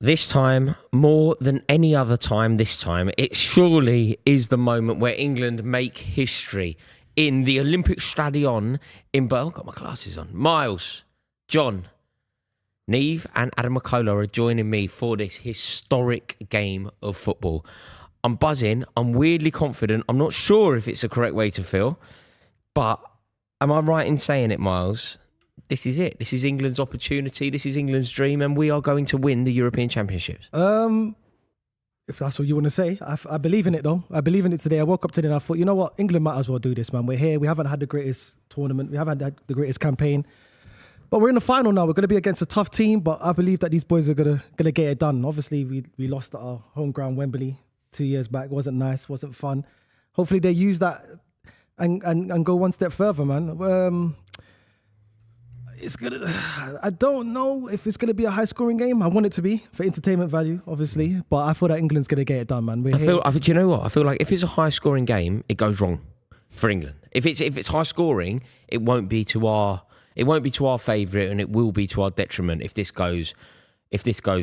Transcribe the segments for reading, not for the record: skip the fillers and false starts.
This time, more than any other time this time, it surely is the moment where England make history in the Olympic Stadion in I've got my glasses on. Miles, John, Nieve and Adam McKola are joining me for this historic game of football. I'm buzzing. I'm weirdly confident. I'm not sure if it's the correct way to feel, but am I right in saying it, Miles? This is it. This is England's opportunity. This is England's dream, and we are going to win the European Championships. If that's what you want to say, I believe in it though. I believe in it today. I woke up today and I thought, you know what, England might as well do this, man. We're here. We haven't had the greatest tournament. We haven't had the greatest campaign, but we're in the final now. We're going to be against a tough team, but I believe that these boys are gonna get it done. Obviously, we lost at our home ground, Wembley, 2 years back. Wasn't nice. Wasn't fun. Hopefully, they use that and go one step further, man. I don't know if it's gonna be a high scoring game. I want it to be for entertainment value, obviously, but I feel that England's gonna get it done, man. Do you know what? I feel like if it's a high scoring game, it goes wrong for England. If it's high scoring, it won't be to our favourite, and it will be to our detriment if this goes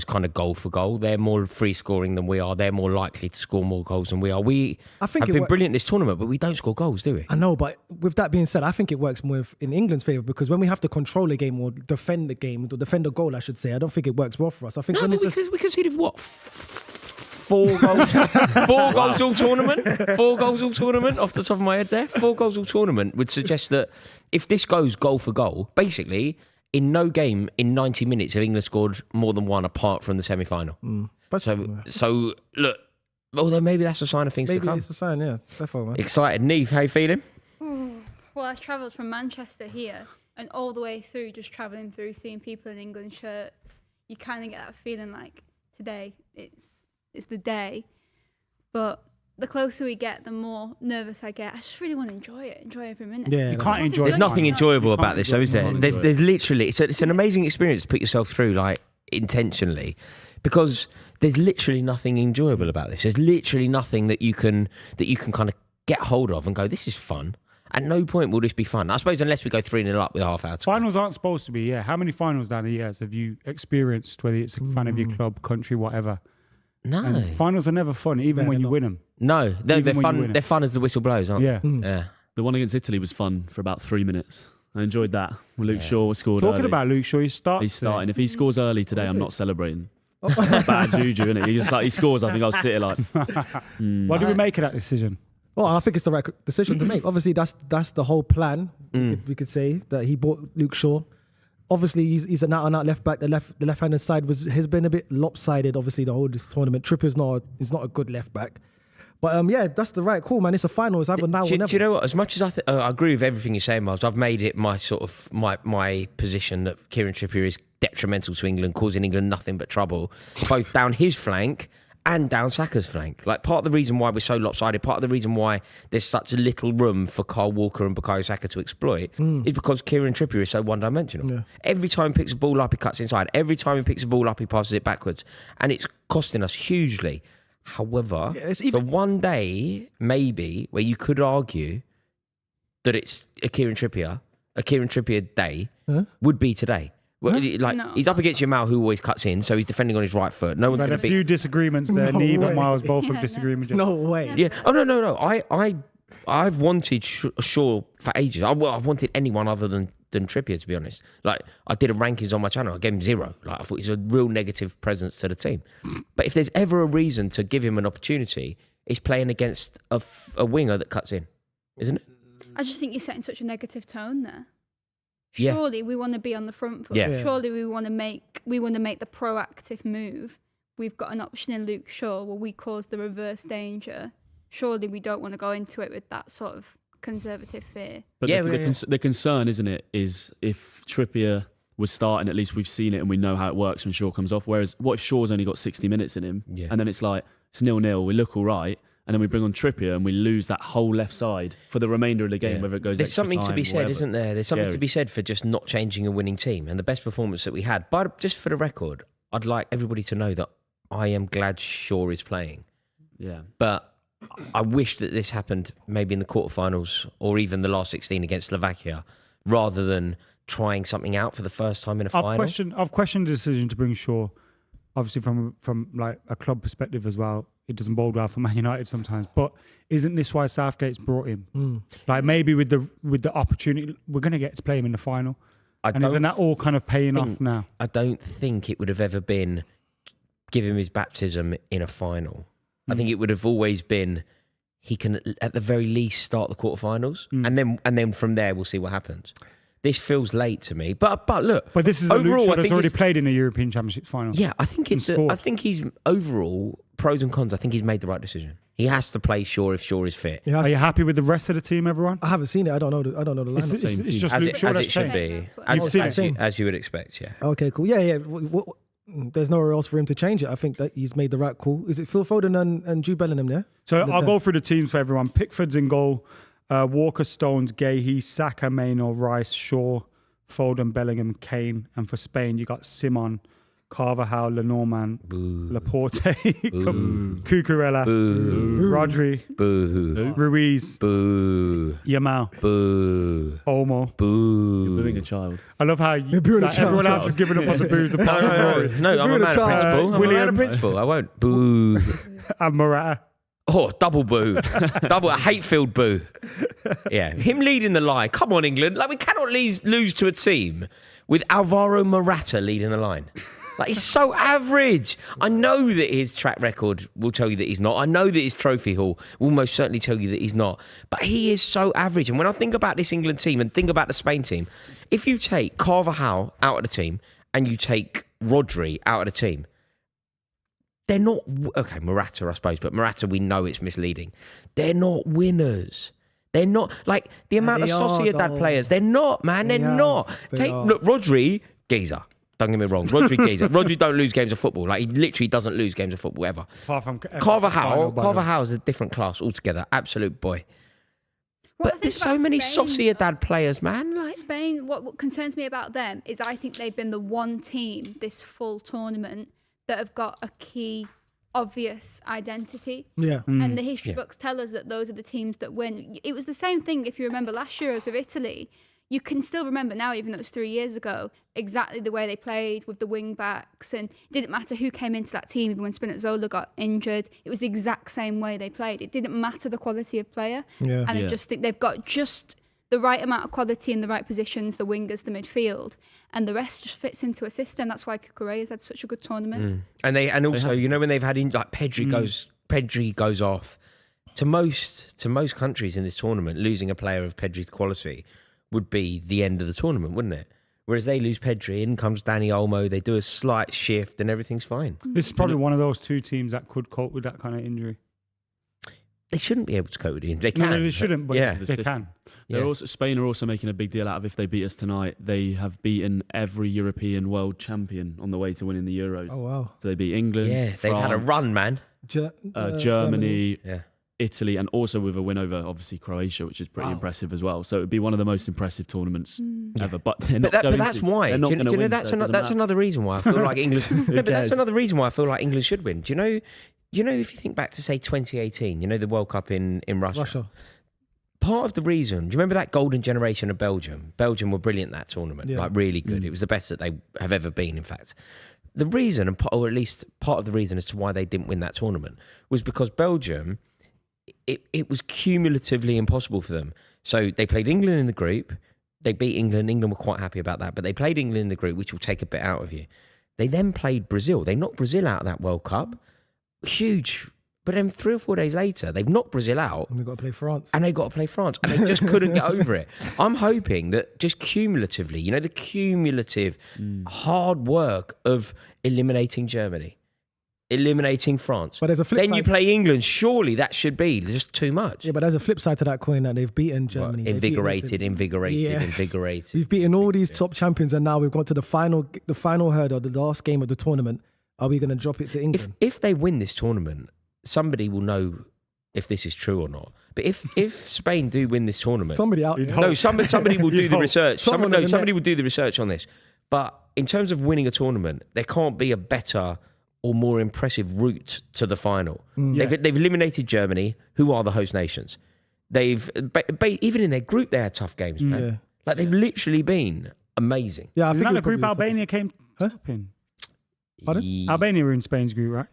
kind of goal for goal. They're more free scoring than we are. They're more likely to score more goals than we are. We have been brilliant this tournament, but we don't score goals, do we? I know, but with that being said, I think it works more in England's favour, because when we have to control a game or defend the game, or defend a goal, I should say, I don't think it works well for us. I think we conceded what? 4 goals? 4 goals all tournament? 4 goals all tournament off the top of my head there? 4 goals all tournament would suggest that if this goes goal for goal, basically, in no game in 90 minutes have England scored more than one apart from the semi-final. So look, although maybe that's a sign of things to come. Maybe it's a sign, yeah. Definitely, man. Excited. Nieve, how you feeling? Well, I travelled from Manchester here and all the way through, just travelling through, seeing people in England shirts. You kind of get that feeling like today it's the day. But the closer we get, the more nervous I get. I just really want to enjoy every minute. Yeah, you can't enjoy. There's nothing enjoyable about this, though, is there? There's literally it's an amazing experience to put yourself through, like intentionally, because there's literally nothing enjoyable about this. There's literally nothing that you can kind of get hold of and go, this is fun. At no point will this be fun. I suppose unless we go 3-0 up with half hour. Finals aren't supposed to be. Yeah, how many finals down the years have you experienced? Whether it's a fan of your club, country, whatever. No, and finals are never fun, even when you win them. No, they're fun. They're fun as the whistle blows, aren't they? Yeah. The one against Italy was fun for about 3 minutes. I enjoyed that. Luke Shaw scored Talking early. about Luke Shaw, he's starting. If he scores early today, I'm not celebrating. Bad juju, isn't it? He scores, I think I'll sit here like. What do we make of that decision? Well, I think it's the right decision to make. Obviously, that's the whole plan. We could say that he bought Luke Shaw. Obviously, he's an out-and-out left-back. The left-handed side has been a bit lopsided, obviously, the whole this tournament. Trippier's not a good left-back. But yeah, that's the right call, man. It's a final. It's either now or never. Do you know what? As much as I agree with everything you're saying, Miles, I've made it my sort of my position that Kieran Trippier is detrimental to England, causing England nothing but trouble, both down his flank and down Saka's flank. Like, part of the reason why we're so lopsided, part of the reason why there's such little room for Kyle Walker and Bukayo Saka to exploit is because Kieran Trippier is so one-dimensional. Yeah. Every time he picks a ball up, he cuts inside. Every time he picks a ball up, he passes it backwards. And it's costing us hugely. However, the one day, maybe, where you could argue that it's a Kieran Trippier day would be today. Well, he's up against Jamal, who always cuts in, so he's defending on his right foot. No one's going to be. Few disagreements there. Nieve and Miles both have disagreements. No way. Yeah. Oh no. I've wanted Shaw for ages. I've wanted anyone other than Trippier, to be honest. Like, I did a rankings on my channel. I gave him 0. Like, I thought he's a real negative presence to the team. But if there's ever a reason to give him an opportunity, it's playing against a winger that cuts in, isn't it? I just think you're setting such a negative tone there. Yeah. Surely we want to be on the front foot. Yeah. Surely we want to make the proactive move. We've got an option in Luke Shaw where we cause the reverse danger. Surely we don't want to go into it with that sort of conservative fear. But the concern, isn't it, is if Trippier was starting, at least we've seen it and we know how it works when Shaw comes off. Whereas what if Shaw's only got 60 minutes in him? Yeah. And then it's like, it's 0-0, we look all right. And then we bring on Trippier and we lose that whole left side for the remainder of the game, whether it goes There's something to be said, whatever. Isn't there? There's something to be said for just not changing a winning team. And the best performance that we had, but just for the record, I'd like everybody to know that I am glad Shaw is playing. Yeah. But I wish that this happened maybe in the quarterfinals or even the last 16 against Slovakia, rather than trying something out for the first time in a final. I've questioned the decision to bring Shaw obviously from like a club perspective as well, it doesn't bode well for Man United sometimes. But isn't this why Southgate's brought him? Like maybe with the opportunity, we're going to get to play him in the final. And isn't that all kind of paying off now? I don't think it would have ever been give him his baptism in a final. I think it would have always been he can at the very least start the quarterfinals, and then from there we'll see what happens. This feels late to me, but look. But this is overall, a Luke that's already played in the European Championship final. Yeah, I think I think he's overall pros and cons. I think he's made the right decision. He has to play Shaw if Shaw is fit. Are you happy with the rest of the team, everyone? I haven't seen it. I don't know the lineup. It's just Luke Shaw as that's it should playing. be, as you would expect. Yeah. Okay, cool. Yeah. There's nowhere else for him to change it. I think that he's made the right call. Is it Phil Foden and Jude Bellingham there? So I'll go through the teams for everyone. Pickford's in goal. Walker, Stones, Gahey, Saka, Maynor, Rice, Shaw, Foden, Bellingham, Kane. And for Spain, you got Simon, Carvajal, Lenormand, Laporte, Cucurella, Rodri, Ruiz, Yamal, Olmo. You're booing a child. I love how everyone else is giving up on the boos. No, I'm a man of principle. I'm a man of principle. I won't boo. And Morata. Oh, double boo. A hate-filled boo. Yeah, him leading the line. Come on, England. Like, we cannot lose to a team with Alvaro Morata leading the line. Like, he's so average. I know that his track record will tell you that he's not. I know that his trophy haul will most certainly tell you that he's not. But he is so average. And when I think about this England team and think about the Spain team, if you take Carvajal out of the team and you take Rodri out of the team, they're not... Okay, Morata, I suppose, but Morata, we know it's misleading. They're not winners. They're not... Like, the amount of Sociedad players, they're not, man. They're not. Look, Rodri, geezer. Don't get me wrong. Rodri geezer. Rodri don't lose games of football. Like, he literally doesn't lose games of football ever. Carvajal is a different class altogether. Absolute boy. But there's so many Sociedad players, man. Like Spain, what concerns me about them is I think they've been the one team this full tournament that have got a key, obvious identity. Yeah. And the history books tell us that those are the teams that win. It was the same thing if you remember last Euros with Italy. You can still remember now, even though it was 3 years ago, exactly the way they played with the wing backs. And it didn't matter who came into that team, even when Spinazzola got injured. It was the exact same way they played. It didn't matter the quality of player. Yeah. And I just think they've got just the right amount of quality in the right positions, the wingers, the midfield, and the rest just fits into a system. That's why Cucurella has had such a good tournament. And also, you know, when they've had like Pedri goes off. To most countries in this tournament, losing a player of Pedri's quality would be the end of the tournament, wouldn't it? Whereas they lose Pedri, in comes Dani Olmo, they do a slight shift and everything's fine. This is probably one of those two teams that could cope with that kind of injury. They shouldn't be able to cope with it. They can. No, they shouldn't, but they can. Spain are also making a big deal out of if they beat us tonight. They have beaten every European world champion on the way to winning the Euros. Oh, wow. So they beat England, they've had a run, man. Germany, Italy, and also with a win over, obviously, Croatia, which is pretty impressive as well. So it would be one of the most impressive tournaments ever. But they're not going to. But that's why. Do you know that's another reason why I feel like England... but that's another reason why I feel like England should win. Do you know if you think back to, say, 2018, you know, the World Cup in Russia? Part of the reason... Do you remember that golden generation of Belgium? Belgium were brilliant that tournament, like really good. It was the best that they have ever been, in fact. The reason, or at least part of the reason as to why they didn't win that tournament, was because Belgium... It was cumulatively impossible for them. So they played England in the group. They beat England. England were quite happy about that. But they played England in the group, which will take a bit out of you. They then played Brazil. They knocked Brazil out of that World Cup. Huge. But then 3 or 4 days later, they've knocked Brazil out. And they've got to play France. And they just couldn't get over it. I'm hoping that just cumulatively, you know, the cumulative hard work of eliminating Germany, eliminating France. But there's a flip side. Then you play England. Surely that should be just too much. Yeah, but there's a flip side to that coin that they've beaten Germany. Invigorated. We've beaten all these top champions, and now we've gone to the final hurdle, the last game of the tournament. Are we going to drop it to England? If they win this tournament, somebody will know if this is true or not. But if Spain do win this tournament, somebody will do the research. Somebody will do the research on this. But in terms of winning a tournament, there can't be a better or more impressive route to the final. They've eliminated Germany, who are the host nations. They've even in their group, they had tough games, man. Yeah. Like, they've literally been amazing. Yeah, I Isn't think that the group Albania came up in? Pardon? Albania were in Spain's group, right?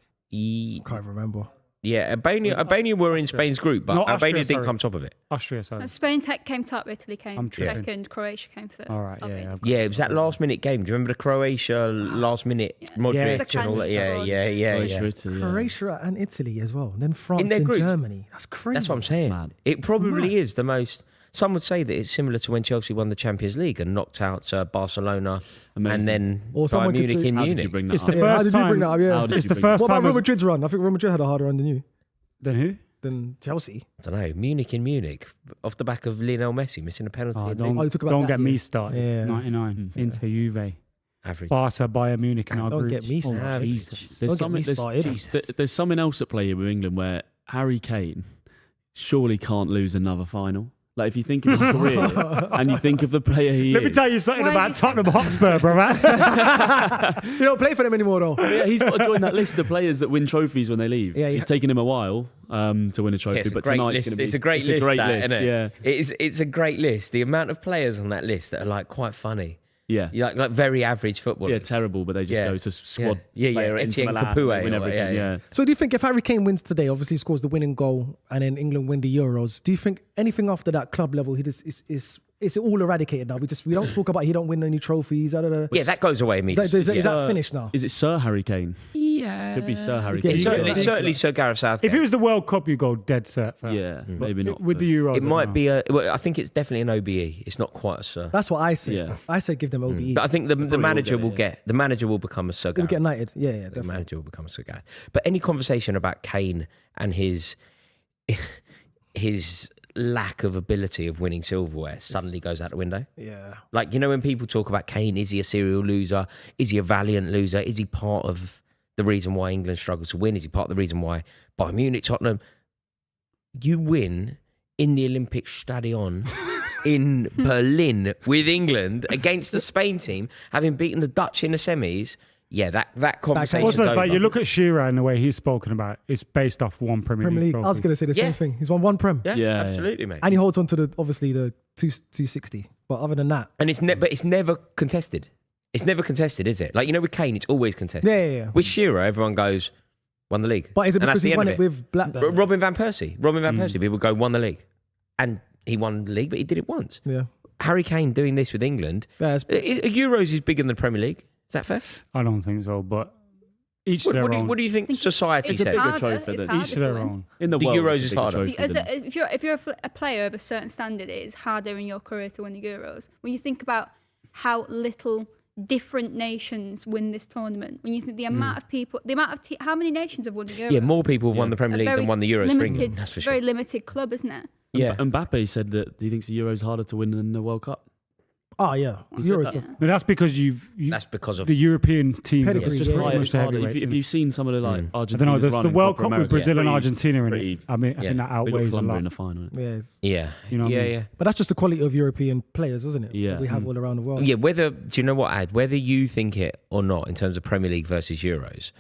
Can't remember. Yeah, Albania were in Spain's group, but Not Albania Austria, didn't sorry. come top of it. Austria, sorry. Spain came top, Italy I'm came tripping. second, Croatia came third. All right, Okay. yeah. Yeah, it was that last minute game. Do you remember the Croatia last minute Modric Yeah. and all that? Yeah. Croatia, Italy, yeah. Croatia and Italy as well. And then France their and group? Germany. That's crazy. That's what I'm saying. mad. It probably is the most. Some would say that it's similar to when Chelsea won the Champions League and knocked out Barcelona Amazing. and then Or Bayern someone could Munich say- in How did you Munich. bring that It's up? the Yeah, how first did you bring time. that up? Yeah. How did It's you the bring first What about time. Real Madrid's run? I think Real Madrid had a harder run than you, Then who? than Chelsea. I don't know. Munich in Munich off the back of Lionel Messi missing a penalty. Oh, in don't League. you talk about don't that, get me yeah. started. Yeah. 99 into Juve. Average. Barca, Bayern Munich, and our Don't group. get me started. Oh, Jesus. There's Don't get me started. there's something else at play here with England where Harry Kane surely can't lose another final. Like if you think of his career and you think of the player he Let me is. tell you something Why about you say Tottenham Hotspur, bro, man. You don't play for them anymore, though. Yeah, he's got to join that list of players that win trophies when they leave. Yeah, yeah. It's taken him a while to win a trophy, Yeah, it's a but great tonight's list. going to be It's a great list, isn't it? Yeah, It's a great list. The amount of players on that list that are like quite funny. yeah, You like very average footballers. yeah. Terrible, but they just Yeah. go to squad. Yeah, player or into Etienne Milan, Capoue they win or- everything. yeah, Yeah, yeah. So do you think if Harry Kane wins today, obviously he scores the winning goal, and then England win the Euros, do you think anything after that club level, he just is it all eradicated now? We don't talk about he don't win any trophies. Yeah, that goes away immediately. Is that finished now? Is it Sir Harry Kane? Yeah. Could be Sir Harry Yeah, Kane. It's certainly Sir Gareth Southgate. If it was the World Cup, you go dead cert. fam. Yeah, maybe not. With but- the Euros, It I might don't be a. Well, I think it's definitely an OBE. It's not quite a Sir. That's what I said. Yeah. I said give them OBE. But I think the all manager get it, will yeah. get the manager will become a Sir They'll Gareth. get United. Yeah, The definitely. manager will become a Sir Gareth. But any conversation about Kane and his lack of ability of winning silverware suddenly goes out the window. Yeah. Like, you know, when people talk about Kane, is he a serial loser? Is he a valiant loser? Is he part of the reason why England struggle to win? Is he part of the reason why Bayern Munich, Tottenham? You win in the Olympic Stadion in Berlin with England against the Spain team, having beaten the Dutch in the semis. Yeah, that conversation. Also, it's like you look at Shearer and the way he's spoken about. It's based off one Premier League. I was trophy. going to say the Yeah. same thing. He's won one Prem. Yeah, absolutely, mate. And he holds on to the 260. But other than that, And but it's never contested. It's never contested, is it? Like, you know, with Kane, it's always contested. yeah. With Shearer, everyone goes, won the league. But is it And that's because the he end won of it with Blackburn? Robin Van Persie, people go, won the league. And he won the league, but he did it once. Yeah. Harry Kane doing this with England. Yeah, Euros is bigger than the Premier League. Is that fair? I don't think so, but each to their What own. do you think society It's a says? bigger harder, trophy it's than- harder Each to to their win. own. In the The world, Euros it's a is bigger harder. trophy Because than- if you're a player of a certain standard, it is harder in your career to win the Euros. When you think about how little different nations win this tournament, when you think the amount of people, how many nations have won the Euros? Yeah, more people have won Yeah. the Premier A League very than won the Euros for limited, England. That's for sure. Very limited club, isn't it? Yeah. Mbappe said that he thinks the Euro's harder to win than the World Cup. Oh, yeah. said Euros. that? No, that's because That's because of the European team. Pedigree, is It's just Yeah, higher. pretty It's much the harder. heavyweights, If isn't you've seen some of the like I don't know. Argentina's There's run the in World Copa Cup with America. Brazil and Pretty- Argentina in it. pretty- I mean, I Yeah. think that They got outweighs a Colombia lot. in the final. Yeah, it's- Yeah. You know what I mean? yeah. but that's just the quality of European players, isn't it? Yeah. That we have all around the world. Yeah, do you know what, Ad? Whether you think it or not in terms of Premier League versus Euros,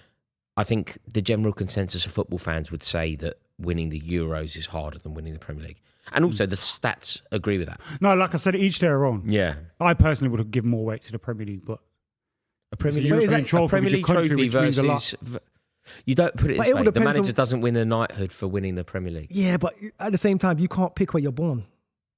I think the general consensus of football fans would say that winning the Euros is harder than winning the Premier League. And also the stats agree with that. No, like I said, each their own. Yeah. I personally would have given more weight to the Premier League, but A Premier It's a League, European trophy a Premier with your League country, trophy which means a lot. versus... You don't put it But this it all way. The depends manager on- doesn't win a knighthood for winning the Premier League. Yeah, but at the same time, you can't pick where you're born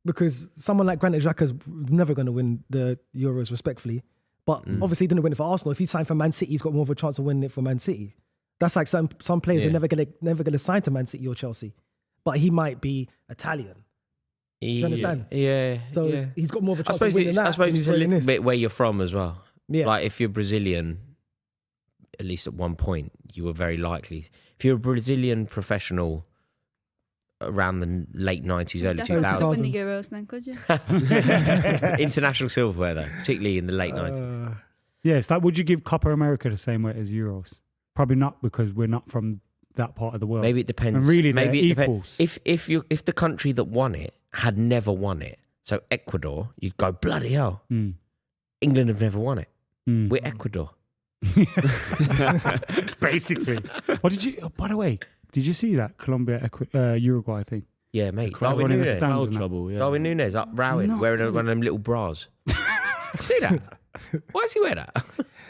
because someone like Granit Xhaka's never going to win the Euros respectfully. But obviously, he didn't win it for Arsenal. If he signed for Man City, he's got more of a chance of winning it for Man City. That's like some players Yeah. are never gonna sign to Man City or Chelsea, but he might be Italian. You understand? Yeah. So yeah. he's got more of a I chance suppose of winning it's, that. I suppose than it's a winning little this. bit where you're from as well. Yeah. Like if you're Brazilian, at least at one point, you were very likely. If you're a Brazilian professional around the late 90s, early Definitely 2000s, could win the 2000s. Euros then, could you? international silverware though, particularly in the late 90s. yeah, it's like, would you give Copa America the same weight as Euros? Probably not, because we're not from that part of the world. Maybe it depends. And really, maybe they're it depends. equals. If the country that won it had never won it, so Ecuador, you'd go bloody hell. Mm. England have never won it. Mm. We're Ecuador. Basically. What did you? Oh, by the way, did you see that Colombia, Uruguay thing? Yeah, mate. crowd Darwin running the Núñez. stands. Foul and that. trouble. Yeah. Darwin Núñez up rowing, Not wearing to one of them little bras. See that? Why does he wear that?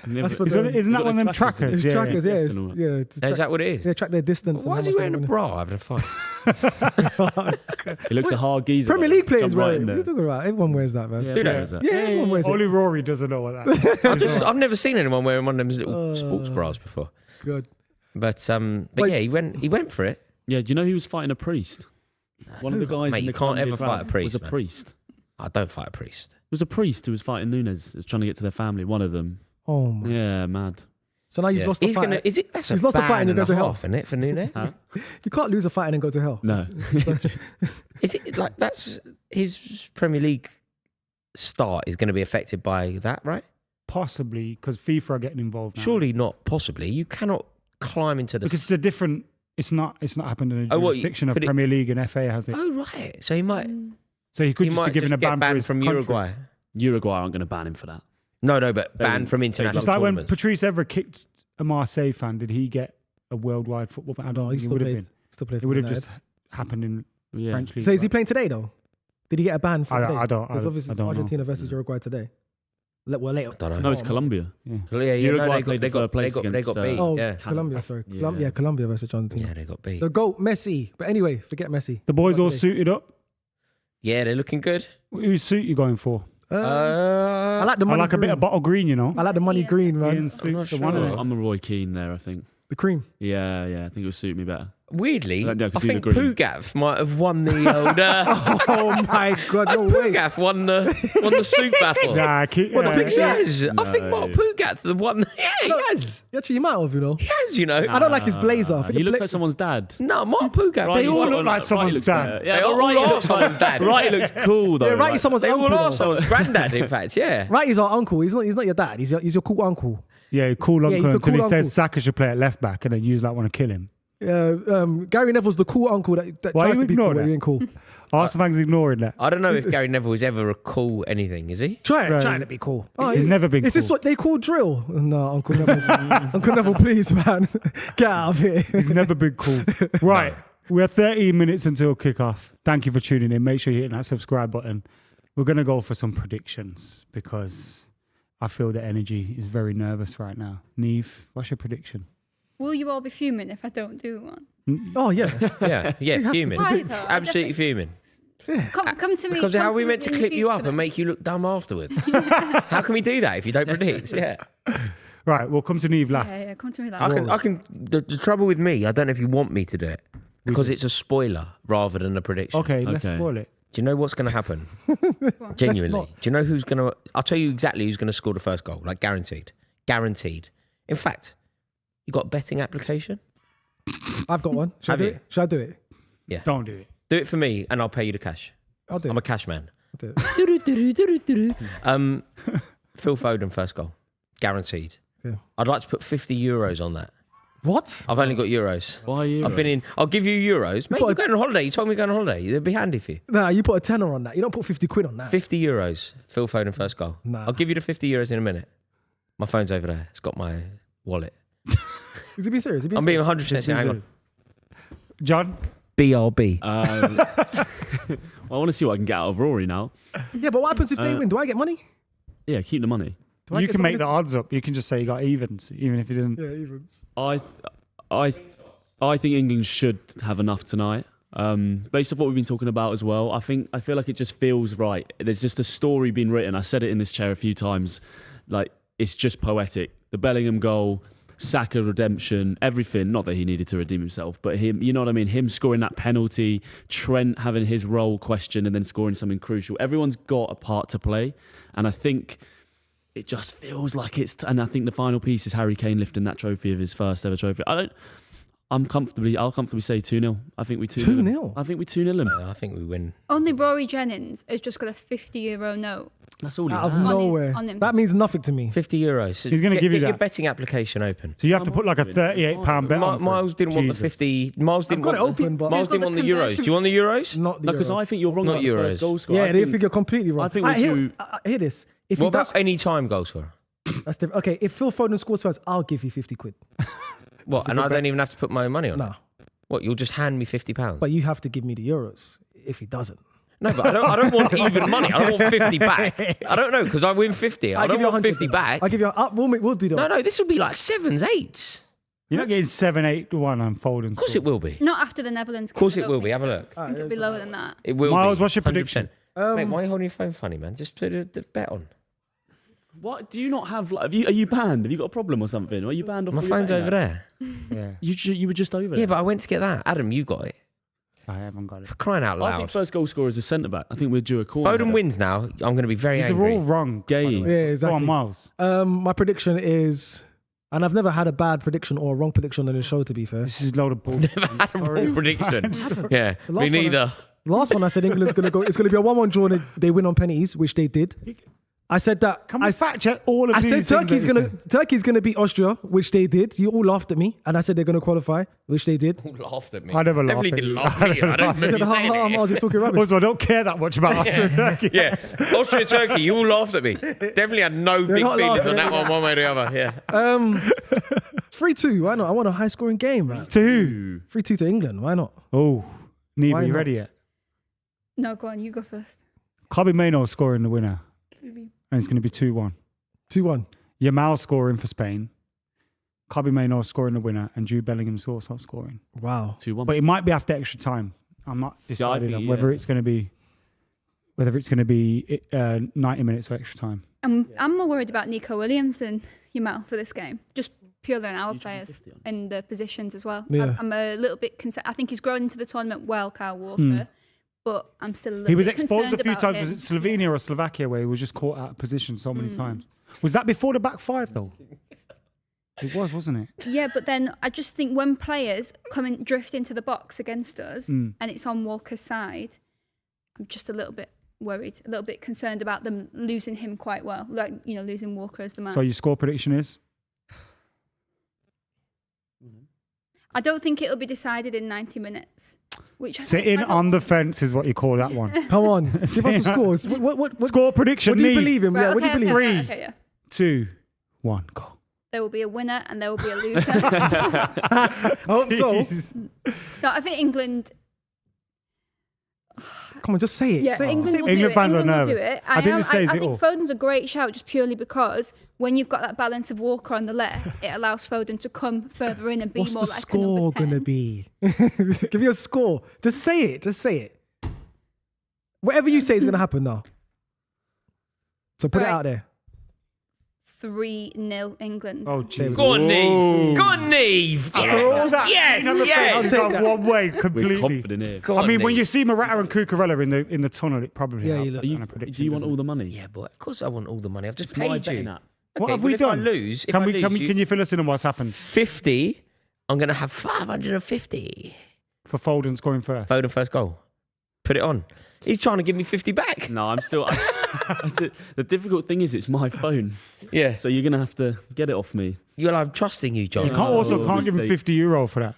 That's for Isn't that one of them trackers? It's trackers, yeah. Yes and all. Yeah, Is that what it is? they track their distance. Why and is how he much wearing they're a winning. bra having a fight? He looks a hard geezer. Premier though. League players Jump wear right it. in What are you there. talking about? Everyone wears that, man. Yeah, Do they? everyone wears that. Yeah, everyone wears it. Only Rory doesn't know what that is. I've never seen anyone wearing one of them little sports bras before. Good. But Wait. yeah, he went for it. Yeah, do you know he was fighting a priest? One of the guys Mate, in you the can't Colombian ever fight a crowd priest, was a man. priest. I don't fight a priest. It was a priest who was fighting Nunes, was trying to get to their family. One of them. Oh my. Yeah, mad. So now you've lost the He's fight. gonna. Is it? That's He's a lost the fight ban and you and go a to hell. half, isn't it, for Nunes? You can't lose a fight and then go to hell. No. Is it like that's his Premier League start is going to be affected by that, right? Possibly, because FIFA are getting involved now. Surely not. Possibly, you cannot climb into the. Because it's a different... It's not happened in a Oh, what, jurisdiction of could it- Premier League and FA, has it? Oh right, so he might. So he could He just be might given just a ban get for banned his from country. Uruguay. Uruguay aren't going to ban him for that. No, but They banned will- from they international. will. Just like when tournaments. Patrice Evra kicked a Marseille fan, did he get a worldwide football ban? I don't No, think he it still would have played. been. Still played It for would have United. just happened in Yeah. French league. So is he right? playing today though? Did he get a ban for today? I don't. Because obviously I don't know. Argentina versus Uruguay today. Well, later. don't know. No, it's Colombia. Yeah. Yeah, Uruguay they played the got third place they got against, beat. Oh, yeah, Colombia, sorry. Yeah. Colombia versus Argentina. yeah, they got beat. The GOAT, Messi. But anyway, forget Messi. The boys all Okay. suited up. Yeah, they're looking good. Whose suit you going for? I like the I money like a green. bit of bottle green, you know. I like the money Yeah. green, man. Ian's suit, not the one sure. of them. I'm a Roy Keane there, I think. The cream. Yeah, I think it would suit me better. Weirdly, I I, could do the think green. Pugath might have won the old. Oh my God, no way. Pugath won the suit battle. Nah, What, the picture? He has. I think Mark Pugath the one. Yeah, he has. Actually, you might have, you know. He has. You know. I don't like his blazer. I think He the looks like someone's dad. No, Mark Pugath. They he's all got- look like someone's looks dad. better. They Yeah, all but Right are looks someone's dad. Right looks cool though. Yeah, right, like- is someone's They uncle. all are though. someone's granddad. In fact, yeah. Right, he's our uncle. He's not your dad. He's your cool uncle. Yeah, cool Yeah, he's uncle the until cool he says uncle. Saka should play at left back and then you like want to kill him. Gary Neville's the cool uncle that Why tries you to be cool, ignore but that? he ain't cool. Arsenal fans ignoring that. I don't know if Gary Neville was ever a cool anything. Is he? Right. Trying to be cool. He's never been Is this cool. what they call drill? No, Uncle Neville. Uncle Neville, please, man. Get out of here. He's never been cool. Right. We're 13 minutes until kickoff. Thank you for tuning in. Make sure you hit that subscribe button. We're going to go for some predictions because I feel the energy is very nervous right now. Nieve, what's your prediction? Will you all be fuming if I don't do one? Oh, yeah. Yeah, fuming. Why though? I Absolutely fuming. Come to me. Because come how are we me meant to in the clip you up future and then. make you look dumb afterwards? How can we do that if you don't predict? Yeah. Right. We'll come to Nieve last. Yeah, come to me I like can. The trouble with me, I don't know if you want me to do it because it's a spoiler rather than a prediction. Okay, let's Okay. spoil it. Do you know what's going to happen? Genuinely. not. Do you know who's going to? I'll tell you exactly who's going to score the first goal. Like guaranteed. Guaranteed. In fact, you got a betting application? I've got one. Should I Have do you? it? Should I do it? Yeah. Don't do it. Do it for me, and I'll pay you the cash. I'll do it. I'm a cash man. I'll do it. Phil Foden first goal, guaranteed. Yeah. I'd like to put €50 on that. What? I've only got euros. Why are you? I've been in. I'll give you euros. Mate, put you're a- going on holiday. You told me you're going on holiday. It'd be handy for you. Nah, you put a tenner on that. You don't put 50 quid on that. €50. Phil Foden first goal. Nah. I'll give you the €50 in a minute. My phone's over there. It's got my wallet. Is he being serious? Is he being I'm being serious? 100% serious. Hang on. John? BRB. Well, I want to see what I can get out of Rory now. Yeah, but what happens if they win? Do I get money? Yeah, keep the money. Do I You get can some make of the this- odds up. You can just say you got evens, even if you didn't. Yeah, evens. I think England should have enough tonight. Based off what we've been talking about as well, I feel like it just feels right. There's just a story being written. I said it in this chair a few times. Like, it's just poetic. The Bellingham goal, Saka redemption, everything. Not that he needed to redeem himself, but him, you know what I mean? Him scoring that penalty, Trent having his role questioned and then scoring something crucial. Everyone's got a part to play. And I think it just feels like and I think the final piece is Harry Kane lifting that trophy of his first ever trophy. I'll comfortably say 2-0. I think we 2-0. 2-0? I think we 2-0 him. I think we win. Only Rory Jennings has just got a €50 note. That's all he Out of has. nowhere. on him. That means nothing to me. €50. He's gonna give you Get your that. betting application open. So you have to put like a £38 bet on. for it. Miles didn't want the Jesus. 50. Miles didn't got want it open, but- Miles didn't want the euros. Do you want the euros? Not the No, because Euros. I think you're wrong Not about the Euros. first goal score. Yeah, I they think think you're completely wrong. I think we do- Hear this. If What he does, about any time goal scorer? that's different. Okay, if Phil Foden scores first, I'll give you 50 quid. What? And I don't even have to put my money on No, it. What? You'll just hand me £50? but you have to give me the euros if he doesn't. No, but I don't want even money. I don't want 50 back. I don't know, because I win 50. I don't want 50 back. I'll give you we'll do that. No, this will be like 7s, 8s. You're not getting 7-8-1 on Foden. Of course it will be. Not after the Netherlands. Of course it will be. Have a look. I think it'll be lower than that. It will Miles, be. what's your 100%. prediction? Mate, why are you holding your phone funny, man? Just put the bet on. What do you not have? Like, are you banned? Have you got a problem or something? Or are you banned off? My phone's over there. Yeah, You were just over there. Yeah, but I went to get that. Adam, you got it. I haven't got it. For crying out I think loud. first goal scorer is a centre back. I think we're due a corner. Foden wins now. I'm going to be very These are angry. all wrong. Gay. by the Yeah, way. exactly. Go on, Miles. My prediction is, and I've never had a bad prediction or a wrong prediction on the show, to be fair. This is a load of bullshit. Never had a wrong prediction. Yeah, The me last one neither. The last one I said England's going to go, it's going to be a 1-1 draw and they win on penalties, which they did. I said that. Can we fact check all of I these said things that you said? Turkey's gonna beat Austria, which they did. You all laughed at me, and I said they're gonna qualify, which they did. All laughed at me. I never Definitely laughed at didn't you. laugh at you. I don't I said, remember you saying it. Miles, you're talking rubbish. Also, I don't care that much about Austria and Turkey. Yeah, Austria, Turkey, you all laughed at me. Definitely had no big not feelings laughing, on that one way or the other. Yeah. 3-2. Why not? I want a high scoring game. Right? To who? 3-2 to England. Why not? Oh, Nieve, Why you not? ready yet? No, go on, you go first. Kobe Mainoo scoring the winner. And it's going to be 2-1. 2-1. Yamal scoring for Spain. Kobe Mainoo scoring the winner. And Jude Bellingham's also scoring. Wow. 2-1. But it might be after extra time. I'm not decided think, on whether it's going to be 90 minutes or extra time. I'm more worried about Nico Williams than Yamal for this game. Just purely on our players and the positions as well. Yeah. I'm a little bit concerned. I think he's grown into the tournament well, Kyle Walker. But I'm still a little He was bit exposed concerned a few about times. him. Was it Slovenia or Slovakia where he was just caught out of position so many times? Was that before the back five though? It was, wasn't it? Yeah, but then I just think when players come and drift into the box against us and it's on Walker's side, I'm just a little bit worried, a little bit concerned about them losing him quite well. Like, losing Walker as the man. So your score prediction is? I don't think it'll be decided in 90 minutes. Sitting on the fence is what you call that one. Come on. Give us a score. What Score prediction, what do you Nieve. believe in? Right, Yeah, what do you okay, believe? okay, yeah. 2, 1, go. There will be a winner and there will be a loser. I hope so. No, I think England. Come on, just say it. Yeah, Say it. England will England do fans it. are England will do nervous. it. I think this says I it all. think Foden's a great shout just purely because when you've got that balance of Walker on the left, it allows Foden to come further in and be What's more the like score a number 10. gonna be? Give me a score. Just say it. Just say it. Whatever you say is gonna happen now. So put it Right. out there. 3-0 England. Oh, jeez. Go on, Nieve. Go on, Nieve. After all that Yes, on the yes. fence, it's gone that. one way We're completely. confident here. Go I on, mean, when Nieve. you see Morata and Cucurella in the tunnel, it probably Yeah, helps. you look- that Do you, kind of prediction, do you want doesn't all it? the money? Yeah, but of course I want all the money. I've just It's my paid betting you. app. What have well, we if done? I lose, if Can I we? lose, Can you fill us in on what's happened 50, I'm going to have 550. for Foden scoring first? Foden first goal. Put it on. He's trying to give me 50 back. No, I'm still. That's it. The difficult thing is it's my phone, Yeah. so you're gonna have to get it off me. I'm trusting you, John. You can't Oh, can't give him mistake. €50 for that.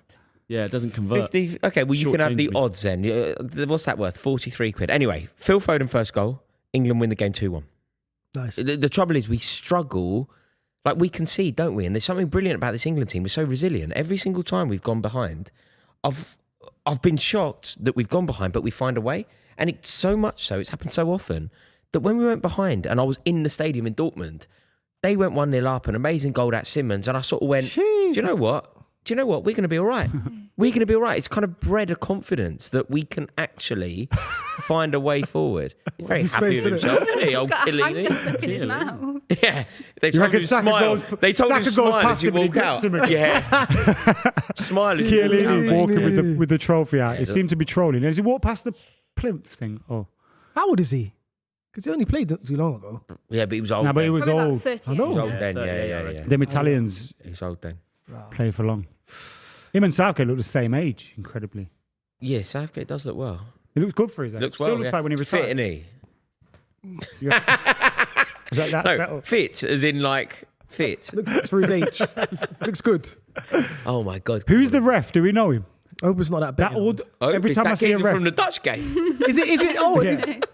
Yeah, it doesn't convert. 50. Okay, well, you Short can have change the me. odds then. What's that worth? 43 quid. Anyway, Phil Foden first goal. England win the game 2-1. Nice. The trouble is we struggle. Like, we concede, don't we? And there's something brilliant about this England team. We're so resilient. Every single time we've gone behind, I've been shocked that we've gone behind, but we find a way. And it's so much so, it's happened so often, that when we went behind and I was in the stadium in Dortmund, they went 1-0 up, an amazing goal at Simmons, and I sort of went, Jeez. do you know what? We're going to be all right. We're going to be all right. It's kind of bred a confidence that we can actually find a way forward. He's very He's happy space, with isn't himself, isn't he, He's old got a Chiellini? hanger stuck in his mouth. Yeah, they You told reckon him Saka smile. goes- They told him Saka goes smile as past you him and he walk grips out. him again. Yeah, smile as you walk Chiellini out. walking with the trophy out. He seemed to be trolling. Has he walked past the plinth thing? Oh, How old is he? Because he only played not too long ago. Yeah, but he was old. no, but he then. was Probably old. about 30. I know. He was old Yeah, then. 38, I Yeah. reckon. Them Italians He's old then. play for long. Him and Southgate look the same age, incredibly. Yeah, Southgate does look well. He looks good for his age. Looks Still well. looks yeah. like when he He's fit, retired. isn't he? Is that No, settled? fit as in like fit. Looks for his age. Looks good. Oh my god. Who's the ref? Do we know him? I hope it's not that bad. That old. Oh, every it's time that I see a geezer ref, from the Dutch game. Is it? Oh, Yeah. is it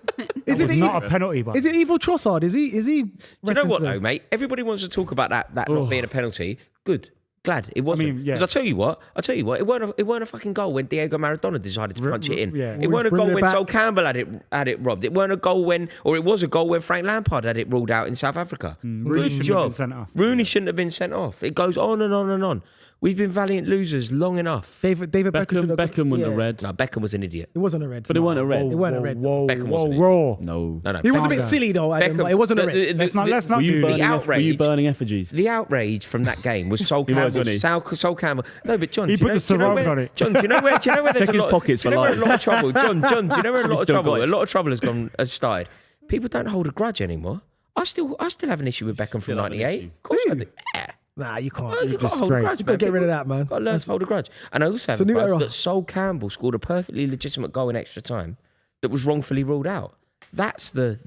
was it? not a penalty, but Is it Evil Trossard? Is he? Do you know what though, mate? Everybody wants to talk about that not being a penalty. Good. Glad it wasn't. mean, yeah. Because I tell you what, it weren't a fucking goal when Diego Maradona decided to punch it in. yeah. It weren't a bringing goal it when back. Sol Campbell had it robbed. It weren't a goal when, or it was a goal when Frank Lampard had it ruled out in South Africa. Rooney Good shouldn't have job. been sent off. Rooney shouldn't have been sent off. It goes on and on and on. We've been valiant losers long enough. David Beckham. Beckham wouldn't have read. No, Beckham was an idiot. It wasn't a red. But it weren't a red. It weren't a red. Whoa, Beckham whoa, wasn't raw. No. No. He was a bit Beckham- silly though. Adam, but it wasn't a red. Let's not Were you do burning, that. outrage. were you burning effigies? The outrage from that game was Sol He was, Campbell. wasn't he? Sol Campbell. No, but John, He do you put know- the do you know surround where- on it. John, do you know where there's Check a his lot, pockets do you for know where life. a lot of trouble? John, do you know where a lot of still trouble? got it. A lot of trouble has started. People don't hold a grudge anymore. I still have an issue with Beckham from Still have an '98. issue. Of course I do. Yeah. Nah, you can't. Well, you've got to hold a disgrace. grudge. You gotta get rid of that, man. Got to learn to hold a grudge. And I also have a a new grudge era. that Sol Campbell scored a perfectly legitimate goal in extra time that was wrongfully ruled out. That's the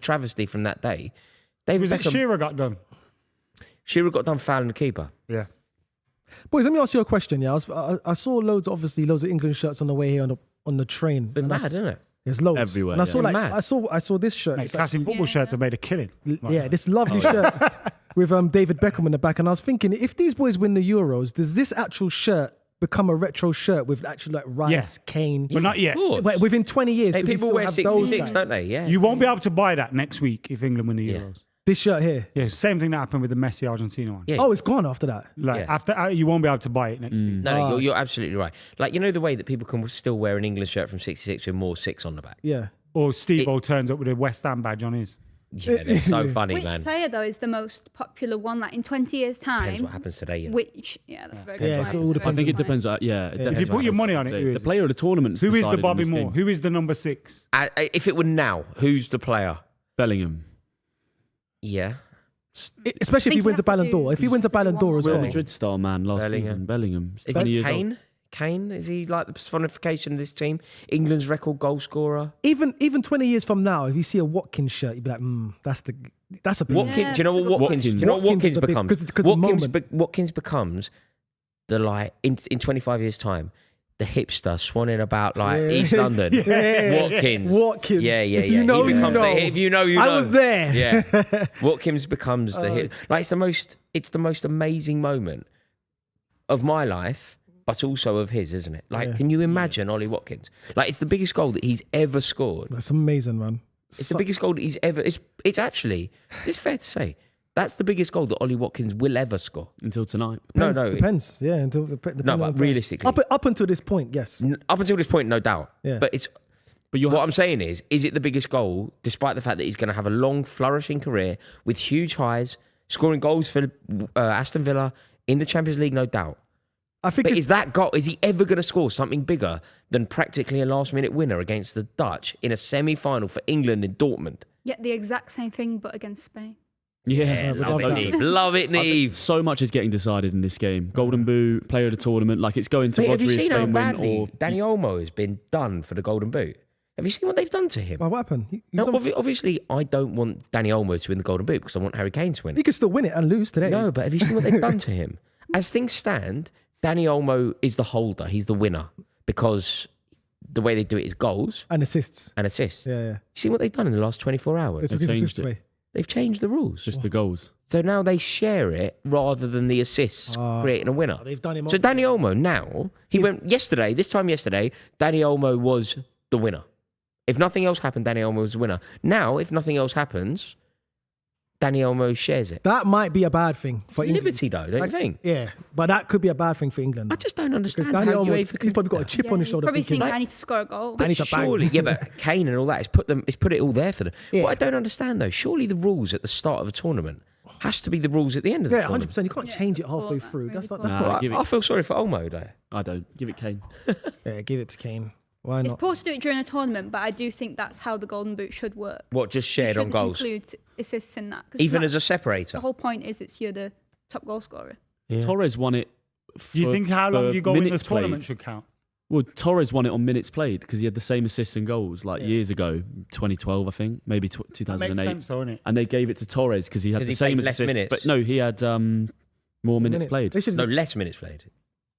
travesty from that day. David Was it Beckham. Shearer got done? Shearer got done fouling the keeper. Yeah. Boys, let me ask you a question. Yeah, I saw loads of England shirts on the way here on the train. Been And I mad, isn't it? There's loads Everywhere, And I saw yeah. like Mad. I saw this shirt. Mate, It's like, classic football shirts have made a killing. yeah, this lovely shirt with David Beckham in the back. And I was thinking, if these boys win the Euros, does this actual shirt become a retro shirt with actually like Rice, Kane? But not yet. Of course. Wait, within 20 years, Hey, do we people still wear have those 66, guys? don't they? Yeah. You won't be able to buy that next week if England win the Yeah. Euros. This shirt here. Yeah, same thing that happened with the Messi Argentina one. Yeah. Oh, it's gone after that. Like Yeah. after you won't be able to buy it next week. No, you're absolutely right. Like, you know the way that people can still wear an England shirt from 66 with more 6 on the back? Yeah. Or Steve-O turns up with a West Ham badge on his. Yeah, they're so funny, Which man. player though is the most popular one? Like in 20 years' Depends time. what happens today. You know? Which that's a very good. Yeah, point. so it all That's a depends I think very it good depends. point. It If you depends put what your happens money on it, today. who is the it? player of the tournament. Who is the Bobby Moore? Who is the number 6? If it were now, who's the player? Bellingham. Yeah. Especially if he think wins you a have to Ballon d'Or. do If he wins a Ballon d'Or as Real well. Madrid star man last Bellingham. season. Bellingham. Is 20 he years old. Kane? Kane? Is he like the personification of this team? England's record goal scorer? Even 20 years from now, if you see a Watkins shirt, you'd be like, that's a big Watkins, Yeah, do you know what that's a good Watkins? Do you know what Watkins Watkins is a big- becomes? 'cause the moment. Watkins becomes the like in 25 years' time, the hipster swanning about like Yeah. East London. Yeah. Watkins. Watkins. Yeah. If you know, He you becomes know. if you know, you I know. was there. Yeah. Watkins becomes the hip. Like it's the most amazing moment of my life, but also of his, isn't it? Like, Yeah. can you imagine Ollie Watkins? Like, it's the biggest goal that he's ever scored. That's amazing, man. It's the biggest goal that he's ever. It's actually. It's fair to say that's the biggest goal that Ollie Watkins will ever score. Until tonight. Depends. Yeah, depending No, on but the- realistically, up until this point, yes. up until this point, no doubt. Yeah. But it's. But you're What I'm saying is it the biggest goal, despite the fact that he's going to have a long, flourishing career with huge highs, scoring goals for Aston Villa in the Champions League, no doubt. I think But it's, is that goal? Is he ever going to score something bigger than practically a last-minute winner against the Dutch in a semi-final for England in Dortmund? Yeah, the exact same thing, but against Spain. Yeah, Love love it, that. Nieve. Love it, I think Nieve. so much is getting decided in this game. Golden Boot, player of the tournament, like it's going to Mate, have you Rodri if seen how Spain win badly or Danny Olmo has been done for the Golden Boot? Have you seen what they've done to him? well, what happened? He Now, was on- obviously, I don't want Danny Olmo to win the Golden Boot because I want Harry Kane to win. he could still win it and lose today. No, but have you seen what they've done to him? As things stand, Danny Olmo is the holder. He's the winner because the way they do it is goals And assists. and assists. Yeah, yeah. You seen what they've done in the last 24 hours? They took his changed assist it. away. They've changed the rules. just the goals. So now they share it rather than the assists creating a winner. They've done him So up. Danny Olmo now, this time yesterday, Danny Olmo was the winner. If nothing else happened, Danny Olmo was the winner. Now, if nothing else happens, Danny Olmo shares it. That might be a bad thing for It's England. liberty though, don't you think? Yeah, but that could be a bad thing for England. I just don't Because understand Danny how Olmo, UEFA he's probably got a chip Yeah, on his he's shoulder probably thinking, thinking, I need to score a goal. I need to bang. surely, yeah, but Kane and all that, it's put it all there for them. Yeah. What I don't understand though, surely the rules at the start of a tournament has to be the rules at the end of the yeah, tournament. 100%. You can't Yeah, change it thought halfway that, through. really That's not. thought That's that. not. Give it- I feel sorry for Olmo though. I don't. Give it Kane. Yeah, give it to Kane. Why It's not? poor to do it during a tournament, but I do think that's how the Golden Boot should work. What, just You shared on should goals? include assists in that. 'cause Even it's as a separator? the whole point is you're the top goal scorer. Yeah. Torres won it. Do you think how long for you go in minutes this tournament played. should count? Well, Torres won it on minutes played because he had the same assists and goals like Yeah. years ago, 2012, I think, maybe That makes 2008. sense, though, innit? And they gave it to Torres because he had 'Cause the he same played less assists. minutes. But no, he had more minutes played. They should No, less minutes played.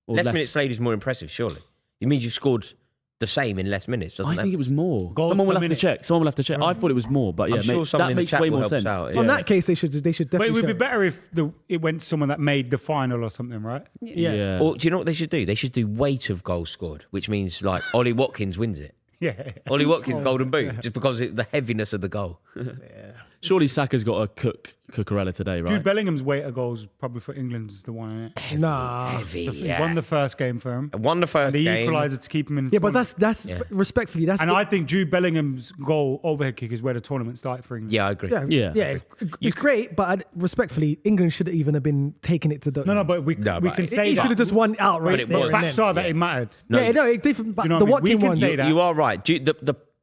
Or Less minutes played is more impressive, surely. It means you've scored the same in less minutes, doesn't I it? think it was more. Goals Someone will per have to minute. check. Someone will have to check. I thought it was more, but yeah, I'm sure someone that in the makes chat way will more help us sense. out, On yeah. that case, they should But definitely. it would be share. better if it went to someone that made the final or something, right? Yeah. Or do you know what they should do? They should do weight of goals scored, which means like Ollie Watkins wins it. Yeah. Ollie Watkins golden boot, just because the heaviness of the goal. Surely Saka's got a Cucurella today, right? Jude Bellingham's weight of goals probably for England is the one in it. Nah. Heavy, He yeah. won the first game for him. Won the first The game. equaliser to keep him in. the Yeah, but tournament. that's respectfully, that's And I think Jude Bellingham's goal overhead kick is where the tournament started for England. Yeah, I agree. Yeah. It's great, but respectfully, England should even have been taking it to the. No, but we No, we but can it- say He that. should have just won outright. But it there was. and Facts then. are that it mattered. No, Yeah, no, it different. But You know the what I mean? We Watkin can one, say that. You are right.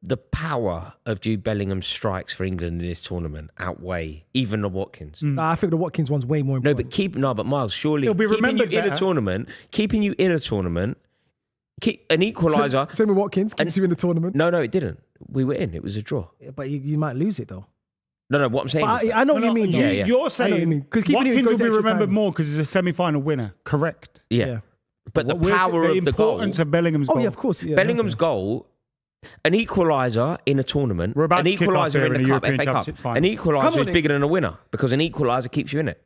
The power of Jude Bellingham's strikes for England in this tournament outweigh even the Watkins. Nah, I think the Watkins one's way more No, important. but Miles, surely It'll be keeping you remembered in a better. tournament, keeping you in a tournament, an equaliser. Same with Watkins, keeps you in the tournament. No, it didn't. We were in. It was a draw. Yeah, but you might lose it though. No, what I'm saying But is I know what No, you mean. Yeah, though. yeah. You're I know what you saying mean. 'Cause keeping it Watkins goes will be extra remembered time. more because he's a semi-final winner. Correct. yeah. But the What we're- power of the goal, importance of Bellingham's Oh goal. yeah, of course. Yeah, Bellingham's goal, an equaliser in a tournament, We're about an to kick off equaliser here in in the the cup, European FA Cup, Championship final. an Come equaliser on is bigger than a winner because an equaliser keeps you in it.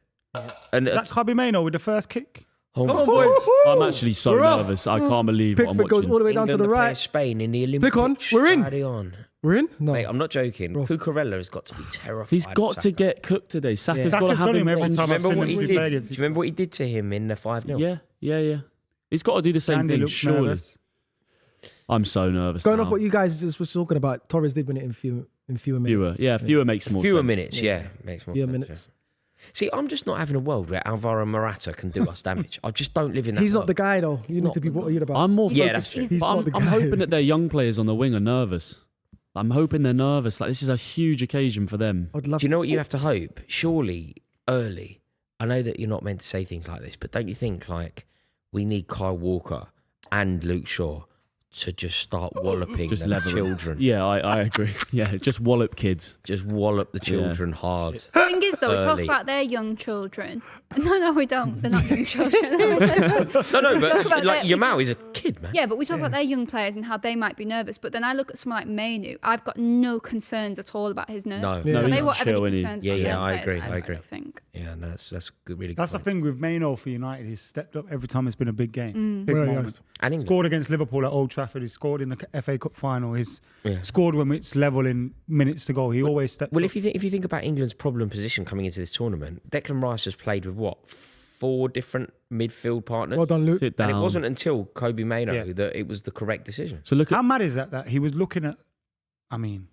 And Is that Kobe Mainoo with the first kick? oh Come my on, God. boys. I'm actually so We're off. nervous. I can't believe what I'm Pickford goes watching. all the way down to England the are playing right. Spain in the Olympics. Click on. We're in. Carry on. We're in. No, Mate, I'm not joking. Cucurella has got to be terrified. He's of got to Saka. get cooked today. Saka's got to Saka's have done him him every on- time I've Remember seen what him he to did? play Do you against. remember what he did to him in the 5-0? Yeah. He's got to do the same Andy thing, looks surely. nervous. I'm so nervous going now. off what you guys just was talking about, Torres did win it in fewer minutes. Fewer makes more Fewer sense. minutes, yeah. Makes more Fewer sense, minutes. yeah. See, I'm just not having a world where Alvaro Morata can do us damage. I just don't live in that He's not world. the guy though. You need not to be the worried about. I'm more Yeah, focused. that's true. He's but not the I'm guy. hoping that their young players on the wing are nervous. I'm hoping they're nervous. Like, this is a huge occasion for them. I'd love Do you know what you have to hope? Surely, early. I know that you're not meant to say things like this, but don't you think like we need Kyle Walker and Luke Shaw to just start walloping Just the level them. children? Yeah, I agree. Yeah, just wallop kids. Just wallop the children hard. The thing is, though, we talk Early. about their young children. No, we don't. They're not young children. No, but about like that. Yamal is a kid, man. Yeah, but we talk about their young players and how they might be nervous. But then I look at someone like Mainoo. I've got no concerns at all about his nerves. No. Yeah. No, But they he's won't have chill, any isn't he? concerns Yeah, about yeah, young I players, agree, I agree. don't think. Yeah, no, that's good, really good. That's the point. thing with Mainoo for United. He's stepped up every time it's been a big game. Big Very moment. nice. And England. Scored against Liverpool at Old Trafford. He scored in the FA Cup final. He's Yeah. scored when it's level in minutes to go. He always stepped Well, up. if you think about England's problem position coming into this tournament, Declan Rice has played with what 4 different midfield partners. Well done, Luke. Sit down. And it wasn't until Kobe Mainoo Yeah. that it was the correct decision. So look at How mad is that he was looking at, I mean,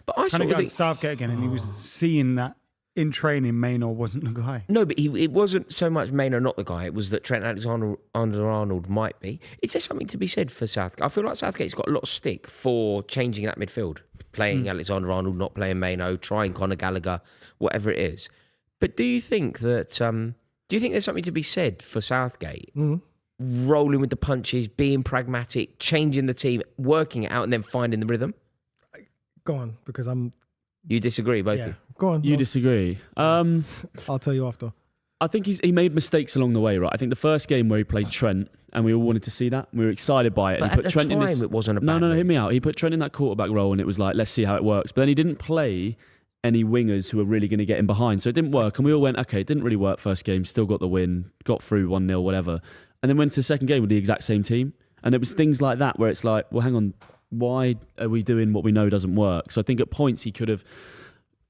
But I trying sort to of get on think Southgate again and he was seeing that in training Mainoo wasn't the guy. no, but it wasn't so much Mainoo not the guy. It was that Trent Alexander-Arnold might be. Is there something to be said for Southgate? I feel like Southgate's got a lot of stick for changing that midfield, playing Alexander-Arnold, not playing Mainoo, trying Conor Gallagher, whatever it is. But do you think that? Do you think there's something to be said for Southgate rolling with the punches, being pragmatic, changing the team, working it out, and then finding the rhythm? Go on, because I'm. You disagree, both of Yeah, you? go on. you no, disagree. I'll tell you after. I think he made mistakes along the way, right? I think the first game where he played Trent, and we all wanted to see that. We were excited by it. But And he at put the Trent time, in this. it wasn't a No, bad no, move. hear me out. He put Trent in that quarterback role, and it was like, let's see how it works. But then he didn't play any wingers who were really going to get him behind. So it didn't work. And we all went, okay, it didn't really work first game, still got the win, got through 1-0, whatever. And then went to the second game with the exact same team. And it was things like that where it's like, well, hang on, why are we doing what we know doesn't work? So I think at points he could have,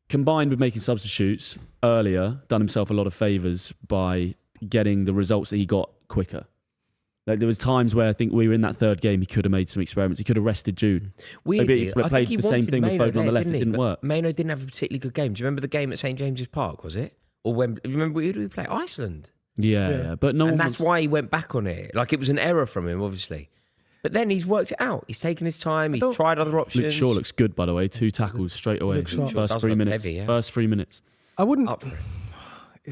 combined with making substitutes earlier, done himself a lot of favours by getting the results that he got quicker. Like there was times where I think we were in that third game, he could have made some experiments. He could have rested Jude. Weirdly, Maybe he I played think he the same wanted thing with Mainoo Foden on the there, left. It he? didn't But work. Mainoo didn't have a particularly good game. Do you remember the game at St James's Park, was it? Or when? Do you remember who did we play? Iceland. Yeah. But no And one that's was, why he went back on it. Like it was an error from him, obviously. But then he's worked it out. He's taken his time. He's tried other options. Luke Shaw looks good, by the way. 2 tackles straight away. Luke Shaw First does 3 look minutes. heavy, yeah. First 3 minutes. I wouldn't. Up for it.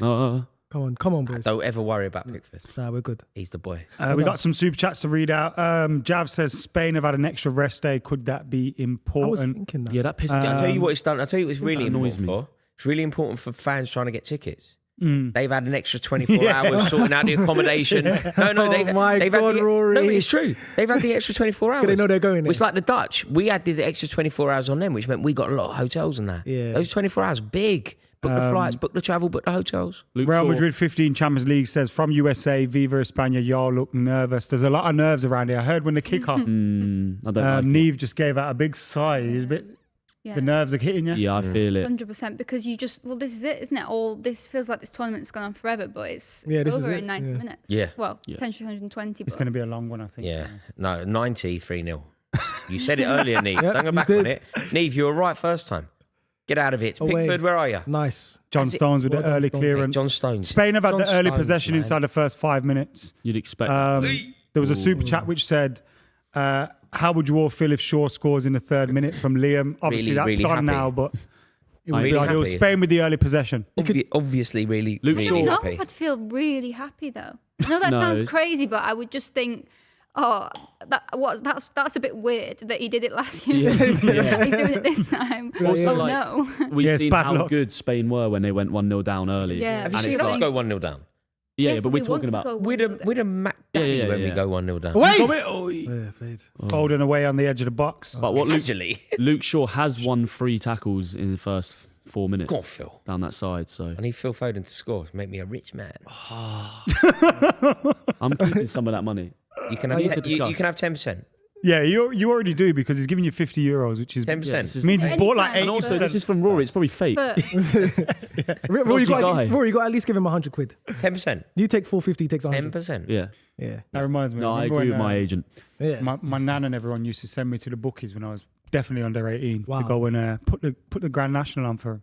Come on, boys. Don't ever worry about Pickford. Nah, we're good. He's the boy. We got some super chats to read out. Jav says Spain have had an extra rest day. Could that be I was important? thinking that. Yeah, that pissed me I'll off. tell you what it's done. I'll tell you what it's really that annoys important me. for. It's really important for fans trying to get tickets. They've had an extra 24 hours sorting out the accommodation. No, they've had the, Rory. No, but it's true. They've had the extra 24 hours. They know they're going there. It's like the Dutch. We had the extra 24 hours on them, which meant we got a lot of hotels and that. Yeah. Those 24 hours, big. Book the flights, book the travel, book the hotels. Luke Real Shaw- Madrid 15 Champions League says, from USA, Viva España, y'all look nervous. There's a lot of nerves around here. I heard when the kick-off, I don't like it. Nieve just gave out a big sigh. He's a bit, Yeah. the nerves are hitting you. Yeah, I feel it. 100%, because you just, well, this is it, isn't it? All this feels like this tournament's gone on forever, but it's this is over it, in 90 minutes. Yeah. Well, potentially 120. It's But going to be a long one, I think. Yeah. No, 90, 3-0. You said it earlier, Nieve. Yep, Don't go you back did. on it. Nieve, you were right first time. Get out of it. It's Away. Pickford, where are you? Nice. John Has it- Stones with Well the done, early Stones. clearance. John Stones. Spain have had John the early Stones, possession man. inside the first 5 minutes. You'd expect. There was a super chat which said, how would you all feel if Shaw scores in the 3rd minute from Liam? Obviously, Really, that's really gone happy. now, but it would Really be ideal. happy. Spain with the early possession. Obviously, really, Luke really Shaw- I don't know happy. if I'd feel really happy though. I know that No, sounds it's- crazy, but I would just think, oh, that's a bit weird that he did it last year. He's doing it this time. Also, Oh like- no. We've Yeah, it's seen bad how luck. good Spain were when they went 1-0 down early. Yeah. Have you And seen it's us like- go 1-0 down? Yeah, Yes, but we we're want talking to about. go We'd 1-0 have Mac Daddy yeah, when we yeah. go 1-0 down. Away! Yeah, Fade. Folding away on the edge of the box. But what Luke, Actually. Luke Shaw has won 3 tackles in the first 4 minutes Go on, Phil. down that side. So I need Phil Foden to score to make me a rich man. I'm keeping some of that money. You can have, need to you discuss. can have 10%. Yeah, you already do because he's giving you €50, which is 10%. this is- means he's bought like Anytime. And 80%. also, this is from Rory. It's probably fake. But Rory, you Dodgy guy. got to at least give him £100. 10%. You take 450, he takes 100. 10%. Yeah. Yeah. That reminds me. No, I remember agree when, with my agent. Yeah. My nan and everyone used to send me to the bookies when I was definitely under 18 Wow. to go and put the Grand National on for him.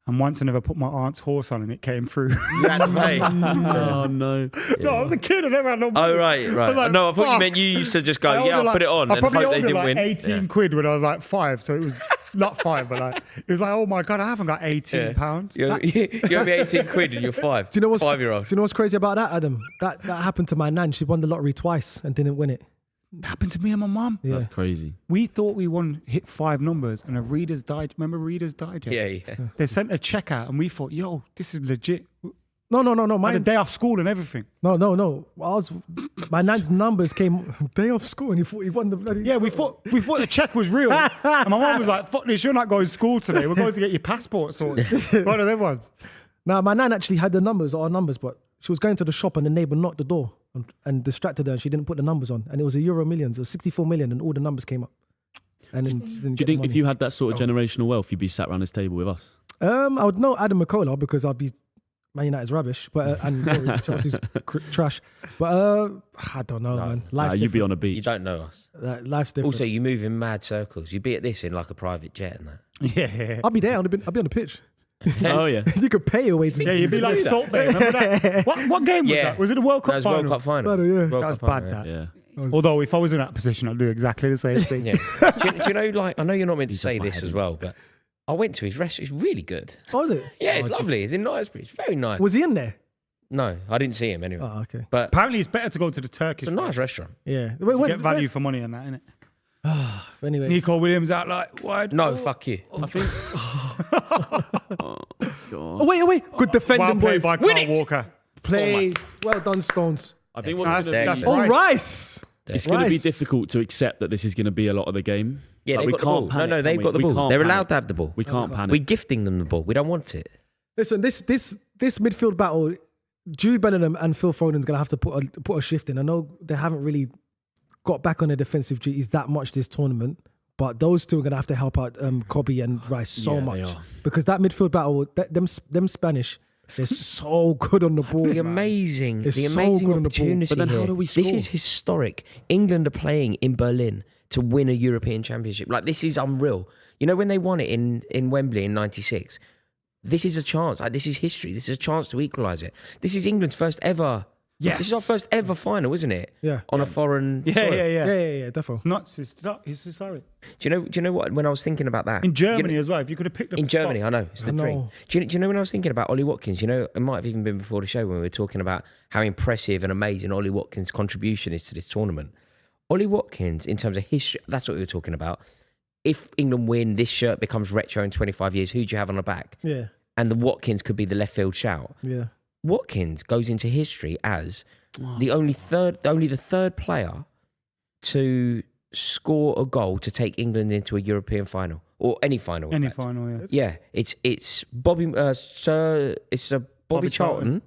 And once I never put my aunt's horse on and it came through. You had to pay. Oh no. No, I was a kid. I never had no money. Oh, right. like, No, I thought you fuck. meant you used to just go, I owed yeah, her I'll like- put it on I and probably hope they owed her didn't like win. 18 quid when I was like 5. So it was not 5, but like, it was like, oh my God, I haven't got 18 pounds. You owe me 18 quid and you're 5. Do you know what's 5-year-old. Do you know what's crazy about that, Adam? That happened to my nan. She won the lottery twice and didn't win it. It happened to me and my mum. Yeah. That's crazy. We thought we hit 5 numbers and a reader's died. Remember reader's died? Yeah. They sent a check out and we thought, yo, this is legit. No. I had a Mine. day off school and everything. No. My nan's numbers came day off school and he won the bloody. Yeah, we thought the check was real. And my mum was like, fuck this, you're not going to school today. We're going to get your passport sorted. One of them ones. Now, my nan actually had our numbers, but she was going to the shop and the neighbour knocked the door and distracted her and she didn't put the numbers on. And it was a Euro Millions. It was 64 million and all the numbers came up. And then she didn't Do you get the think if money. you had that sort of generational wealth, you'd be sat around this table with us? I would know Adam McKola because I'd be Man United's rubbish, but and Rory, Chelsea's trash. But I don't know, man. Life's You'd be on a You beach. don't know us. life's different. Also, you move in mad circles. You'd be at this in like a private jet and that. Yeah. I'll be there. I'll be on the pitch. Oh yeah. You could pay your way to. Yeah, you'd be like Salt Bay. Remember that? What game was Yeah. that? Was it a World That Cup was final? World Cup final. Final, yeah. World That Cup was final, bad, yeah. that. Yeah. Although if I was in that position, I'd do exactly the same thing. Yeah. do you know, like, I know you're not meant to say my this head as in. well, but I went to his restaurant. It's really good. Oh, was it? Yeah, it's lovely. It's in Knightsbridge. It's very nice. Was he in there? No, I didn't see him anyway. Oh, okay. But Apparently, it's better to go to the Turkish. it's a nice restaurant. Yeah. You get value for money on that, innit? Anyway. Nico Williams out like wide. No, fuck you. I think. Oh, wait. Good defending, Well played boys. by Win Carl it! Walker. Plays. Well done, Stones. I think That's- what's going that's to be. right. Oh, Rice. It's going to be Rice. difficult to accept that this is going to be a lot of the game. Yeah, Like, they've got the ball. panic, No, they've can got the we? We ball. can't They're panic. allowed to have the ball. We can't panic. We're gifting them the ball. We don't want it. Listen, this midfield battle, Jude Bellingham and Phil Foden's gonna have to put a shift in. I know they haven't really got back on their defensive duties that much this tournament, but those two are gonna have to help out Kobe and Rice so Yeah, much they are. because that midfield battle, them Spanish, they're so good on the ball. The man. amazing, It's the so amazing good on the ball. opportunity But then how here. do we This score? is historic. England are playing in Berlin to win a European Championship. Like, this is unreal. You know, when they won it in Wembley in '96, this is a chance. Like, this is history. This is a chance to equalise it. This is England's first ever. Yes. This is our first ever final, isn't it? Yeah. On a foreign. Yeah, soil. Yeah, definitely. It's nuts. It's historic. Do you know what? When I was thinking about that In Germany you know, as well. If you could have picked up in a spot. Germany, I know it's the I know. dream. Do you know when I was thinking about Ollie Watkins? You know, it might have even been before the show when we were talking about how impressive and amazing Ollie Watkins' contribution is to this tournament. Ollie Watkins, in terms of history, that's what we were talking about. If England win, this shirt becomes retro in 25 years. Who do you have on the back? Yeah. and the Watkins could be the left field shout. Yeah. Watkins goes into history as only the third player to score a goal to take England into a European final or any final. in Any fact. final, yeah. Yeah, it's Bobby Bobby Charlton.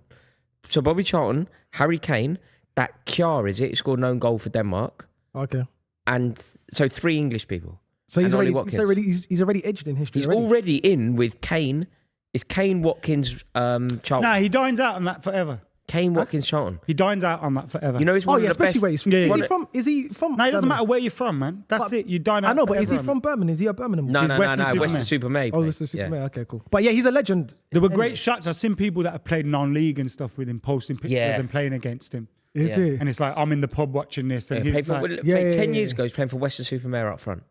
So Bobby Charlton, Harry Kane, that Kjær is it? He scored an own goal for Denmark, Okay. and so 3 English people. So he's And Ollie already Watkins. he's already edged in history. He's already in with Kane. It's Kane, Watkins, Charlton. Nah, he dines out on that forever. Kane, Watkins, Charlton. He dines out on that forever. You know, he's Oh one yeah, of the especially best. where he's from. Yeah, Is yeah. he from? Is he from? No, it doesn't Birmingham? matter where you're from, man. That's But- it. You dine out I know, but is he forever, from man. Birmingham? Is he a Birmingham? No, boy? no, Western no, Superman. Western Superman. Oh, it's the Superman. Okay, cool. But yeah, he's a legend. There were Anyway. great shots. I've seen people that have played non-league and stuff with him, posting pictures Yeah. of them playing against him. Is Yeah. he? And it's like, I'm in the pub watching this. And Yeah, he's played for, like, mate, yeah, 10 yeah, years yeah. ago, he's playing for Western Supermare up front.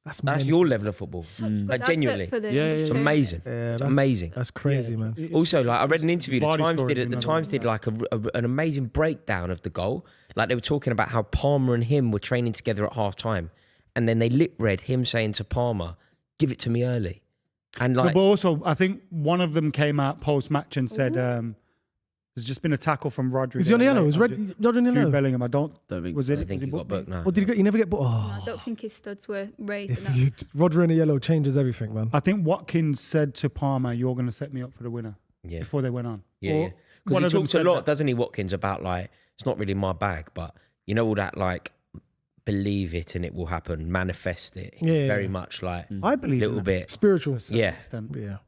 That's That's mental. your level of football. Such good Like, advert genuinely. for the Yeah, yeah, It's industry. amazing. Yeah, It's that's amazing. That's crazy, man. Also, like I read an interview. The Vardy Times story did is it. The another Times one, did yeah. like an amazing breakdown of the goal. Like they were talking about how Palmer and him were training together at half time, and then they read him saying to Palmer, "Give it to me early," and No, like but also, I think one of them came out post-match and said, there's just been a tackle from Rodri. Is he on the there, yellow? like, Is Red Jude Jude yellow? Bellingham. I don't think was so. it? I think was he got booked? booked now. Or did he never get? No, Oh, I don't think his studs were raised if enough. you, Rodri in the yellow changes everything, man. I think Watkins said to Palmer, "You're going to set me up for the winner." Yeah. Before they went on. Yeah, Or yeah. Because one he of them talks a said lot, that. doesn't he, Watkins, about like it's not really my bag, but you know all that like believe it and it will happen, manifest it. Yeah, very yeah. much like I believe little in that. bit. Spiritual. Yeah, Yeah.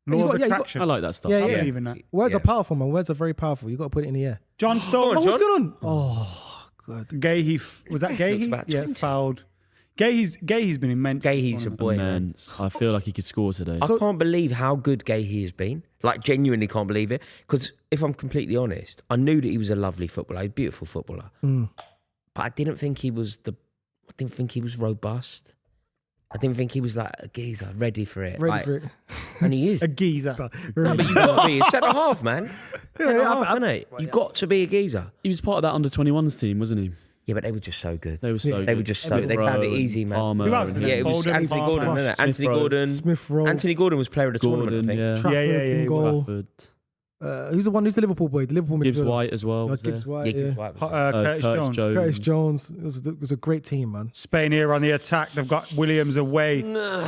Law You of got- yeah, you got- attraction. I like that stuff. Yeah, I yeah. believe in that. Words Yeah. are powerful, man. Words are very powerful. You got to put it in the air. John Stones. Oh, what's John. going on? Oh, good. Gahey, was that Looks Gahey? about Yeah, 20. fouled. Gahey's been immense. Gahey's a boy. Man, I feel like he could score today. I can't believe how good Gahey has been. Like genuinely can't believe it. Because if I'm completely honest, I knew that he was a lovely footballer, a beautiful footballer, but I didn't think he was robust. I didn't think he was like a geezer, ready for it. Ready Like, for it. and he is. A geezer. No, but you got to be. It's centre half, man. Centre yeah, half, isn't it? You got to be a geezer. He was part of that under-21s team, wasn't he? Yeah, but they were just so good. They were so good. They were just so. They Rowe found it and easy, man. Palmer Who else? and- Yeah, it was Foden, Anthony Palmer, Gordon, wasn't it? Smith Anthony Rowe. Gordon. Smith Rowe. Anthony Gordon was player of the tournament, I think. yeah. Trafford Yeah, in yeah, goal. Trafford. Who's the one? Who's the Liverpool boy? The Liverpool Gibbs midfielder. White as well. Oh, Was there. Gibbs White. Yeah, Yeah. Gibbs White. Curtis Jones. Curtis Jones. It was a great team, man. Spain here on the attack. They've got Williams away.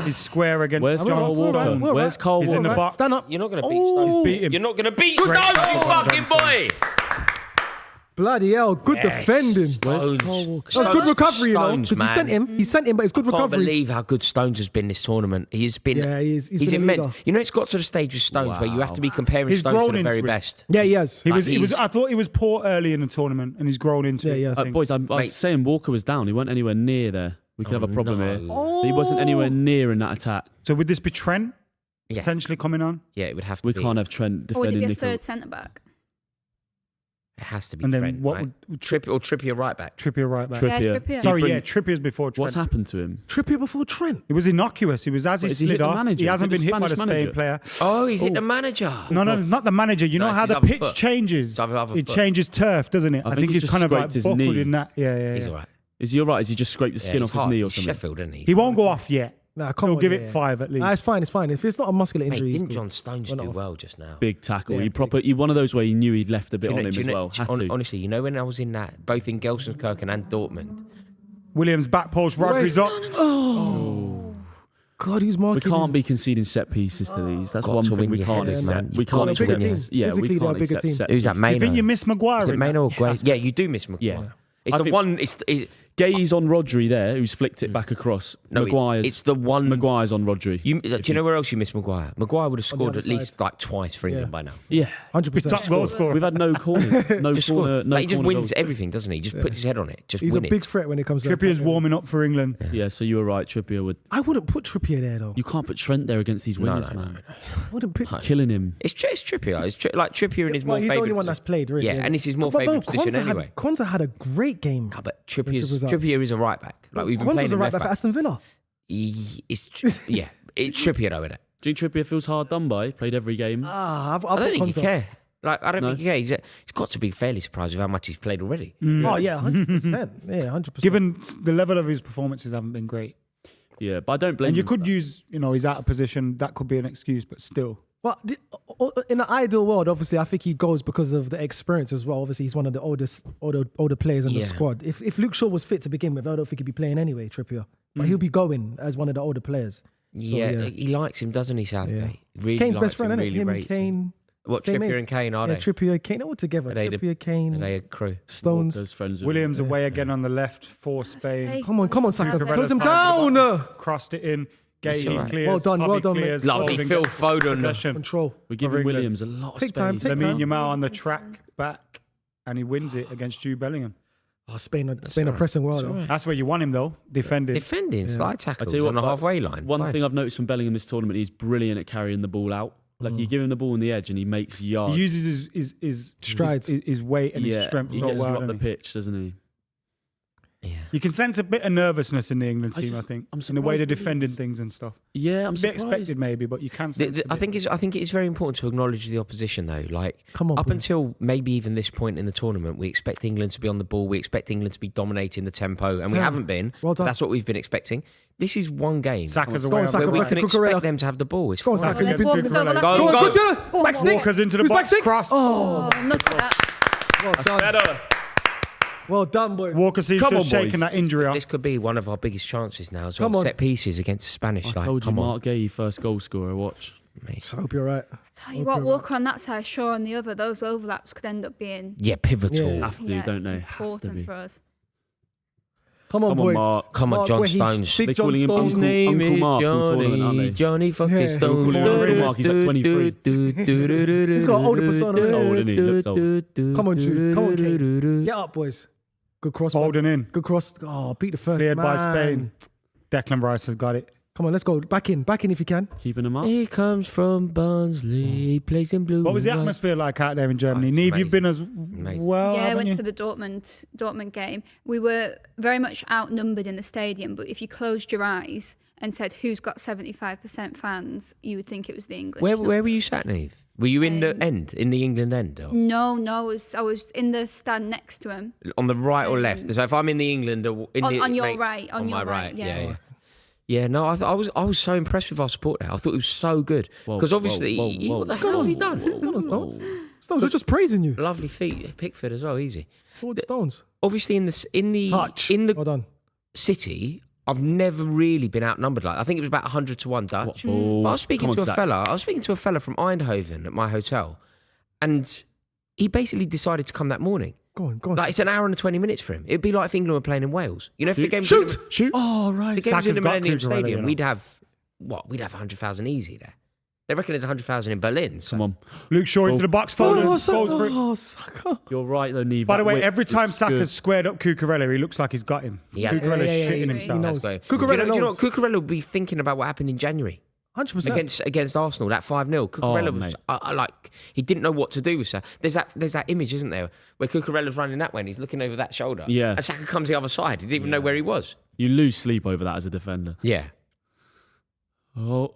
He's square against Where's John Carl Walker? Stones. We're Where's right. Carl He's in the Walker? box. Stand up. You're not going to beat Oh. Stones. Beat him. You're not going to beat Great Stones, you tackle. fucking boy. Bloody hell. Good Yes. defending. Stones. Carl Walker? That was good recovery, you know. Stones, Because he sent man. him. He sent him, but it's good I can't recovery. believe how good Stones has been this tournament. He's been. Yeah, he's been a immense. leader. You know, it's got to the stage with Stones where you have to be comparing He's Stones to grown the very into it. best. Yeah, he has. He Like, was. He was. he's- I thought he was poor early in the tournament, and he's grown into Yeah, it. he has. I think. Boys, I Mate. was saying Walker was down. He wasn't anywhere near there. We could have a problem no. here. He wasn't anywhere near in that attack. So would this be Trent Yeah. potentially coming on? Yeah, it would have to We be. can't have Trent Or would it defending be a Nickel. third centre back? It has to be And then Trent, what right? would Trippier right back. Trippier right back? Trippier. Yeah, Trippier. Sorry, Bring- yeah, Trippier's before Trent. What's happened to him? Trippier before Trent. It was innocuous. He was as he What, is he slid hit the off. manager? He Is hasn't he been the hit by the Spanish Spain manager? player. Oh, he's hit the manager. No, not the manager. You know No, how it's the his other pitch foot. changes? His other It foot. changes turf, doesn't it? I I think think he's he's just kind of like scraped his buckled knee. in that. Yeah. He's all right. Is he all right? Has he just scraped the skin he's off his hard. knee or He's something? Sheffield, isn't he? He won't go off yet. Nah, come He'll on. give yeah, it yeah. 5 at least. Nah, it's fine. It's fine. If it's not a muscular Mate, injury, he's didn't good. John Stones Went do off. well just now? Big tackle. Yeah, He one of those where he knew he'd left a bit on him Do you as know- well. do you- Had to. Honestly, you know when I was in that, both in Gelsenkirchen and Dortmund, Williams back post. Rodri's up. God, he's We marking. can't be conceding set pieces to these. That's Got one to thing win we your can't headers, accept. man. We You've got can't to accept win your this. Yeah, we Physically, they're a can't bigger accept team. set who's that? pieces. Maino? You think you miss Maguire? Is it in Maino that? or Guay? Yeah, you do miss Maguire. Yeah. It's I the think- one. Gay's on Rodri there, who's flicked it back across. No, Maguire's. it's the one. Maguire's on Rodri. Do you know where else you miss Maguire? Maguire would have scored other at least side. like twice for England Yeah. by now. Yeah, 100%. Top goal scorer. we've had no corner, no Just corner, scored. no Like, he just corner wins goals. everything, doesn't he? Just puts his head on it. Just He's a win big it. threat when it comes to Trippier's attacking. warming up for England. Yeah, so you were right. Trippier would. I wouldn't put Trippier there though. You can't put Trent there against these No, wingers, no, man. I wouldn't put. Killing him. It's Trippier. It's like Trippier in his Well, more he's the favourite only one that's played, really. Yeah, and it's his more But favourite position Konsa anyway. Konsa had a great game. No, but Trippier Trippier is a right back. Like we've been Konsa's playing a him right left back for back. Aston Villa. It's Trippier though, isn't it? Do you think Trippier feels hard done by? Played every game. I'll I put don't think he Konsa. care. Like I don't No. think he cares. He's got to be fairly surprised with how much he's played already. Oh yeah, 100%. Yeah, 100%. Given the level of his performances haven't been great. Yeah, but I don't blame And you him. could use, he's out of position. That could be an excuse, but still. Well, in the ideal world, obviously, I think he goes because of the experience as well. Obviously, he's one of the older players in the squad. If Luke Shaw was fit to begin with, I don't think he'd be playing anyway, Trippier. But he'll be going as one of the older players. He likes him, doesn't he, Southgate? Yeah. Really Kane's likes best friend, him, isn't it? really Him and rates Kane. What, same Trippier age. and Kane, are Yeah, they? Trippier, Kane, all together. Are they Trippier, Kane, Are they a crew? Stones. Those friends with Williams away again on the left for Spain. Space. Come on, Saka. Cucurella's Close him found down. Crossed it in. Gay all right. clears. Well done, Bobby mate. clears, Lovely Foden Phil gets Foden. possession. Control. We're giving England. Williams a lot of Take space. time, take Lamine time. Yamal on the track back, and he wins it against Jude Bellingham. Oh, Spain are all right. pressing well. That's all though. right. That's where you want him though, defending. Defending, slide tackles tell you what, on the but halfway line. One Fine. thing I've noticed from Bellingham this tournament, he's brilliant at carrying the ball out. Like you give him the ball on the edge and he makes yards. He uses his Strides. his weight and his strength he so gets well. him up the doesn't he? pitch, doesn't he? Yeah. You can sense a bit of nervousness in the England team, I think, I'm in the way they're surprised defending Williams- things and stuff. Yeah, I'm It's a bit surprised. expected maybe, but you can sense I think it is very important to acknowledge the opposition though. Like Come on, up boys. until maybe even this point in the tournament, we expect England to be on the ball. We expect England to be dominating the tempo, and we haven't been. Well done. That's what we've been expecting. This is one game Saka's Go away on, on Saka, where we back. can Cucurella. expect them to have the ball. It's Go on, fine. Saka. Let's Go walk on, us Cucurella. over that. Go, Go on, go. Cucurella. Go on, Backstick. Walker's into the Who's box, backstick? cross. Oh, Oh, look at that. well done. Well done, boy. Walker seems Come to have on, shaken boys. that injury off. This could be one of our biggest chances now as well. Come on. Set pieces against the Spanish. I like, told you, come on. Mark Gay, first goal scorer. Watch. Mate. So I hope you're right. Tell you what, Walker on that side, Shaw on the other, those overlaps could end up being Yeah, pivotal. Yeah. Have to, don't they? Have to important be. for us. Come on, Come on, boys. Mark. Come on, John where he's Stones. Big They're John calling him Stones. His name Uncle is Mark from tournament, aren't they? Johnny fucking Yeah. Stones. Uncle Mark, he's like 23. He's got an older persona. He's old, isn't he? He looks old. Come on, Jude. Come on, Kane. Get up, boys. Good cross. man. Foden in. Good cross. Oh, beat the first Cleared man. by Spain. Declan Rice has got it. Come on, let's go. Back in if you can. Keeping him up. He comes from Barnsley. He plays in blue. What was the and white. atmosphere like out there in Germany? Oh, Neve, amazing. you've been as Amazing. well, Yeah, I haven't went you? to the Dortmund game. We were very much outnumbered in the stadium, but if you closed your eyes and said who's got 75% fans, you would think it was the English. Where were you sat, Neve? Were you in the Um, end, in the England end, or No, I was in the stand next to him. on the right or left? So if I'm in the England, or in the, On your mate, right, on your my right, yeah. Yeah, no, I was so impressed with our support there. I thought it was so good Whoa, because obviously, whoa, he- whoa, what the whoa. hell has he done? Come on, Stones. Stones, we're just praising you. Lovely feet, Pickford as well, easy. Forward Stones. Obviously, in the Touch. in the Well done. city, I've never really been outnumbered. Like I think it was about 100 to 1 Dutch. Oh, But I was speaking come to on, a Zach. fella. I was speaking to a fella from Eindhoven at my hotel, and he basically decided to come that morning. Go on. Like it's an hour and 20 minutes for him. It'd be like if England were playing in Wales. You know, if the game Shoot! Shoot. Oh, right. the game was in Saka's the got Millennium Cucurella, Stadium, you know. we'd have 100,000 easy there. They reckon there's 100,000 in Berlin. So. Come on. Luke Shaw into the box. Foden Oh, goes for it. Saka. You're right, though, Neve. By the That way, whip every time looks Saka's good. squared up Cucurella, he looks like he's got him. He has. Cucurella's Yeah, shitting he himself. knows. That's Cucurella do you know knows. what? Cucurella will be thinking about what happened in January 100%. against Arsenal, that 5-0. Cucurella was mate. like he didn't know what to do with Saka. There's that image, isn't there, where Cucurella's running that way and he's looking over that shoulder. Yeah. And Saka comes the other side. He didn't even know where he was. You lose sleep over that as a defender. Yeah. Oh.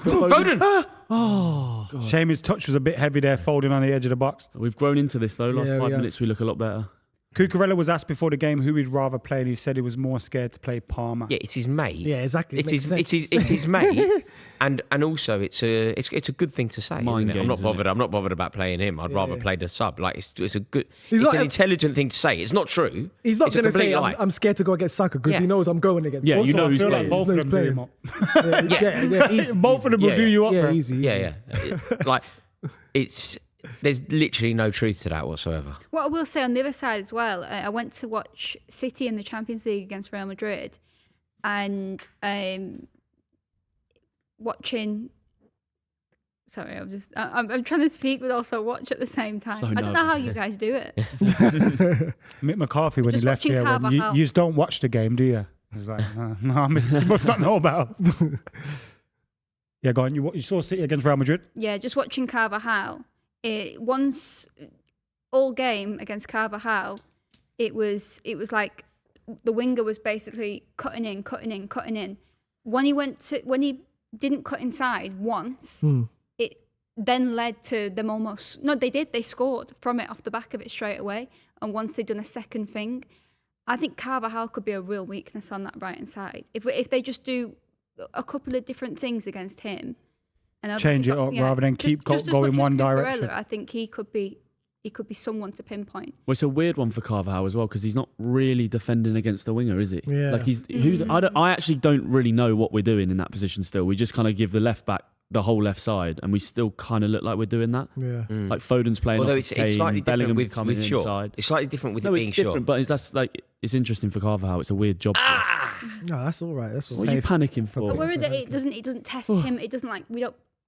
Foden! Oh. Shame his touch was a bit heavy there, folding on the edge of the box. We've grown into this, though. Last Yeah, we 5 have. minutes, we look a lot better. Cucurella was asked before the game who he'd rather play, and he said he was more scared to play Palmer. Yeah, it's his mate. Yeah, exactly. It's Makes it's his mate, and also it's a good thing to say. Mind Isn't it? I'm games, not isn't it? bothered. I'm not bothered about playing him. I'd rather Yeah. play the sub. Like it's a good. He's it's not an a- intelligent thing to say. It's not true. He's not It's a going to say, complete lie. I'm scared to go against Saka because Yeah. he knows I'm going against Yeah, him. you know I who's feel playing. like both of Knows them do playing. him up. Yeah, easy. Both of them will Yeah, do you up, Yeah, bro. easy. Yeah. Like there's literally no truth to that whatsoever. What I will say on the other side as well, I went to watch City in the Champions League against Real Madrid, and watching. Sorry, I'm trying to speak but also watch at the same time. So I don't know how you guys do it. Mick McCarthy, when he Just left watching here, went, Carvajal. you just don't watch the game, do you? He's like, no, I mean, you must not know about. Yeah, go on. You saw City against Real Madrid? Yeah, just watching Carvajal. Once all game against Carvajal, it was like the winger was basically cutting in. When he didn't cut inside once, it then led to them almost. No, they scored from it off the back of it straight away. And once they'd done a second thing, I think Carvajal could be a real weakness on that right hand side. If they just do a couple of different things against him, And change obviously it up rather than keep just as going much as one Cucurella, direction. I think he could be someone to pinpoint. Well, it's a weird one for Carvajal as well because he's not really defending against the winger, is he? Yeah. Like I actually don't really know what we're doing in that position. Still, we just kind of give the left back the whole left side, and we still kind of look like we're doing that. Yeah. Like Foden's playing. Although off it's Kane, slightly Bellingham different coming with Shaw. inside. It's slightly different with No, it being it's Shaw. different, but that's like it's interesting for Carvajal. It's a weird job. No, that's all right. That's all What are right. you panicking for? But worried that it doesn't test him. It doesn't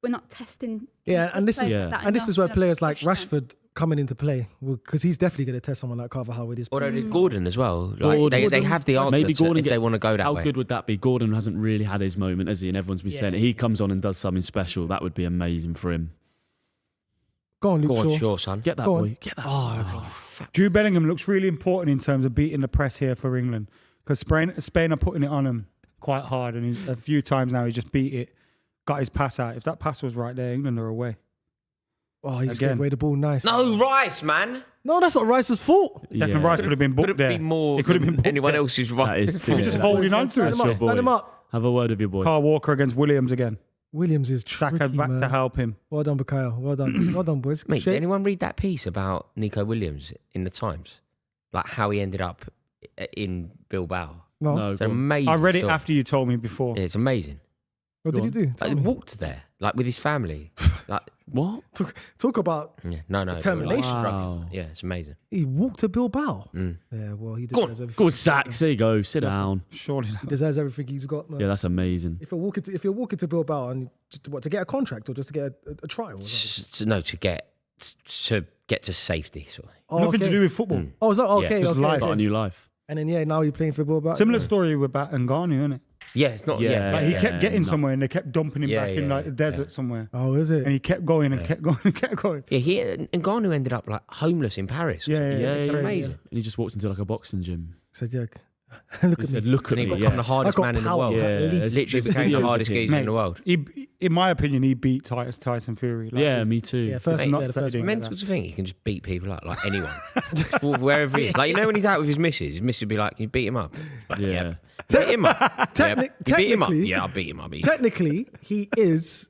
we're not testing. Yeah, and this is players like that and this enough. is where We're not players like pushing them. Rashford coming into play because he's definitely going to test someone like Carvajal with his. Although there's Gordon as well. Like, Gordon. they have the answer Maybe Gordon if they want to go that How way. good would that be? Gordon hasn't really had his moment, has he? And everyone's been saying it. He comes on and does something special. That would be amazing for him. Go on, Luke Go on, Shaw. Shaw, son. Get that Go on. boy. Get that. Jude Bellingham looks really important in terms of beating the press here for England because Spain are putting it on him quite hard, and a few times now he just beat it, got his pass out. If that pass was right there, England are away. Oh, he just Again. gave away the ball nice. No, Rice, man. No, that's not Rice's fault. Declan Rice could have been booked Could it there. be more It could have been than booked anyone there. else's right? That is fault? Just Yeah. holding on to Stand it. him up. Stand him up. Have a word with your boy. Carl Walker against Williams again. Williams is tricky, Saka back man. to help him. Well done, Bukayo. Well done. Well done, boys. Mate, Shea- did anyone read that piece about Nico Williams in the Times? Like how he ended up in Bilbao. No. No, It's go an on. amazing I read it story. after you told me before. Yeah, it's amazing. What did he do? Tell Like, he me. walked there, like with his family. Like, What? Talk about yeah, no, Determination. Wow. Yeah, it's amazing. he walked to Bilbao. Mm. Yeah, well, he Go on. deserves everything. Go on, Sacks. There you go. Sit down. Surely. He deserves everything he's got, man. Yeah, that's amazing. If you're walking to Bilbao and to get a contract or just to get a trial, or something? No, to get to safety. Sort of. Oh, Nothing okay. to do with football. Oh, is that okay? just okay, life. Start a okay. new life. And then now you're playing for Bilbao. Similar Yeah. story with Ngannou, isn't it? Yeah, it's not. Yeah. Yeah, Like he Yeah, kept getting no. somewhere and they kept dumping him Yeah, back in yeah, like the desert somewhere. Oh, is it? And he kept going and kept going and kept going. yeah. He Ngannou ended up like homeless in Paris. Yeah, Yeah, it's yeah, amazing. And he just walked into like a boxing gym. Said, yeah. Look He at said, me. "Look at And he me." became Yeah. the hardest I got man in the power. world. Yeah, At least. Literally There's became the videos of hardest him. geezer in the world. In my opinion, he beat Tyson Fury. Like, Yeah, me too. Yeah, first, Mate, yeah, the first Saturday. one. Mental to think he can just beat people up, like anyone, wherever he is. Like, you know, when he's out with his missus would be like, "Can you beat him up?" Like, Yeah. beat him up. Yeah. You beat him up. technically- Yeah, I'll beat him up. Technically, he is.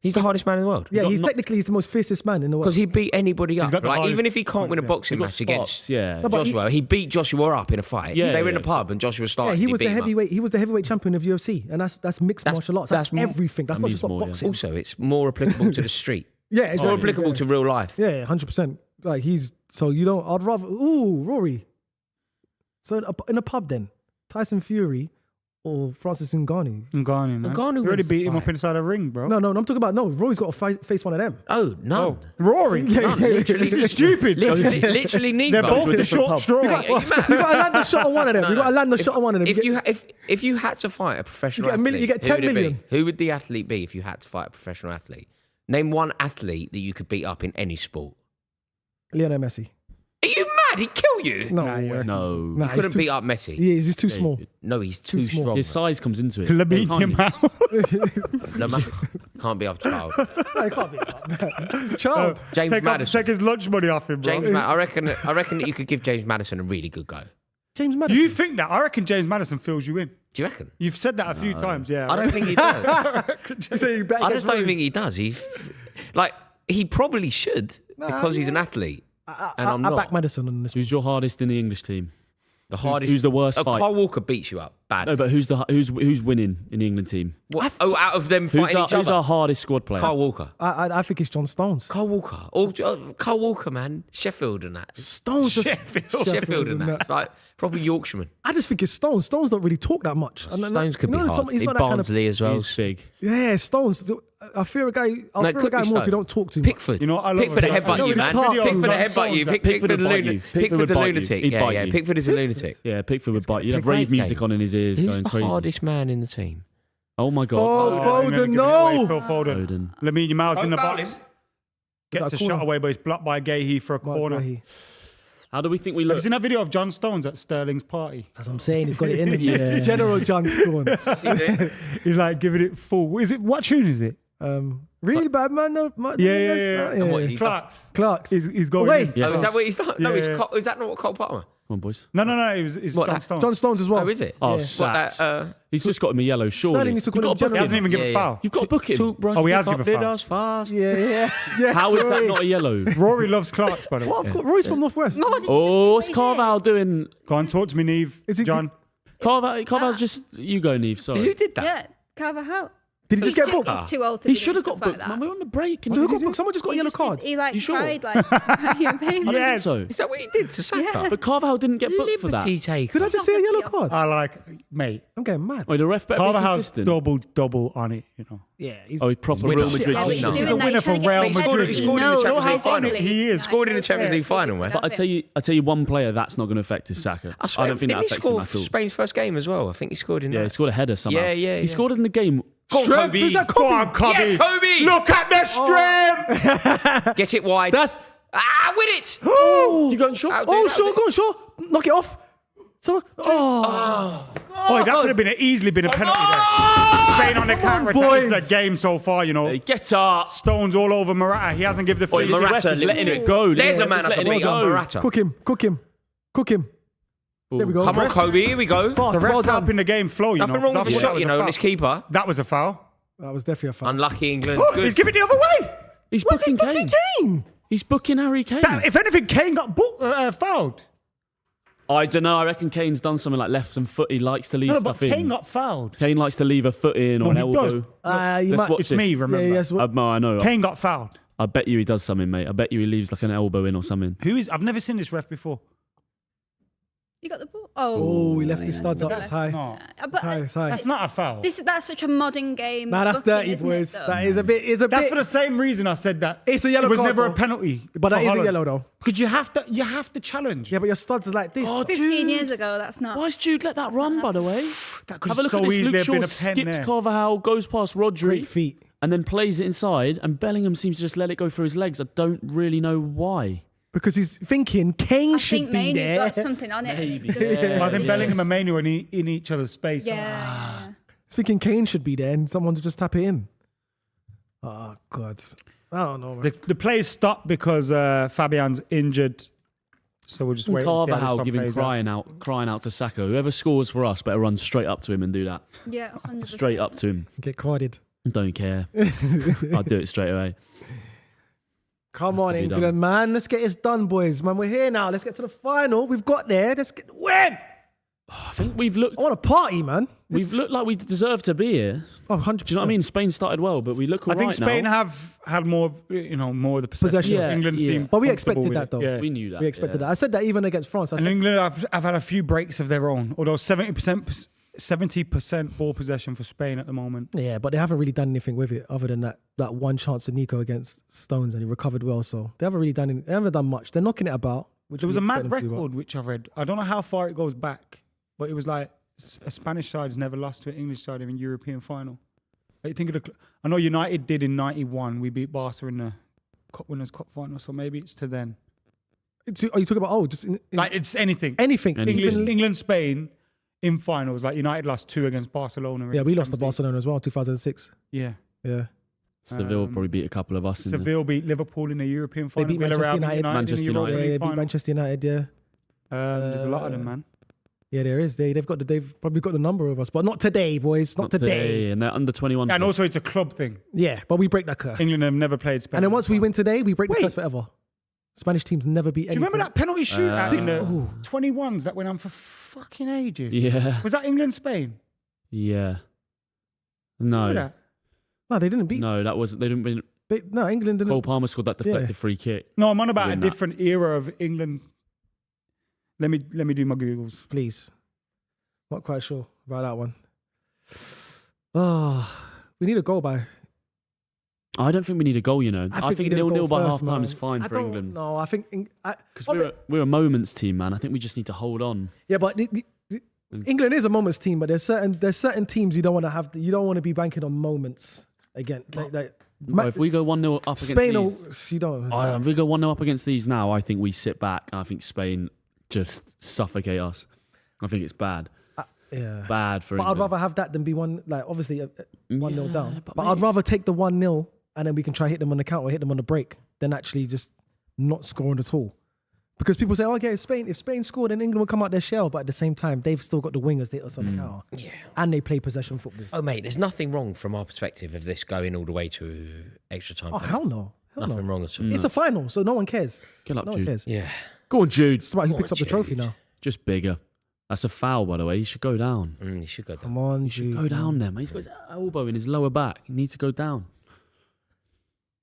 He's the hardest man in the world. Yeah, he's not- technically the most fiercest man in the world. Because he beat anybody up. got the Like, hardest- even if he can't win a yeah. boxing He got match spots, against yeah. No, but Joshua, he beat Joshua up in a fight. Yeah, They were in yeah. a pub and Joshua Yeah, started. he was the beat him up. heavyweight. He was the heavyweight champion of UFC, and that's mixed That's- martial arts. That's that's m- everything. That's that not means just what more, yeah. boxing. Also, it's more applicable to the street. Yeah, It's more exactly. applicable yeah. to real life. Yeah, 100%. Like he's so you don't. I'd rather. Ooh, Rory. So in a pub then, Tyson Fury or Francis Ngannou. Ngannou, man. Ngannou You already wins the beat him up fight. inside a ring, bro. No, I'm talking about Rory's got to face one of them. Oh, no. Rory. None, literally. This is stupid. Literally Nieve. They're both in the different short pub. straw. You got to land a shot on one of them. No, You got to no. land a shot on one of them. If you had to fight a professional You get a million- athlete, you get 10 who would it be? million. Who would the athlete be if you had to fight a professional athlete? Name one athlete that you could beat up in any sport. Lionel Messi. Are you mad? He'd kill you. No, Nah, yeah. No. Nah, You he's couldn't too beat s- up Messi. Yeah, he's just too small. No, he's too small. strong. His size comes into it. Let me He's tiny. him out. No, man, can't be up child. I can't beat that. He's a child. James Madison. Take his lunch money off him, bro. I reckon that you could give James Madison a really good go. James Madison. You think that? I reckon James Madison fills you in. Do you reckon? You've said that a few times, yeah. I don't think he does. You say you bet I against just don't Rory. think he does. He probably should because he's an athlete. And I'm I not. back Madison on this one. Who's your hardest in the English team? The hardest. Who's the worst fight? Kyle Walker beats you up bad. No, but who's winning in the England team? What? Out of them Who's fighting each who's other. our hardest squad player? Kyle Walker. I think it's John Stones. Kyle Walker. Kyle Walker, man. Sheffield and that. Stones just Sheffield and that. Like proper Yorkshireman. I just think it's Stones. Stones don't really talk that much. And Stones could be some- hard. He's not that kind of. Barnsley as well. He's big. Yeah, Stones. I fear a guy. I'll No, it fear a could guy be more if you Stone. don't talk too much. Pickford. You know what I love Pickford to about- headbutt I know you, the man. top Pickford to two headbutt you. Stones, Pickford would the bite you. lunatic. Pickford Pickford's would a bite you. lunatic. He'd Yeah, bite yeah. you. Pickford is a lunatic. Yeah, Pickford would bite. You'd have Pick rave Rave music game. on in his ears, Who's going the crazy. hardest man in the team? Oh my Oh, god. Foden, no. Phil Foden. Foden. Lamine Yamal's in the foul box. him. Gets Is that a a corner? shot away, but it's blocked by Gahey for a corner. He- How do we think we Have look? you seen that video of John Stones at Sterling's party? That's what I'm saying. He's got it in him. Yeah. General John Stones. He's like giving it full. Is it what tune is it? Really bad man. No, Yeah. And what, he- Clark's. Clark's. He's going. Wait. in. Yes. Oh, is that what he's done? No, Yeah. is that not what Cole Palmer? Come on, boys. No. It's What, John that- Stones. John Stones as well. Oh, is it? Oh, Yeah. Sats. What, He's just got him a yellow, surely. Sterling needs to call him You've got to book He general. hasn't even given Yeah, a foul. You've got to book him. Oh, he has given a Did foul. us fast. Yes. How is that Rory. not a yellow? Rory loves Clarks, by the way. What? Roy's from Northwest. No, did you Oh, what's see what he did? Carval doing? Go on, talk to me, Nieve. Is he- John. Carval's just... You go, Neve, sorry. Who did that? Yeah, Carvajal. Did he just get booked? He's too old to He be should have doing got stuff like booked, man. that. We're on the break. So who got booked? Someone just got a He yellow just card. He like You sure? cried like you pain. I don't Yeah. think so. Is that what he did to Saka? Yeah. But Carval didn't get booked for that. Liberty taker. Did I just see a yellow card? I like, mate. I'm getting mad. Wait, the ref better be Carvajal's consistent. double on it, you know. Yeah. He's, Oh, he's proper winner. Real Madrid. Yeah, but he's No. doing He's a that. winner He's trying for to get Real paid. Madrid. He He scored in the knows Champions League how final. simply He is. Scored in the Champions League final, man. But I tell you one player that's not going to affect is Saka. I don't think that didn't he affects him score at all. Spain's first game as well? I think he scored in Yeah, he that. scored a header somehow. Yeah. He scored in the game. Go on, Strength, Kobe. is that Go on, Kobe. Yes, Kobe. Look at the strength. Get it wide. That's. Win it. Oh, You going short? I'll do oh, that. sure, go on, sure. Knock it off. So, Oh, that could have easily been a penalty there. Spain on the counter attack. This is boys. a game so far, you know. Hey, get up. Stones all over Morata. He hasn't given the free. Oi, this Morata ref is letting limped it go. There's a He's man up letting and it go. Morata. cook him. There we go. Come on, Kobe. Here we go. Fast, The ref's well done. helping the game flow, you Nothing know. wrong with That's the what shot, was you a know, foul. and his keeper. That was a foul. That was definitely a foul. Unlucky England. He's Good. giving it the other way. He's booking Fucking Kane. Kane. He's booking Harry Kane. If anything, Kane got fouled. I don't know. I reckon Kane's done something like left some foot. He likes to leave No, but stuff in. Kane got fouled. Kane likes to leave a foot in or No, an he elbow. does. You Let's might. watch It's this. me, remember. Yeah, yes. No, I know. Kane got fouled. I bet you he does something, mate. I bet you he leaves like an elbow in or something. Who is? I've never seen this ref before. You got the ball. Oh, he left his studs up. It's high. No, But It's high. that's not a foul. that's such a modern game. Nah, that's booking, dirty, isn't boys. It, though? That is a bit. Is a That's bit. for the same reason I said that. It's a yellow It was card, never a though. penalty. But that for is a Holland. yellow though. Because you have to challenge. Yeah, but your studs is like this. Oh, 15 years ago, that's not. Why's Jude let that run, by the way? That could Have a look so at this. easily Luke have Shaw been a pen skips there. Carvajal, goes past Rodri, Great feet. and then plays it inside. And Bellingham seems to just let it go through his legs. I don't really know why. Because he's thinking Kane I should think be Manu there. got something on it. Maybe. and it just- Yeah. I think Bellingham and Manu are in each other's space. Yeah. He's thinking Kane should be there and someone to just tap it in. Oh, God. I don't know, man. The play stopped because Fabian's injured. So we'll just wait and see how Carvajal this one giving plays out. crying out to Saka. Whoever scores for us better run straight up to him and do that. Yeah, 100%. Straight up to him. Get carded. Don't care. I'll do it straight away. Come Has on, to be England, done. man. Let's get this done, boys. Man, we're here now. Let's get to the final. We've got there. Let's get the win. I think we've looked. I want a party, man. We've looked like we deserve to be here. Oh, 100%. Do you know what I mean? Spain started well, but we look I all think right Spain now. have had more of the Possession. Yeah, England yeah. seem But we comfortable expected with that, it. though. Yeah. We knew that. We expected yeah. that. I said that even against France. I And said, England have had a few breaks of their own. Although 70% ball possession for Spain at the moment. yeah, but they haven't really done anything with it other than that one chance of Nico against Stones, and he recovered well. So they haven't really done. They haven't done much. They're knocking it about. Which There was we a mad expect them to do well. record which I read. I don't know how far it goes back, but it was like a Spanish side's never lost to an English side in a European final. I think of I know United did in '91. We beat Barca in the Cup Winners' Cup final, so maybe it's to then. Are you talking about just in Like it's anything. anything? Anything. England, Spain in finals. Like United lost 2 against Barcelona. Yeah, in we lost to Champions League. Barcelona as well, 2006. Yeah. Yeah, Seville probably beat a couple of us. in the- Seville beat Liverpool in the European they final. beat Manchester Villarreal beat United. Manchester in the Europa United. Yeah, League they beat final. Manchester United. Yeah, There's a lot of them, man. yeah, there is. They've probably got the number of us, but not today, boys. Not today. And they're under 21. And also, it's a club thing. Yeah, but we break that curse. England have never played Spain. And then once we before. win today, we break the Wait. curse forever. Spanish teams never beat. Do you remember that penalty shootout in the Ooh. 21s that went on for fucking ages? Yeah. Was that England Spain? Yeah. No. Remember that? No, they didn't beat. No, that wasn't. They didn't win. No, England didn't. Cole Palmer scored that deflected Yeah. free kick. No, I'm on about a Win that. different era of England. Let me do my Googles. Please, not quite sure about that one. Oh, we need a goal by. I don't think we need a goal, you know. I think we need a 0-0 goal by first, half time man. is fine I for don't England. know. I think Because we're a moments team, man. I think we just need to hold on. yeah, but England is a moments team, but there's certain teams you don't want to have. You don't want to be banking on moments again. If we go 1-0 up against Spain, these, you don't. if we go 1-0 up against these now, I think we sit back. I think Spain just suffocate us. I think it's bad. Yeah. Bad for But England. I'd rather have that than be obviously 1-0 down. but But mate- I'd rather take the 1-0 and then we can try hit them on the counter, hit them on the break, than actually just not scoring at all. Because people say, oh, okay, if Spain scored, then England will come out their shell. But at the same time, they've still got the wingers they us on the counter. Yeah. And they play possession football. Oh, mate, there's nothing wrong from our perspective of this going all the way to extra time. Oh, hell no. Nothing wrong at all. It's a final, so no one cares. Get up, No one Jude. cares. Yeah. Go on, Jude. It's about who Go picks on, up the trophy Jude. now. Just bigger. That's a foul, by the way. He should go down. You should go down. Come on, He should Jude. go down there, man. He's got his elbow in his lower back. He needs to go down.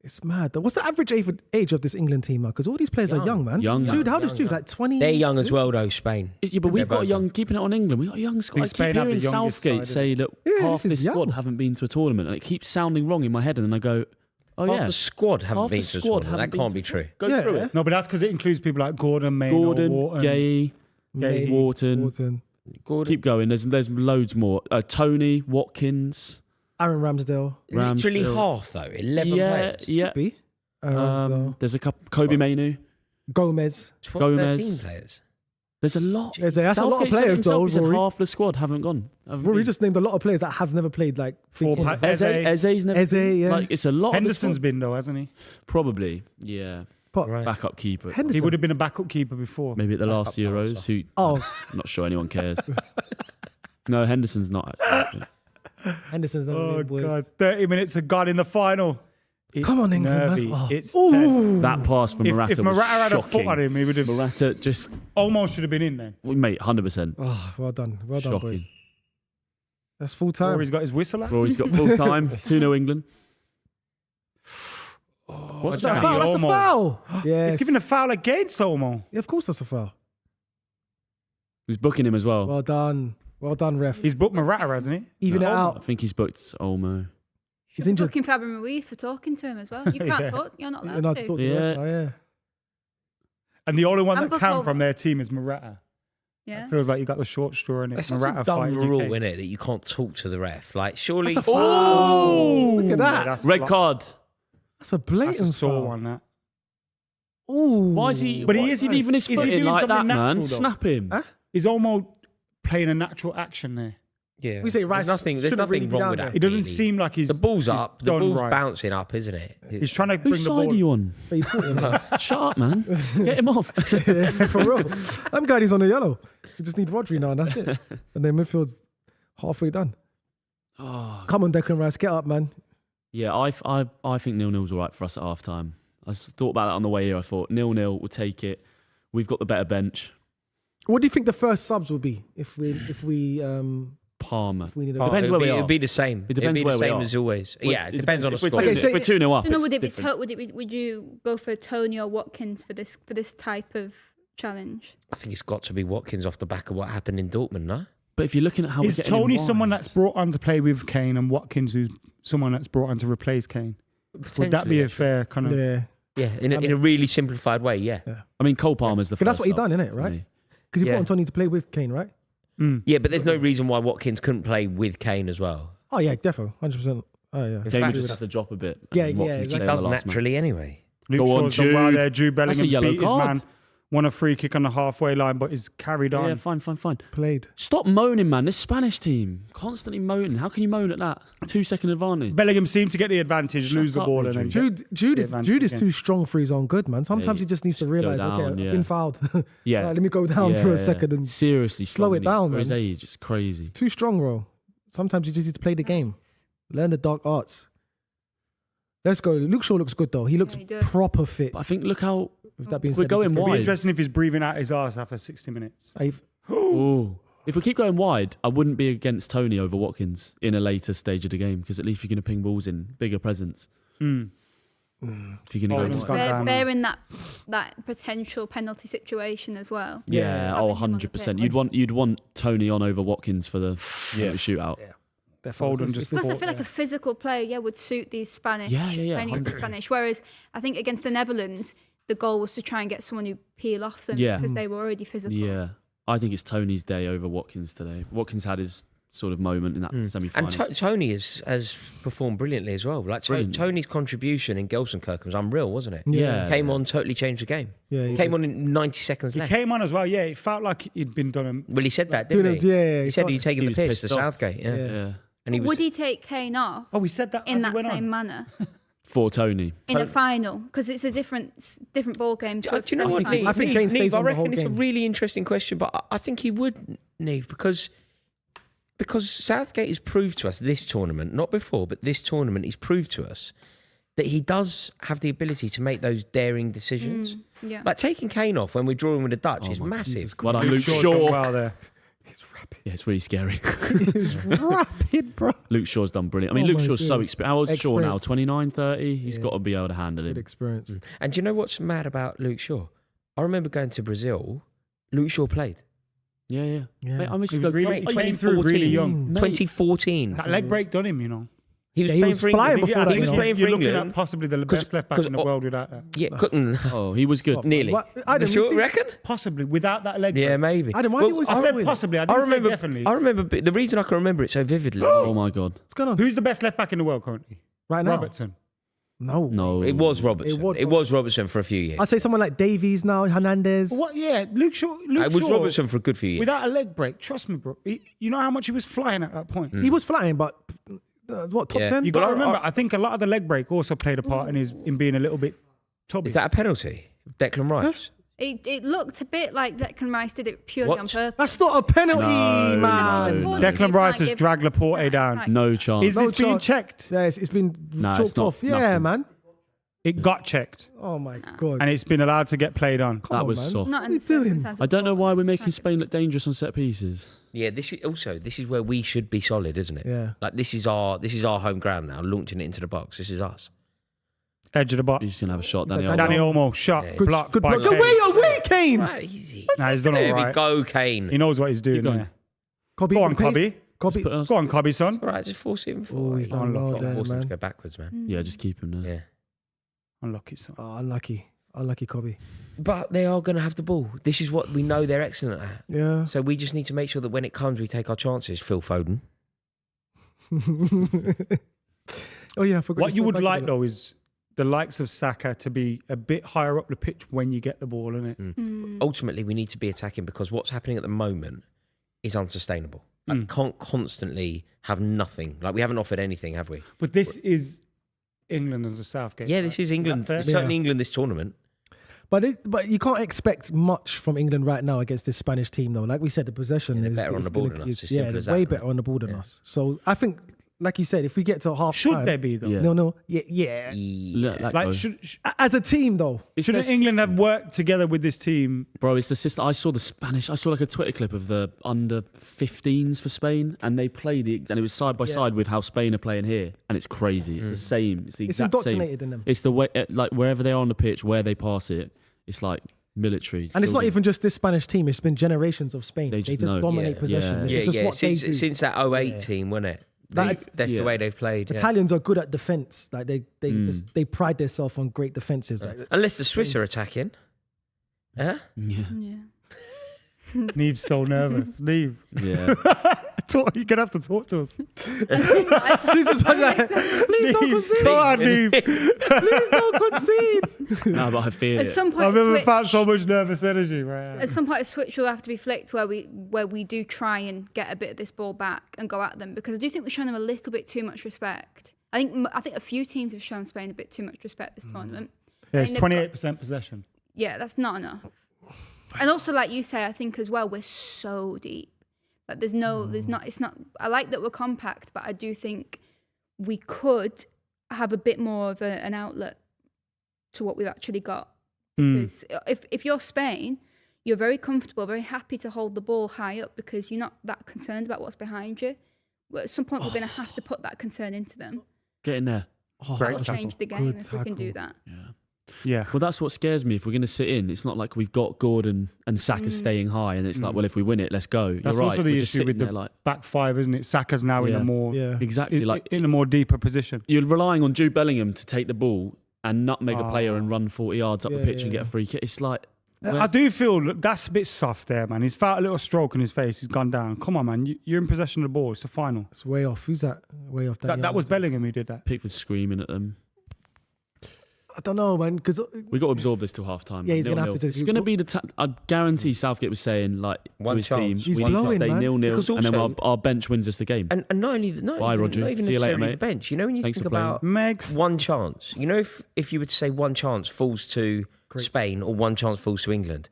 It's mad. Though. What's the average age of this England team, man? Because all these players are young, man. Young. Jude, how does Young, Jude? young. Like 20? They're young as well, though, Spain. Yeah, but we've They're got a both young, young. keeping it on England, we've got a young squad. I think keep Spain have hearing the youngest Southgate side, say that Yeah, half this is this squad young. haven't been to a tournament, and it keeps sounding wrong in my head, and then I go, oh Half yeah. the squad haven't Half the been to the squad tournament. haven't That been can't to be the true. Go Yeah. through it. No, but that's because it includes people like Gordon, Maynor, Gordon, Wharton. Gay, May, Wharton. Keep going. There's loads more. Tony, Watkins. Aaron Ramsdale. Literally Ramsdale. half, though. 11 Yeah, players. yeah. Could be. Aaron Ramsdale. There's a couple. Kobe Mainu. Gomez. 12, Gomez. 13 players. There's a lot. That's a lot of Southgate said players, himself, though, He said Rory. half the squad haven't gone. Rory just named a lot of players that have never played like Four three pack- games. Eze's never Eze, been. yeah. Like it's a lot. Henderson's of the been though, hasn't he? squad. Probably. Yeah. But Right. Backup keeper. Henderson. He would have been a backup keeper before. Maybe at the last Backup Euros. bouncer. Who? Oh, I'm not sure anyone cares. No, Henderson's not. Actually. Henderson's never Oh been, boys. God, 30 minutes of God in the final. It's Come on, England, man. nervy. Oh. It's Ooh. tense. That pass from If Morata Morata was had a foot shocking. on him, he would have Morata just, almost should have been in then. mate, 100%. Oh, well done. Well done, boys. Shocking. That's full time. Rory's got his whistle out. Rory's got full time. 2-0 England. What's That's a that? foul. That's a Olmo. foul. Yes. He's giving a foul against Olmo. Yeah, of course that's a foul. Who's booking him as well? Well done. Well done, ref. He's booked Morata, hasn't he? Even it I out. think he's booked Olmo. He's Should be injured. looking for Abram Ruiz for talking to him as well. You can't Yeah. talk. You're not You're allowed not to. to talk to the ref. Yeah. Oh, yeah. And the only one And that book can Olmo. from their team is Morata. Yeah. Feels like you got the short straw in it. It's such Morata a dumb fighting rule, UK. isn't it, that you can't talk to the ref? Like, surely... That's a foul. Look at that. that's Red like- card. That's a That's a blatant sore foul. one, that. Ooh. Why is he? But he why is- he leaving his is he foot in doing like that, something man? natural, though? Snap him. Huh? He's almost playing a natural action there. Yeah. We say Rice There's nothing shouldn't really be wrong down with there. that. It doesn't really. seem like he's The ball's he's up. The done ball's right. bouncing up, isn't it? He's trying to bring Whose the side are ball. you on? But he put him. Shut up, man. Get him off. For real. I'm glad he's on the yellow. We just need Rodri now and that's it. And then midfield's halfway done. Oh, Come on, Declan Rice. Get up, man. yeah, I think 0-0's all right for us at half time. I thought about that on the way here. I thought 0-0, we'll take it. We've got the better bench. What do you think the first subs will be if we Palmer. need a Depends where we are. It'd be the same. It depends It'd be where the we same are. as always. Well, Yeah, it depends on the if we're score. Okay, 2-0 say- if we're 2-0 up. I don't know, it's would it be different. would you go for Tony or Watkins for this type of challenge? I think it's got to be Watkins off the back of what happened in Dortmund, no? But if you're looking at how Is we're getting him Tony wide- someone that's brought on to play with Kane and Watkins who's someone that's brought on to replace Kane? Would that be a fair kind of... Yeah. Yeah, in a really simplified way, yeah. I mean, Cole Palmer's the But first that's what he sub done, innit, for right? me. Because he Yeah. brought on Tony to play with Kane, right? Yeah, but there's no reason why Watkins couldn't play with Kane as well. Oh, yeah, defo. 100%. Oh, yeah. In Kane fact, would just have to drop a bit. Yeah, and yeah, Watkins exactly. stay He on does the last man. naturally anyway. Luke Go on, Shaw's done well Jude. there. Jude That's a Bellingham's yellow beat his card. man. Won a free kick on the halfway line, but is carried on. Yeah, fine. Played. Stop moaning, man. This Spanish team constantly moaning. How can you moan at that? 2-second advantage. Bellingham seemed to get the advantage, Shut lose the up, ball, and then Rodri. Jude is advantage too strong for his own good, man. Sometimes Yeah, he just needs to just go realise, down, okay, I've yeah. been fouled. Yeah. Right, let me go down for a second and seriously slow strong, it down, for his man. age. It's crazy. too strong, bro. Sometimes you just need to play the game. Learn the dark arts. Let's go. Luke Shaw looks good though. He looks he does. proper fit. But I think look how With that being We're said, going it'd be wide. interesting if he's breathing out his arse after 60 minutes. Ooh. If we keep going wide, I wouldn't be against Tony over Watkins in a later stage of the game because at least you're going to ping balls in, bigger presence. Mm. If you're going Oh, to it's go fun. wide. down. Bearing that potential penalty situation as well. Yeah, Having oh, him on the 100%. pitch. You'd want Tony on over Watkins for the shootout. Foden just Plus, I fought, feel like a physical player, would suit these Spanish. Yeah, playing against the 100%. Spanish. Whereas I think against the Netherlands, the goal was to try and get someone who peel off them Yeah. because they were already physical. Yeah. I think it's Tony's day over Watkins today. Watkins had his sort of moment in that semi-final. And Tony has performed brilliantly as well. Like Brilliant. Tony's contribution in Gelsenkirchen was unreal, wasn't it? Yeah. Came on, totally changed the game. Yeah, he Came on in 90 seconds He left. came on as well, yeah. It felt like he'd been done. Well, he said that, didn't Doing he? it, yeah, He he said felt- he'd taken he the was piss to pissed off. Southgate. Yeah. Yeah. And he was. Would he take Kane off Oh, he said that in as that he went same on. manner? For Tony. in a final because it's a different ball game. Do you know what, Nieve? I think Kane stays Nieve, I on the whole reckon it's a game. really interesting question, but I think he would, Nieve, because Southgate has proved to us this tournament, not before, but this tournament, he's proved to us that he does have the ability to make those daring decisions. Yeah. Like taking Kane off when we're drawing with the Dutch is massive. Well done, Luke Shaw's Shaw. done well there. Yeah, it's really scary. He's rapid, bro. Luke Shaw's done brilliant. I mean, Oh Luke my Shaw's so goodness. experienced. How old is Shaw now? Experience. 29, 30? He's got to be able to handle Good it. experience. And do you know what's mad about Luke Shaw? I remember going to Brazil. Luke Shaw played. Yeah. Yeah. Mate, I wish He you was go really- he came 2014. through really young. Mate. 2014. That leg break done him, you know. He was Yeah, he playing was for flying England. before that, He was you know. playing for You're looking England. at possibly the 'Cause- best left back in the 'cause- world without that. Yeah, couldn't. Oh, he was good. Nearly. What? Adam, You you see- reckon? Possibly without that leg Yeah, break. maybe. Adam, why do you always I say said that? possibly. I I didn't remember. say definitely. I remember the reason I can remember it so vividly. Oh my God. What's going on? Who's the best left back in the world currently? Right now? Robertson. No. No. It was Robertson. It was It was Robertson for a few years. I'd say someone like Davies now, Hernandez. What? Yeah, Luke Shaw. Luke It was Shaw, Robertson for a good few years. without a leg break. Trust me, bro. You know how much he was flying at that point. He was flying, but what, top Yeah. 10? You got to But I- remember, I think a lot of the leg break also played a part in being a little bit tubby. Is that a penalty? Declan Rice. It looked a bit like Declan Rice did it purely What? on purpose. That's not a penalty, No, man. no. Declan Rice has dragged Laporte down. No chance. Is No this being chance. checked? Yeah, it's been Nah, chalked it's not- off. Yeah, nothing. man. It got checked, Oh my god. and it's been allowed to get played on. Come that on, was man. soft. Not What in are the you doing? circumstances. I don't know why we're making Spain look dangerous on set pieces. Yeah, this is where we should be solid, isn't it? Yeah. Like this is our home ground now. Launching it into the box. This is us. Edge of the box. He's just going to have a shot, that Danny. Danny Olmo. Danny Olmo shot, Yeah. Good blocked good by block. Kane. Away, Kane. Right, easy. Nah, he's done all There we right. go, Kane. He knows what he's doing Keep going. there. Cobby, Go on, good pace. Cobby. Cobby. Put us- Go on, Cobby, son. All right, just force him. Oh, he's done well there, Force him to man. go backwards, man. Yeah, just keep him there. Yeah. Unlucky, son. Oh, unlucky. Unlucky Cobby. But they are going to have the ball. This is what we know they're excellent at. Yeah. So we just need to make sure that when it comes, we take our chances. Phil Foden. Oh yeah, I forgot. What you would like, though. though, is the likes of Saka to be a bit higher up the pitch when you get the ball, innit? Mm. Ultimately, we need to be attacking because what's happening at the moment is unsustainable. Like, we can't constantly have nothing. Like we haven't offered anything, have we? But this is England and the Southgate. Yeah, right? this is England. fair? It's certainly England this tournament. But you can't expect much from England right now against this Spanish team, though. Like we said, the possession they're is better on is the ball gonna- than us. is- It's yeah, simple they're as that, way right? better on the ball than Yeah. us. So I think, like you said, if we get to half Should time, there be, though? Yeah. No, yeah. Let that go. Like, As a team, though, shouldn't England have worked together with this team? Bro, it's the system. I saw like a Twitter clip of the under 15s for Spain, and they played it, and it was side by side with how Spain are playing here, and it's crazy. It's the same. It's the it's exact same. indoctrinated in them. It's the way, like wherever they are on the pitch, where they pass it, it's like military. And it's not children. even just this Spanish team. It's been generations of Spain. They They just just know. dominate Yeah. possession. Yeah. This Yeah, is just yeah. what they do. Since that 08 Yeah. team, wasn't it? Like- That's Yeah. the way they've played. Yeah. Italians are good at defense. Like they pride themselves on great defenses. Like, Unless the Swiss are attacking. Huh? Yeah. Yeah. Neve's so nervous. Neve, Yeah. you're going to have to talk to us. Jesus, please don't concede. Go on, Neve. Please don't concede. No, but I feel At it. some point, I've never switch, felt so much nervous energy, right? at some point, a switch will have to be flicked where we do try and get a bit of this ball back and go at them, because I do think we've shown them a little bit too much respect. I think a few teams have shown Spain a bit too much respect this tournament. Yeah, I it's mean, they've got- 28% possession. Yeah, that's not enough. And also, like you say, I think as well, we're so deep. Like there's not, it's not, I like that we're compact, but I do think we could have a bit more of an outlet to what we've actually got. Because if you're Spain, you're very comfortable, very happy to hold the ball high up because you're not that concerned about what's behind you. Well, at some point, we're going to have to put that concern into them. Get in there. Great That'll change the game Good if we can do tackle. that. Yeah. Yeah. Well, that's what scares me. If we're going to sit in, it's not like we've got Gordon and Saka staying high, and it's like, well, if we win it, let's go. That's You're right. also the we're just issue with sitting the there like back five, isn't it? Saka's now in Yeah. a more Yeah. exactly like in a more deeper position. you're relying on Jude Bellingham to take the ball and nutmeg a player and run 40 yards up the Yeah, pitch and yeah. get a free kick. It's like I do feel that that's a bit soft there, man. He's felt a little stroke in his face. He's gone down. Come on, man. You're in possession of the ball. It's a final. It's way off. Who's that? Way off. That was Bellingham who did that. Pickford screaming at them. I don't know, man, because We got to absorb this till half time. Yeah, he's gonna have 0-0. to just- It's going to be I guarantee Southgate was saying to One his chance. team, He's we need to blowing, stay man. 0-0, Because and then also- our bench wins us the game. And not only not Bye, even, Rodri. not even See you later, necessarily mate. the bench. You know, when you Thanks think for playing. about Megs. one chance, you know, if you were to say one chance falls to Spain or one chance falls to England,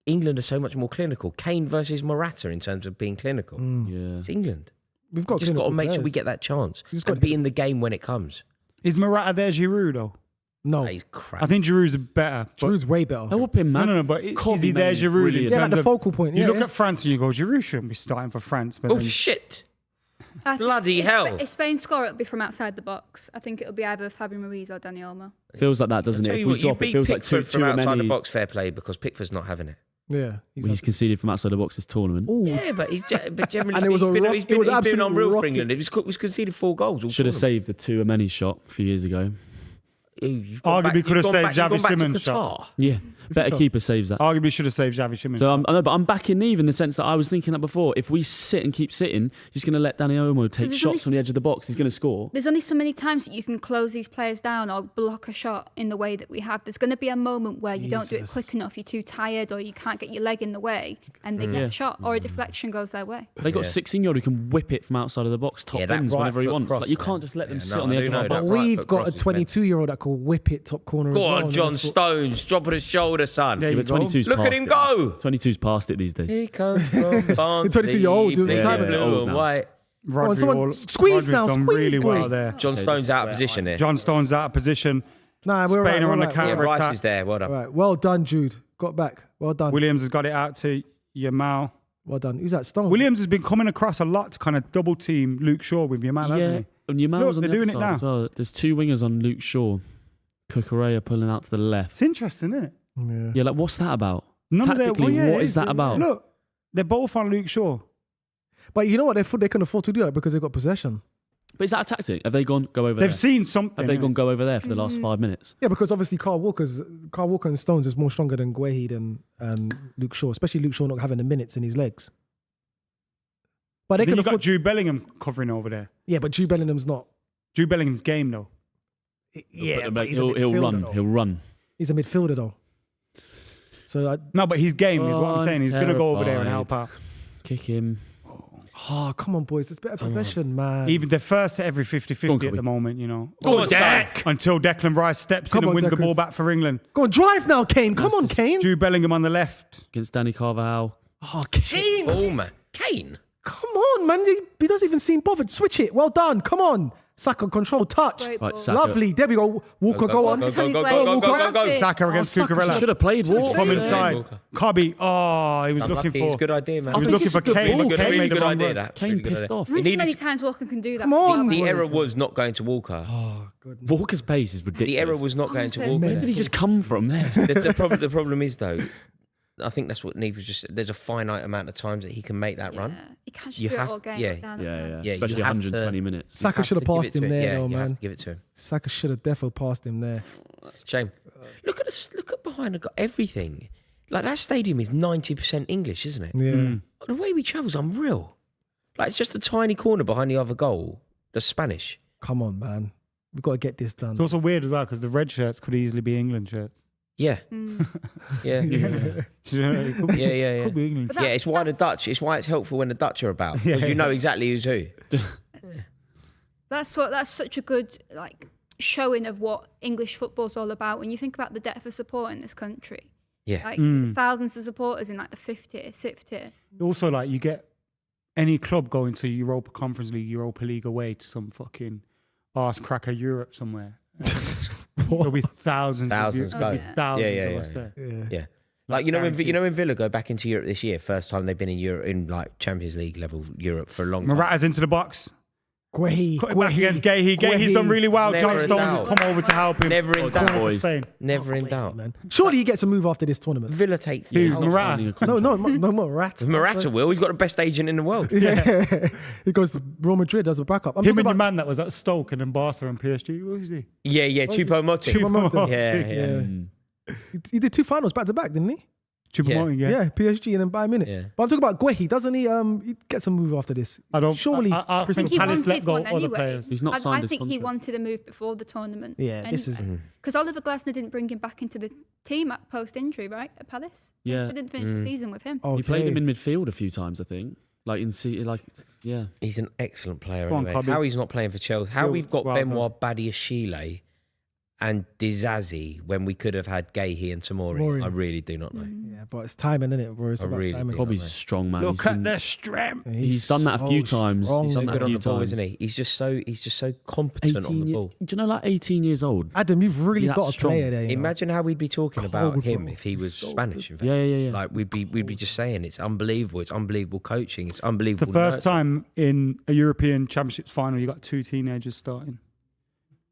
England are so much more clinical. Kane versus Morata in terms of being clinical. Yeah. It's England. we've got We've just got to clinical make sure we players. get that chance just and gotta be get- in the game when it comes. Is Morata there, Giroud, though? No, That is crap. I think Giroud's better. but- Drew's way better. Help him, man. No, but is Kobe, he there, man, Giroud? In brilliant. Yeah, like terms the of- focal point. You Yeah, look yeah. at France and you go, Giroud shouldn't be starting for France. But Oh, then- shit. I think Bloody if, hell. If Spain score, it'll be from outside the box. I think it'll be either Fabian Ruiz or Dani Olmo. Feels like that, doesn't Tell it? you If we what, you drop, it beat feels like Pickford too from outside many. the box, fair play, because Pickford's not having it. Yeah, He's conceded from outside the box this tournament. Ooh. Yeah, but but generally And it was a rock- he's it was been absolute unreal for rocket. England. It was conceded 4 goals. all Should have tournament. saved the two Ameni shot a few years ago. You've gone Arguably back- could have you've gone saved back- you've Xavi gone back to Simons' Qatar. shot. Yeah, better so? keeper saves that. Arguably should have saved Xavi Simons. So I know, but I'm back in Nieve in the sense that I was thinking that before. If we sit and keep sitting, he's going to let Dani Olmo take there's shots only from the edge of the box. He's going to score. There's only so many times that you can close these players down or block a shot in the way that we have. There's going to be a moment where you don't do it Jesus. quick enough, you're too tired, or you can't get your leg in the way, and they get Yeah. a shot, or a deflection goes their way. They got a Yeah. 16-year-old who can whip it from outside of the box, top Yeah, that bins right whenever he foot wants. cross, Like, you man. can't just let them Yeah, sit no, on the I edge do of our know box. that. But right we've foot got cross a is 22-year-old that could whip it top corner Go as well. on, and John I thought- Stones, drop of the shoulder, son. There Yeah, you but go. 22's Look at past him it. go. 22's past it these days. He comes from Barnsley, 22-year-old, blue retirement. Old and now. white. Rodri, someone squeeze Rodri's now, done squeeze, really well boys. there. John Stones out of position here. John Stone's out of position. Nah, we're Spain right, are we're on the right, Yeah, counter we're right. Rice attack. is there. Well done. All right, well done, Jude. Got back. Well done. Williams has got it out to Yamal. Well done. Who's that? Stones. Williams has been coming across a lot to kind of double team Luke Shaw with Yamal, Yeah, hasn't and Yamal Look, was on the they're other doing it side now. as well. There's 2 wingers on Luke Shaw. Cucurella pulling out to the he? left. It's interesting, isn't it? Yeah. Yeah, like what's that about? None of their- Tactically, well, yeah, what it is that about? Look, they're both on Luke Shaw. But you know what? They can afford to do that because they've got possession. But is that a tactic? Have they gone go over They've there? seen something. Have they gone innit? go over there for the last 5 minutes? Yeah, because obviously Carl Walker and Stones is more stronger than Guehi and Luke Shaw, especially Luke Shaw not having the minutes in his legs. But they Then can you've got afford. Jude Bellingham covering over there. Yeah, but Jude Bellingham's not. Jude Bellingham's game, though. Yeah, But but he's a he'll midfielder, run. though. He'll run. He's a midfielder though. So No, but his game is what I'm saying. He's going to go over there and help terrified. out. Kick him. oh, come on, boys, it's better possession, man. Even they're first to every 50-50 Go on, at Kobe. the moment, you know. Go on, Deck. Until Declan Rice steps Come in and on, wins the Declan. ball back for England. Go on, drive now, Kane. Come on, Kane. Jude Bellingham on the left. Against Danny Carvajal. Oh, Kane. Ball, man. Kane. Come on, man. He doesn't even seem bothered. Switch it. Well done. Come on. Saka control touch. Great Right, ball. Saka. Lovely. There we go. Walker, go on. Go, It's on go, his go, way. go, go, go, go. Grab it. Saka against Saka Cucurella. Should have played Walker. Come Yeah. inside. Walker. Cobby. Oh, he was Unlucky. looking for. It's a good idea, man. He was think looking it's for a good Kane. ball. Kane Kane made really the good wrong idea. run. That. Kane Really good pissed idea. off. There's He so needed many to- times Walker can do that. Come on. The error was not going to Walker. Oh, goodness. Walker's pace is ridiculous. The error was not going to Where Walker. Where did he just come from there? The problem is though, I think that's what Nieve was just. There's a finite amount of times that he can make that run. Yeah. You can't just You do it have- all game. yeah. down Yeah, and yeah. down. Yeah, you Especially have 120 to- minutes. Saka Have should have to give passed it to him there, Yeah, though, you have man. to give it to him. Saka should have defo passed him there. Shame. Look at us. Look at behind. Everything. Like that stadium is 90% English, isn't it? Yeah. The way we travel's unreal. Like it's just a tiny corner behind the other goal. The Spanish. Come on, man. We've got to get this done. It's also weird as well because the red shirts could easily be England shirts. Yeah. Mm. Yeah. Yeah. Do you know, it could be, Yeah, yeah, yeah. Could be England. But Yeah, it's why the Dutch. It's why it's helpful when the Dutch are about because you know exactly who's who. That's such a good like showing of what English football's all about. When you think about the depth of support in this country, Yeah. like Mm. thousands of supporters in like the 5th tier, 6th tier. Also, like you get any club going to Europa Conference League, Europa League away to some fucking arse cracker Europe somewhere. There'll be thousands. Thousands of, go. there'll be thousands Yeah, of yeah, us yeah. there. Yeah. Yeah. Like you know guaranteed. when Villa go back into Europe this year, first time they've been in Europe in like Champions League level Europe for a long time. Morata's into the box. Guehi. Cut it back against Guehi. Guehi's done really well. Never John in Stones has doubt. come over to help him. Never in Well done, doubt. boys. Spain. Never in doubt. Man. Surely he gets a move after this tournament. Villa take Who's years. Not Morata? signing a No, contract. no more rat. Morata will. He's got the best agent in the world. Yeah. He goes to Real Madrid as a backup. I'm Him talking and your about man that was at Stoke and then Barca and PSG. What was he? Yeah, yeah. Choupo-Moting. Choupo-Moting. Yeah, yeah. Yeah. Mm. He did 2 finals back to back, didn't he? Choupo-Moting, Yeah, PSG and then Bayern Munich. Yeah. But I'm talking about Guehi. Doesn't he get some move after this? I don't. Surely. I I think he Palace let wanted go one other anyway. players. He's not I signed his think he contract. wanted a move before the tournament. Yeah, this is. because Oliver Glasner didn't bring him back into the team at post-injury, right? At Palace. Yeah. They didn't finish the season with him. Okay. He played him in midfield a few times, I think. Yeah. He's an excellent player Go on, anyway. Cubby. How he's not playing for Chelsea. How You're we've got welcome. Benoit Badiashile and Dizazi when we could have had Gahey and Tamori. Tamori. I really do not know. Yeah, but it's timing, isn't it, bro? It's I about really timing. do. Bobby's strong, man. Look at the strength. He's done that a few times. strong. He's done that Good a on few the ball, times. isn't he? He's just so competent on the years, ball. do you know, like 18 years old? Adam, you've really Yeah, got a strong. player there. You know? Imagine how we'd be talking about Cold, him bro. if he was So Spanish. In fact. Yeah. Like we'd be just saying it's unbelievable. It's unbelievable coaching. It's It's unbelievable. the first nurturing. time in a European Championships final you got 2 teenagers starting.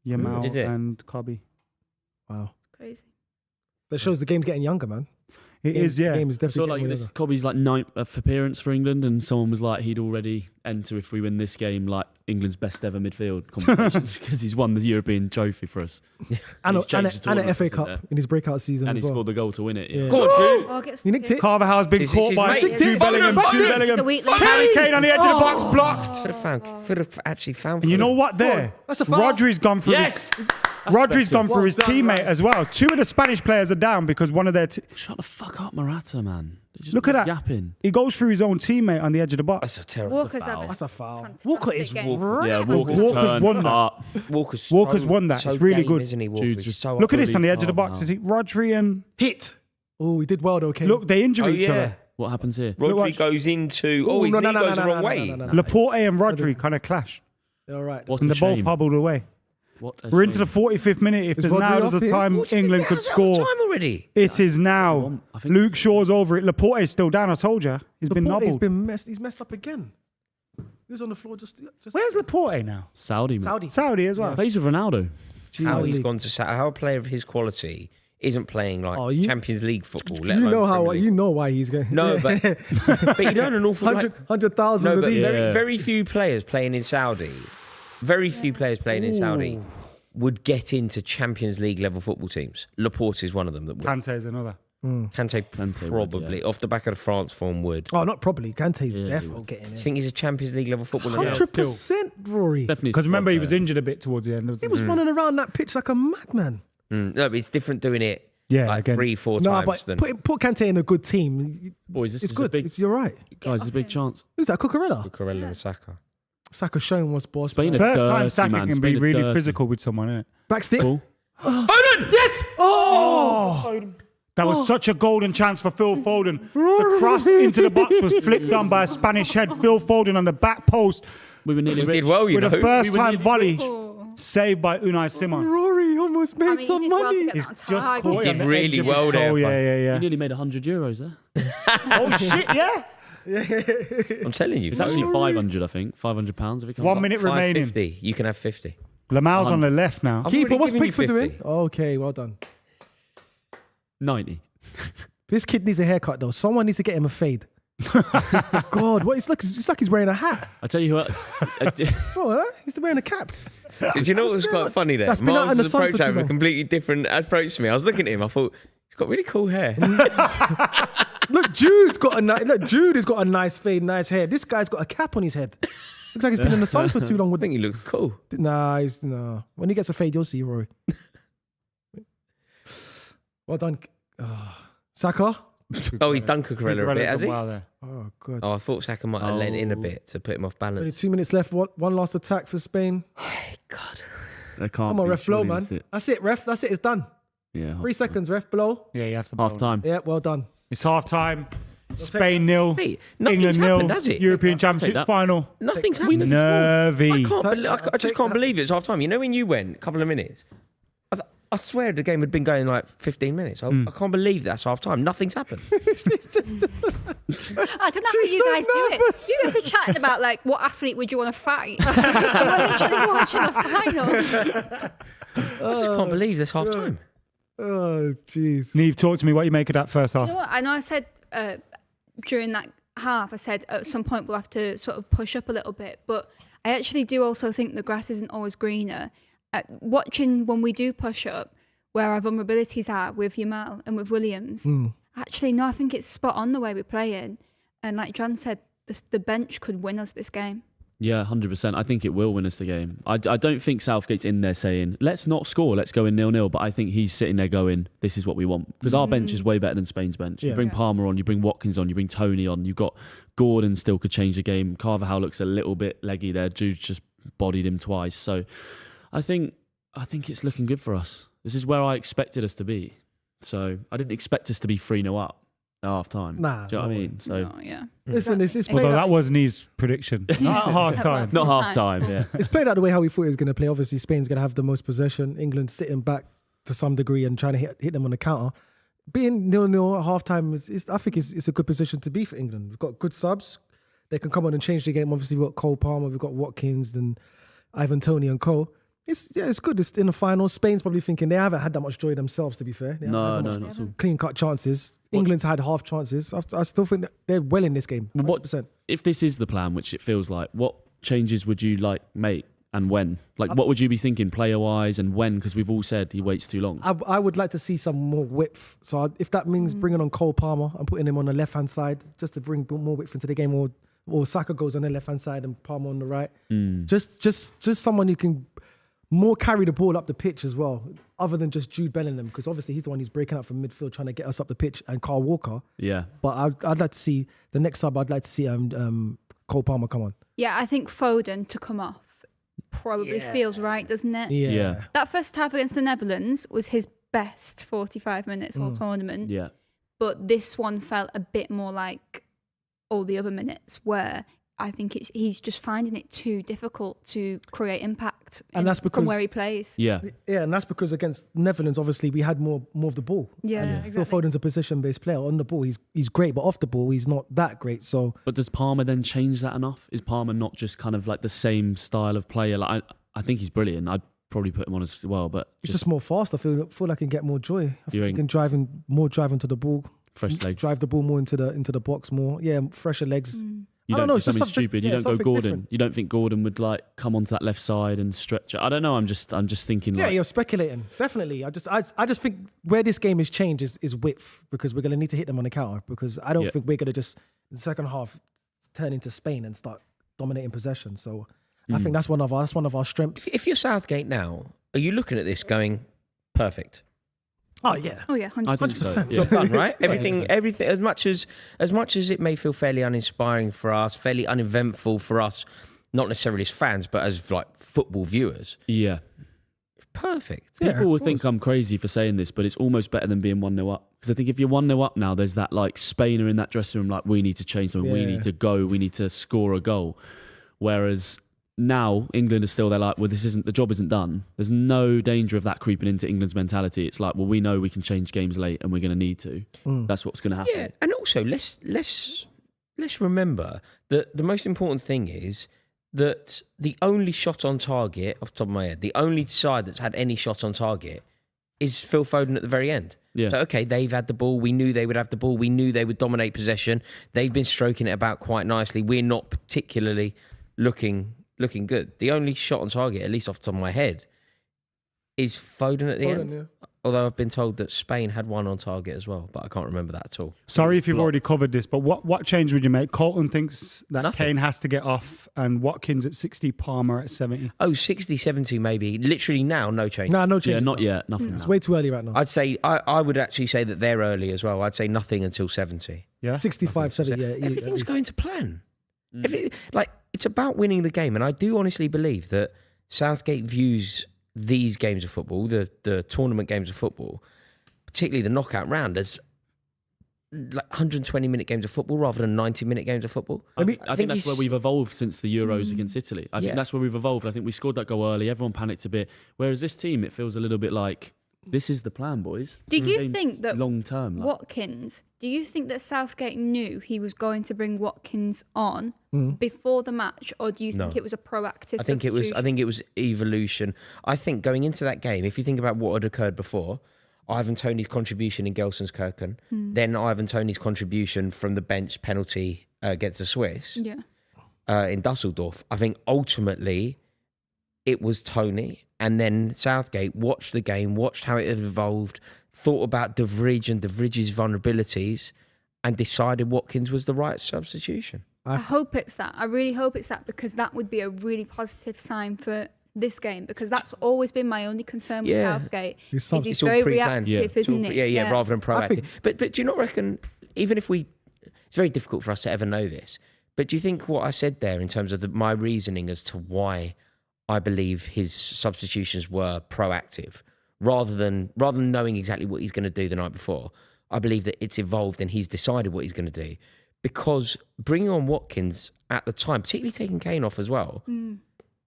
Yamal Is it? and Cubby. Wow. Crazy. That shows the game's getting younger, man. It is, yeah. Game is So definitely like getting this, younger. Cobby's like 9th appearance for England, and someone was like he'd already enter if we win this game like England's best ever midfield competition because he's won the European trophy for us. And He's changed the an tournament, FA isn't Cup there? in his breakout season And as he well. scored the goal to win it. Yeah. Go on, Jude. Oh, gets You nicked it. Carvajal's been This is caught his by mate. Jude Bellingham. Foden, Jude Foden. Bellingham. The weak link. Harry Kane on the edge of the box, blocked. Could have actually found. And you Foden. know what? There, That's a foul. Rodri's gone through. Yes. Rodri's gone through Well his done, teammate Ryan. as well. 2 of the Spanish players are down because one of their. Shut the fuck up, Morata, man. They're just Look at that. yapping. He goes through his own teammate on the edge of the box. That's a terrible. Walker's foul. having That's a foul. Fantastic Walker is game. right. Walker's Walker's won that. up. Walker's won that. So It's really game, good. isn't he? Jude's Walker's just- so Look at up. this on the edge of the Oh, box. wow. Is it Rodri and Hit. Oh, he did well though, Kane. look? They injure Oh each yeah. other. What happens here? Rodri watch. goes into. Ooh, His no, knee no, no, goes no, the no, wrong no, way. no, no, no. Laporte and Rodri kind of clash, What and a they both shame. hobbled away. What a We're into shame. the 45th minute. If Is there's Rodri now there's off a here? time England could score, Time already. it is now. I think- Luke Shaw's over it. Laporte is still down. I told you, he's been Laporte's nobbled. He's messed up again. He was on the floor just Where's Laporte now? Saudi, man. Saudi. Saudi as well. Plays with Ronaldo. How he's League. gone to how a player of his quality isn't playing like Oh, you- Champions League football. Let You alone know how Premier League. you know why he's going. No, but he done an awful like, 100,000 no, of but these. Yeah. very few players playing in Saudi. Very few players playing in Saudi would get into Champions League level football teams. Laporte is one of them that would. Kante is another. Kante would, probably yeah. off the back of the France form would. Oh, not probably. Kante's Yeah, he definitely would. getting Do you it. think he's a Champions League level footballer now? 100%, Rory. Definitely. Because remember, he was squad injured a bit towards the end. He was running around that pitch like a madman. No, but it's different doing it Yeah, like against- 3-4 No, times but than. put Kante in a good team. player. Boys, this It's is good. a big You're right. guys. There's a big chance. Who's that? Cucurella? Cucurella and Saka. Saka showing what's boss. Spain man. are First time dirty, Saka man. can Spain be are really dirty. physical with someone, isn't it? Backstick. Cool. Foden! Yes! Oh! That was such a golden chance for Phil Foden. The cross into the box was flicked on by a Spanish head. Phil Foden on the back post We were nearly He did rich. well, you with know. a first time volley Oh. saved by Unai Simon. Rory almost made I mean, some he did well to money. get He's that just target. caught He on did the really edge of well his there, toe. fam. Yeah, You yeah, nearly made €100 there. yeah. Oh shit, yeah. I'm telling you. It's actually 500, I think. £500 if it comes 1 up. minute remaining. 550. You can have 50. Lamal's on the left now. I've Keeper, already what's given you Pickford doing? 50. Okay, well done. 90. This kid needs a haircut though. Someone needs to get him a fade. God, what? It's like he's wearing a hat. I tell you what. Bro, huh? He's wearing a cap. Did you know what was quite funny there? That's been out in the Miles' sun for approach too had a long. completely different approach to me. I was looking at him. I thought, he's got really cool hair. Look, Jude has got a nice fade, nice hair. This guy's got a cap on his head. Looks like he's been in the sun for too long. I With think he looks cool. no. When he gets a fade, you'll see, Rory. Well done, Saka. Oh, he's done Cucurella a bit, has he? Wow there. Oh God. Oh, I thought Saka might have lent in a bit to put him off Only balance. 2 minutes left. One last attack for Spain. God. They can't Come on, be, ref, blow, surely, man. that's it. That's it, ref. That's it. It's done. Yeah. 3 seconds, ref. Blow. Yeah, you have to. Half time. Yeah, well done. It's half time. Spain 0. Hey, nothing's England 0. happened, has it? European Take Championships that. final. Nothing's happened. I Nervy. just can't believe it's half time. You know when you went a couple of minutes? I swear the game had been going like 15 minutes. I can't believe that's half time. Nothing's happened. I don't know how She's you so guys do nervous. it. You guys are chatting about like what athlete would you want to fight? We're literally watching the final. I just can't believe this half time. Oh, jeez. Neve, talk to me what you make of that first half. You know what? I know I said during that half, I said at some point we'll have to sort of push up a little bit, but I actually do also think the grass isn't always greener. Watching when we do push up, where our vulnerabilities are with Yamal and with Williams, Actually, no, I think it's spot on the way we're playing. And like John said, the bench could win us this game. Yeah, 100%. I think it will win us the game. I don't think Southgate's in there saying, let's not score, let's go in 0-0. But I think he's sitting there going, this is what we want. Because our bench is way better than Spain's bench. You bring Palmer on, you bring Watkins on, you bring Tony on. You've got Gordon still could change the game. Carvajal looks a little bit leggy there. Jude's just bodied him twice. So I think it's looking good for us. This is where I expected us to be. So I didn't expect us to be 3-0 up at half time. Nah, do you know what I no mean? So No, yeah. Listen, it's played Although out, that was Nieve's prediction. Not at half time. not half time, yeah. it's played out the way how we thought it was going to play. Obviously, Spain's going to have the most possession. England sitting back to some degree and trying to hit them on the counter. Being 0-0 at half time, I think it's a good position to be for England. We've got good subs. They can come on and change the game. Obviously, we've got Cole Palmer, we've got Watkins and Ivan Toney and Cole. It's good. It's in the final. Spain's probably thinking they haven't had that much joy themselves, to be fair. No, not at all. Clean-cut chances. England's had half chances. I still think that they're well in this game. 100%. If this is the plan, which it feels like, what changes would you like make and when? Like, what would you be thinking player-wise and when? Because we've all said he waits too long. I would like to see some more width. So if that means bringing on Cole Palmer and putting him on the left-hand side, just to bring more width into the game, or Saka goes on the left-hand side and Palmer on the right. Just someone who can more carry the ball up the pitch as well, other than just Jude Bellingham, because obviously he's the one who's breaking out from midfield trying to get us up the pitch, and Carl Walker. Yeah. But I'd like to see the next sub. I'd like to see Cole Palmer come on. Yeah, I think Foden to come off probably feels right, doesn't it? Yeah. That first half against the Netherlands was his best 45 minutes all tournament. Yeah. But this one felt a bit more like all the other minutes, where I think he's just finding it too difficult to create impact from where he plays. Yeah. Yeah, and that's because against Netherlands, obviously, we had more of the ball. Yeah, exactly. Phil Foden's a position-based player. On the ball, he's great, but off the ball, he's not that great. So, But does Palmer then change that enough? Is Palmer not just kind of like the same style of player? Like I think he's brilliant. I'd probably put him on as well, but it's just more fast. I feel like I can get more joy. I You think I can drive into the ball. fresh legs. Drive the ball more into the box more. Yeah, fresher legs. You I don't don't know, do it's just something something- stupid. You yeah, don't go something Gordon. different. You don't think Gordon would like come onto that left side and stretch it. I don't know. I'm just thinking Yeah, like you're speculating. Definitely. I just think where this game is changed is width, because we're gonna need to hit them on the counter, because I don't think we're gonna just in the second half turn into Spain and start dominating possession. So I think that's one of our strengths. If you're Southgate now, are you looking at this going perfect? Oh yeah. Oh yeah, 100%. I think so. 100%. Yeah. Job done, right? Everything. As much as it may feel fairly uninspiring for us, fairly uneventful for us, not necessarily as fans, but as like football viewers, Yeah. perfect. Yeah, People will of think course. I'm crazy for saying this, but it's almost better than being 1-0 up. Because I think if you're 1-0 up now, there's that like Spain are in that dressing room, like we need to change something, we Yeah. need to go, we need to score a goal. Whereas now England is still there like, well, the job isn't done. There's no danger of that creeping into England's mentality. It's like, well, we know we can change games late and we're going to need to. That's what's going to happen. Yeah, and also let's remember that the most important thing is that the only shot on target, off the top of my head, the only side that's had any shot on target is Phil Foden at the very end. Yeah. So, okay, they've had the ball. We knew they would have the ball. We knew they would dominate possession. They've been stroking it about quite nicely. We're not particularly looking good. The only shot on target, at least off the top of my head, is Foden at the end. Yeah. Although I've been told that Spain had one on target as well, but I can't remember that at all. Sorry It if was you've blocked. already covered this, but what change would you make? Colton thinks that Nothing. Kane has to get off, and Watkins at 60, Palmer at 70. Oh, 60, 70 maybe. Literally now, no change. No Yeah, change. not yet. Nothing. It's now. way too early right now. I'd say, I would actually say that they're early as well. I'd say nothing until 70. Yeah, 65, 70. Yeah, Everything's going to plan. It's about winning the game. And I do honestly believe that Southgate views these games of football, the tournament games of football, particularly the knockout round, as like 120-minute games of football rather than 90-minute games of football. I think that's he's- where we've evolved since the Euros against Italy. I think Yeah. that's where we've evolved. I think we scored that goal early. Everyone panicked a bit. Whereas this team, it feels a little bit like, this is the plan, boys. Do you Game's think that long term? Like, Watkins, do you think that Southgate knew he was going to bring Watkins on before the match, or do you think No. it was a proactive I think it was substitution? evolution. I think going into that game, if you think about what had occurred before, Ivan Toney's contribution in Gelsenkirchen, then Ivan Toney's contribution from the bench penalty against the Swiss in Dusseldorf. I think ultimately it was Toney, and then Southgate watched the game, watched how it had evolved, thought about De Vrij and De Vrij's vulnerabilities and decided Watkins was the right substitution. I hope it's that. I really hope it's that, because that would be a really positive sign for this game, because that's always been my only concern with Southgate. It's He's all very pre-planned. reactive, isn't it? Yeah, rather than proactive. think- But do you not reckon, even if it's very difficult for us to ever know this, but do you think what I said there in terms of my reasoning as to why I believe his substitutions were proactive, rather than knowing exactly what he's going to do the night before, I believe that it's evolved and he's decided what he's going to do. Because bringing on Watkins at the time, particularly taking Kane off as well,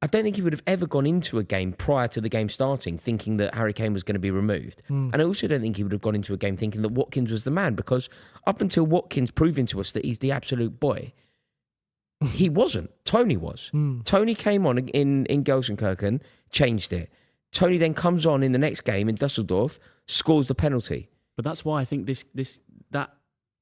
I don't think he would have ever gone into a game prior to the game starting thinking that Harry Kane was going to be removed. And I also don't think he would have gone into a game thinking that Watkins was the man, because up until Watkins proving to us that he's the absolute boy, he wasn't. Tony was. Tony came on in Gelsenkirchen, changed it. Tony then comes on in the next game in Dusseldorf, scores the penalty. But that's why I think that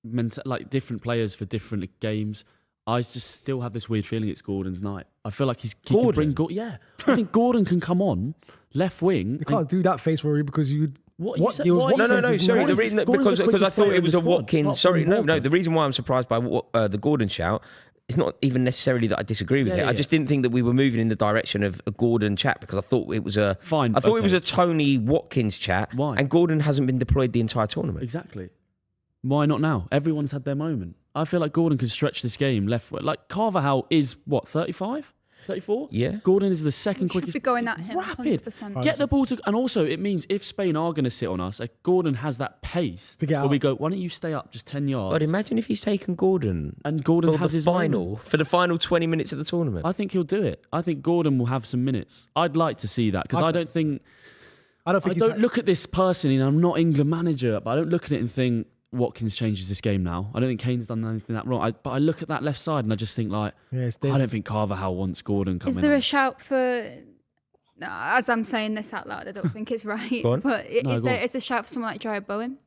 meant like different players for different games. I just still have this weird feeling it's Gordon's night. I feel like he can bring I think Gordon can come on left wing. You can't do that face, Rory, because you. What? What? You said, It was why? Watkins No, is sorry. not- The reason Gordon's the because I quickest thought player it in was the a squad, Watkins. apart Sorry, from no. Walker. The reason why I'm surprised by the Gordon shout, it's not even necessarily that I disagree with it. Yeah, I just didn't think that we were moving in the direction of a Gordon chat, because I thought it was a Fine, I thought it okay. was a Tony Watkins chat. Why? And Gordon hasn't been deployed the entire tournament. Exactly. Why not now? Everyone's had their moment. I feel like Gordon can stretch this game left. Like Carvajal is what, 35? 34? Yeah. Gordon is the second We should quickest. be going at him Rapid. 100%. Get the ball to, and also it means if Spain are going to sit on us, like Gordon has that pace To get where we out. go, why don't you stay up just 10 yards? But imagine if he's taken Gordon And Gordon for has the his final moment. for the final 20 minutes of the tournament. I think he'll do it. I think Gordon will have some minutes. I'd like to see that, because I don't think I don't think he's look at this personally, and I'm not England manager, but I don't look at it and think Watkins changes this game now. I don't think Kane's done anything that wrong. But I look at that left side and I just think like, Yes, I don't think Carvajal wants Gordon coming Is there on. a shout for? No, as I'm saying this out loud, I don't think it's right. Go on. But No, is go there on. is a shout for someone like Jared Bowen?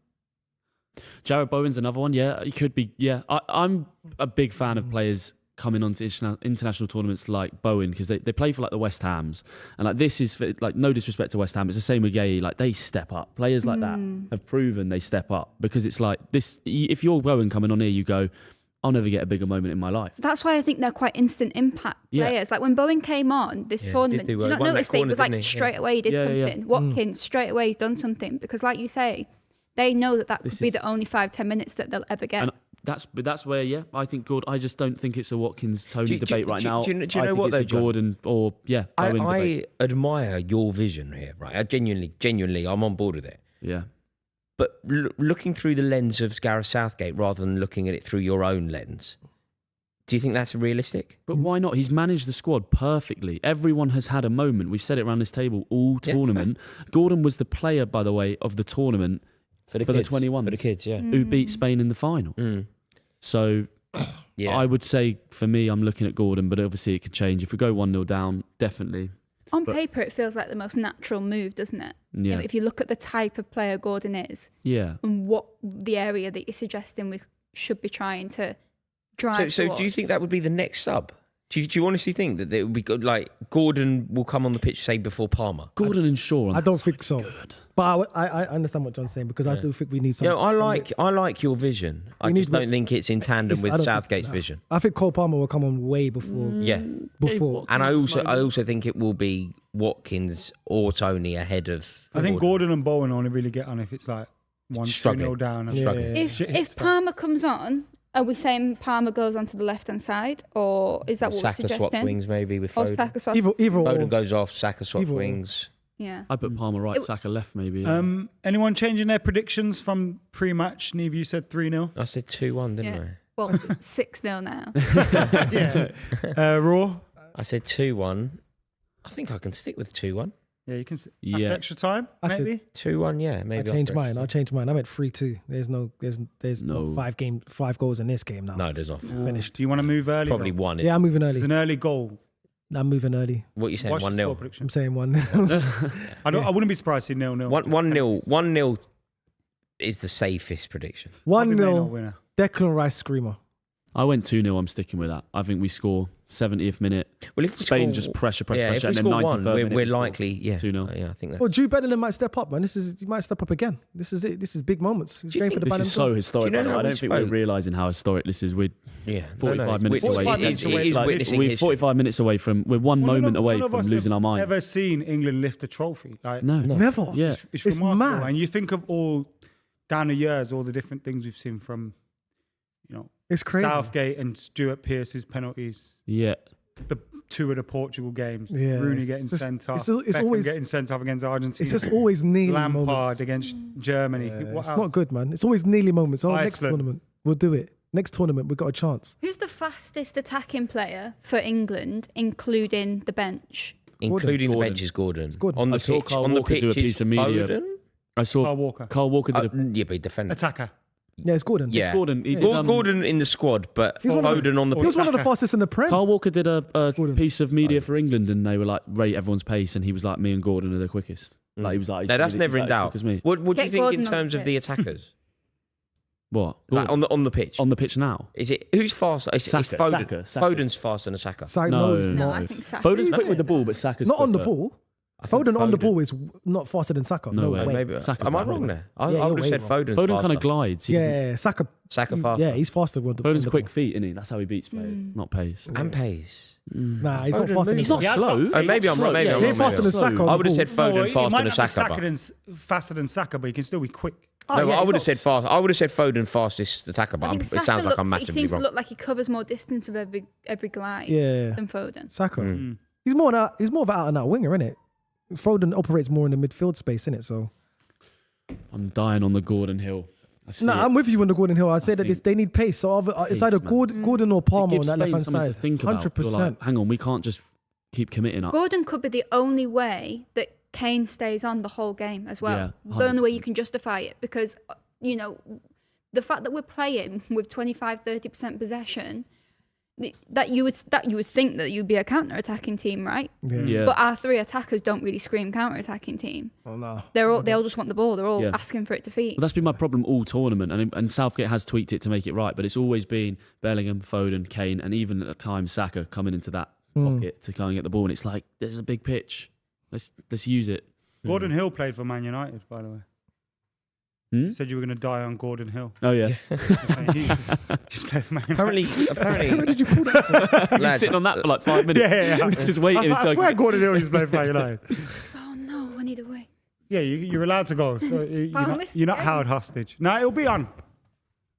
Jared Bowen's another one. Yeah, he could be. Yeah, I'm a big fan of players coming on to international tournaments like Bowen, because they play for like the West Hams, and like this is for, like, no disrespect to West Ham, it's the same with Gay. Like they step up. Players like that have proven they step up, because it's like this. If you're Bowen coming on here, you go, I'll never get a bigger moment in my life. That's why I think they're quite instant impact Yeah. players. Like when Bowen came on this Yeah, tournament, did do did well. you not Won that notice that he corner, was like didn't he? straight away he did Yeah, yeah. something. Watkins straight away he's done something, because like you say, they know that could be the only 5-10 minutes that they'll ever get. And that's where, yeah, I think Gordon. I just don't think it's a Watkins-Tony debate right now. Do you I know think what it's though, a John? Gordon or Bowen debate. I admire your vision here, right? I genuinely, I'm on board with it. Yeah. But looking through the lens of Gareth Southgate rather than looking at it through your own lens, do you think that's realistic? But why not? He's managed the squad perfectly. Everyone has had a moment. We've said it around this table all Yeah. tournament. Gordon was the player, by the way, of the tournament For the For the kids, 21s. For the kids, yeah. who beat Spain in the final. So Yeah. I would say, for me, I'm looking at Gordon, but obviously it could change. If we go 1-0 down, definitely. On but- paper, it feels like the most natural move, doesn't it? Yeah. If you look at the type of player Gordon is Yeah. and what the area that you're suggesting we should be trying to drive So do you towards. think that would be the next sub? Do you honestly think that it would be good? Like Gordon will come on the pitch, say before Palmer. Gordon and Shaw. I don't think so. But I understand what John's saying, because I do think we need some. I like your vision. I need just don't think it's in tandem I with don't think- Southgate's no. vision. I think Cole Palmer will come on way before. Yeah, Before. and I Watkins' moment. also think it will be Watkins or Tony ahead of. I think Gordon and Bowen only really get on if it's like 1-2-0 Struggling. down. Yeah. Struggling. If Palmer comes on, are we saying Palmer goes onto the left hand side, or is that what we're Saka swap suggesting? wings maybe with Or Foden. Saka swap? Either Foden or. goes off. Saka swap Either or. wings. Yeah. I put Palmer right, It- Saka left, maybe. Anyone changing their predictions from pre-match? Nieve, you said 3-0. I said 2-1, didn't Yeah. Well, 6-0 now. Yeah. Raw? I? I said 2-1. I think I can stick with 2-1. Yeah, you can. Yeah. Extra time, I said- maybe. 2-1, yeah, I maybe. changed after mine. extra I'll change mine. I'm at 3-2. There's no No. 5 goals in this game now. time. No, there's not. It's finished. Do you want to move early? Probably though? one. Yeah, I'm moving It's early. an early goal. I'm moving early. What are you saying? What's your score 1-0. prediction? I'm saying 1. I wouldn't be surprised if 0-0. 1-0 is the safest prediction. 1-0. winner. Declan Rice screamer. I went 2-0. I'm sticking with that. I think we score 70th minute. Well, if we Spain score- just pressure, Yeah, if we and then score 93rd one, minute we're we score likely, 2-0. Yeah, I think that's. Well, Jude Bellingham might step up, man. He might step up again. This is it. This is big moments. He's Do you going for think the This Ballon is d'Or. so historic. Do you know by the way. how I we don't think we're spoke? realising how historic this is. We're Yeah, 45 minutes it's- away. It is We're witnessing we're history. 45 minutes away from. We're one moment away from losing our mind. Ever seen England lift a trophy? Like, No. Never. Yeah. it's It's remarkable. mad. And you think of all down the years, all the different things we've seen from, It's crazy. Southgate and Stuart Pearce's penalties. Yeah. The two of the Portugal games. Yeah, Rooney it's getting just- sent off. it's Beckham always- getting sent off against Argentina. It's just always nearly Lampard moments. against Germany. Yeah, What it's else? not good, man. It's always nearly moments. Oh, next Iceland. tournament we'll do it. Next tournament we've got a chance. Who's the fastest attacking player for England, including the bench? Including the Gordon. bench is Gordon. Gordon. On the I saw pitch, Carl on the Walker pitch do a is piece of media. Foden. I saw Kyle Walker. Carl Walker did a. Yeah, but he defended. Attacker. Yeah, it's Gordon. Yeah. Gordon. He did, Gordon in the squad, but He's one of Foden on the He pitch. was one of the Saka. fastest in the Prem. Carl Walker did a Gordon. piece of media for England, and they were like rate everyone's pace, and he was like, me and Gordon are the quickest. Like he was like, No, that's he's never in as doubt. quick as me. What do Get you think Gordon in on the terms of pitch. the attackers? What? Like Gordon. on the pitch. On the pitch now? Is it who's faster? It's Saka, Foden. Saka. Foden's faster than Saka. Saka, No, no, he's No, not. I think Saka. Foden's is quick with the better. ball, but Saka's Not on the quicker. ball. I think Foden on the ball is not faster than Saka. No way. Maybe. Saka's Am I better. wrong there? I Yeah, would have you're said way Foden's Foden faster. kind of glides. He doesn't- Yeah, Saka. Saka faster. Yeah, he's faster. On the Foden's on quick the feet, isn't he? That's how he beats players, not pace. and pace. ball. Nah, he's not Foden faster than moves. He's not Saka. slow. Oh, maybe I'm wrong. Maybe I'm He wrong. ain't faster than maybe I'm Saka. wrong. on I would have the said ball. Foden he faster might than not be Saka. faster than Saka, but he can still be quick. Oh, No, yeah, I it's would have not said fast. I would have said Foden fastest attacker, I but think it Saka sounds like I'm he massively seems wrong. to look like he covers more distance with every glide Yeah, than Foden. Saka. Mm. He's more of an out and out winger, isn't it? Foden operates more in the midfield space, innit? So I'm dying on the Gordon Hill. I see no, it. I'm with you on the Gordon Hill. I say that think- they need pace. So it's Pace, either man. Gordon or It Palmer on gives that left Spain hand something side. to think about. You're like, hang on, we can't just keep committing up. Gordon could be the only way that Kane stays on the whole game as well. Yeah, The only way you can justify it because, the fact that we're playing with 25-30% possession, that you would think that you'd be a counter-attacking team, right? Yeah. But our three attackers don't really scream counter-attacking team. Oh no. They all just want the ball. They're all Yeah. asking for it to feed. Well, that's been my problem all tournament, and Southgate has tweaked it to make it right. But it's always been Bellingham, Foden, Kane, and even at times Saka coming into that pocket to go and get the ball. And it's like there's a big pitch. Let's use it. Gordon Hill played for Man United, by the way. Hmm? You said you were going to die on Gordon Hill. Oh yeah, He's played for Man United. Apparently, Where did you pull that from? He's lads, sitting on that for like 5 minutes. Yeah. Just waiting I until swear Gordon Hill is playing for Man United. Oh no, I need a way. Yeah, you're allowed to go. So missed you're the not game. held hostage. No, it'll be on.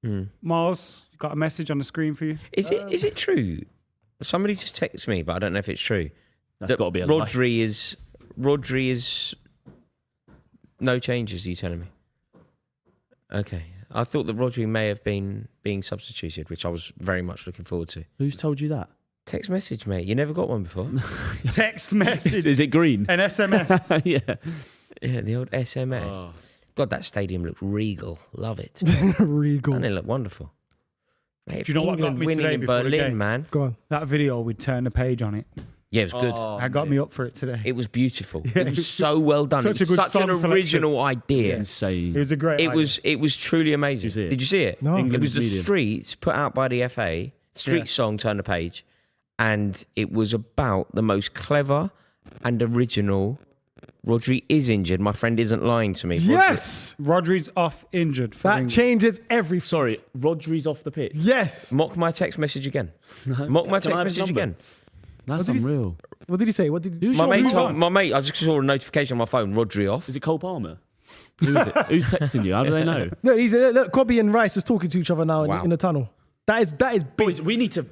Hmm. Miles, got a message on the screen for you. is it true? Somebody just texted me, but I don't know if it's true. That's that got to be a lie. Rodri is no changes. Are you telling me? Okay, I thought that Rodri may have been being substituted, which I was very much looking forward to. Who's told you that? Text message, mate. You never got one before. Text message. Is it green? An SMS. Yeah. Yeah, the old SMS. Oh. God, that stadium looks regal. Love it. Regal. And they look wonderful. Mate, Do you know what got England me winning today in before the Berlin, game? man? Go on. That video, we'd turn the page on it. Yeah, it was good. Oh, That got me up for it today. It was beautiful. It was so well done. Such It a was good such an song selection. original idea. insane. It was a great It idea. was truly amazing. Did you see it? Did you see it? No. It England's was the medium. Streets put out by the FA. Street song, turn the page, and it was about the most clever and original. Rodri is injured. My friend isn't lying to me. Yes, Rodri's off injured. For that England. changes everything. Sorry, Rodri's off the pitch. Yes. Mock my text message again. Mock my Can text I have his message number? again. That's did he- unreal. What did he say? What did he? Who's My your mate, who's told, on? my mate, I just saw a notification on my phone. Rodri off. Is it Cole Palmer? Who is it? Who's texting you? How do they know? No, look. Kobe and Rice is talking to each other now Wow. in the tunnel. That is big. Boys, we need to.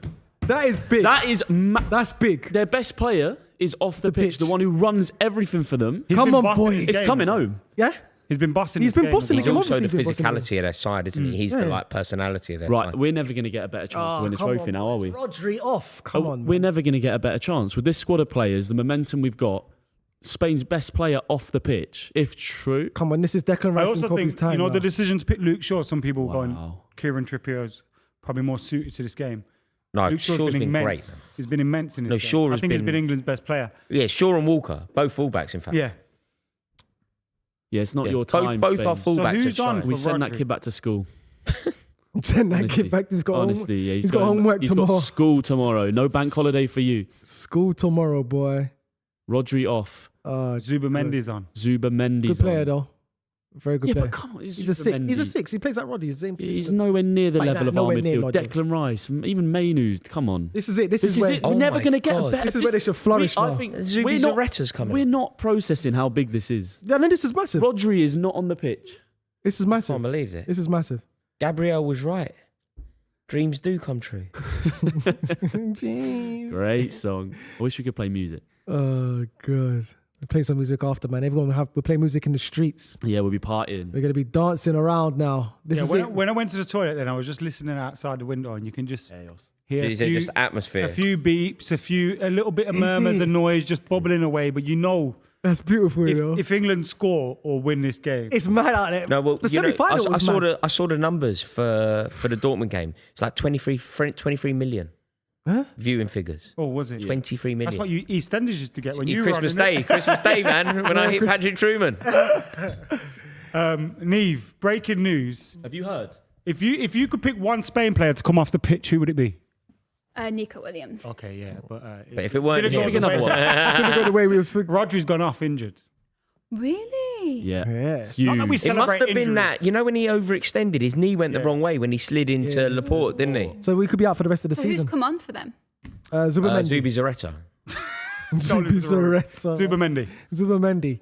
That is big. That is. That's big. Their best player is off the pitch, pitch. the one who runs everything for them. He's Come been on, bossing boys. his It's game. coming home. Yeah. He's been bossing. He's his been game. bossing He's him. also the obviously been bossing him. physicality of their side, isn't he? He's the Yeah. personality of their Right, side. we're never going to get a better chance to win a come trophy on, now, are we? Rodri off. Come Oh, on. we're Man. never going to get a better chance. With this squad of players, the momentum we've got, Spain's best player off the pitch, if true. Come on. This is Declan I Rice and also Kobe's think, time. the now. decision to pick Luke Shaw, some people going, Wow. Kieran Trippier's probably more suited to this game. No, Luke Shaw's Shaw's been immense. great. He's been immense in this No, game. Shaw I has think he's been- been England's best player. Yeah, Shaw and Walker, both fullbacks, in fact. Yeah. Yeah, it's not Yeah, your both- time. both Spain. are fullbacks. So who's have on shined. We for send that Rodri? kid back to school. Send that Honestly, kid back. He's got honestly, yeah, he's got homework he's tomorrow. got school tomorrow. No bank holiday for you. School tomorrow, boy. Rodri off. Zuba Mendy's on. Zuba Mendy's Good player on. though. Very good Yeah, player. but come on, He's a six. He's a 6. He plays like Roddy. He's the same. He's nowhere near the Like level that, of our nowhere near midfield. Rodri. Declan Rice, even Mainu. Come on. This is it. This, This is where it. Oh We're never my going to get a God. better. This is where they should flourish now. I think Zubi we're not. Zaretta's coming. We're not processing how big this is. Yeah, no, this is massive. Rodri is not on the pitch. This is I massive. can't believe it. This is massive. Gabrielle was right. Dreams do come true. Great song. I wish we could play music. Oh god. We play some music after, man. We're playing music in the streets. Yeah, we'll be partying. We're gonna be dancing around now. This is it. When I went to the toilet, then I was just listening outside the window, and you can just Chaos. hear Is it just atmosphere? a few beeps, a little bit of Is murmurs it? and noise just bubbling away. But you know, That's beautiful, you know. if England score or win this game, It's mad out there. No, well, the you know, semi-final was mad. I saw the numbers for the Dortmund game. It's like 23 million Huh? viewing figures. oh, was it? 23 million. That's what you EastEnders used to get when you were Christmas on, innit? Day, Christmas Day, man. When I hit Patrick Truman. Nieve, breaking news. Have you heard? If you could pick one Spain player to come off the pitch, who would it be? Nico Williams. Okay, yeah, but But if it weren't didn't go him, the way- Couldn't go the way we were. Rodri's gone off injured. Really? Yeah. Yes. Not that we it must celebrate have been injury. that. You know when he overextended, his knee went the Yeah. wrong way when he slid into Laporte, didn't he? So we could be out for the rest of the So season. who's come on for them? Zubimendi. Zubi Zaretta. Zubizarreta. Zuba Mendy. Zubamendi.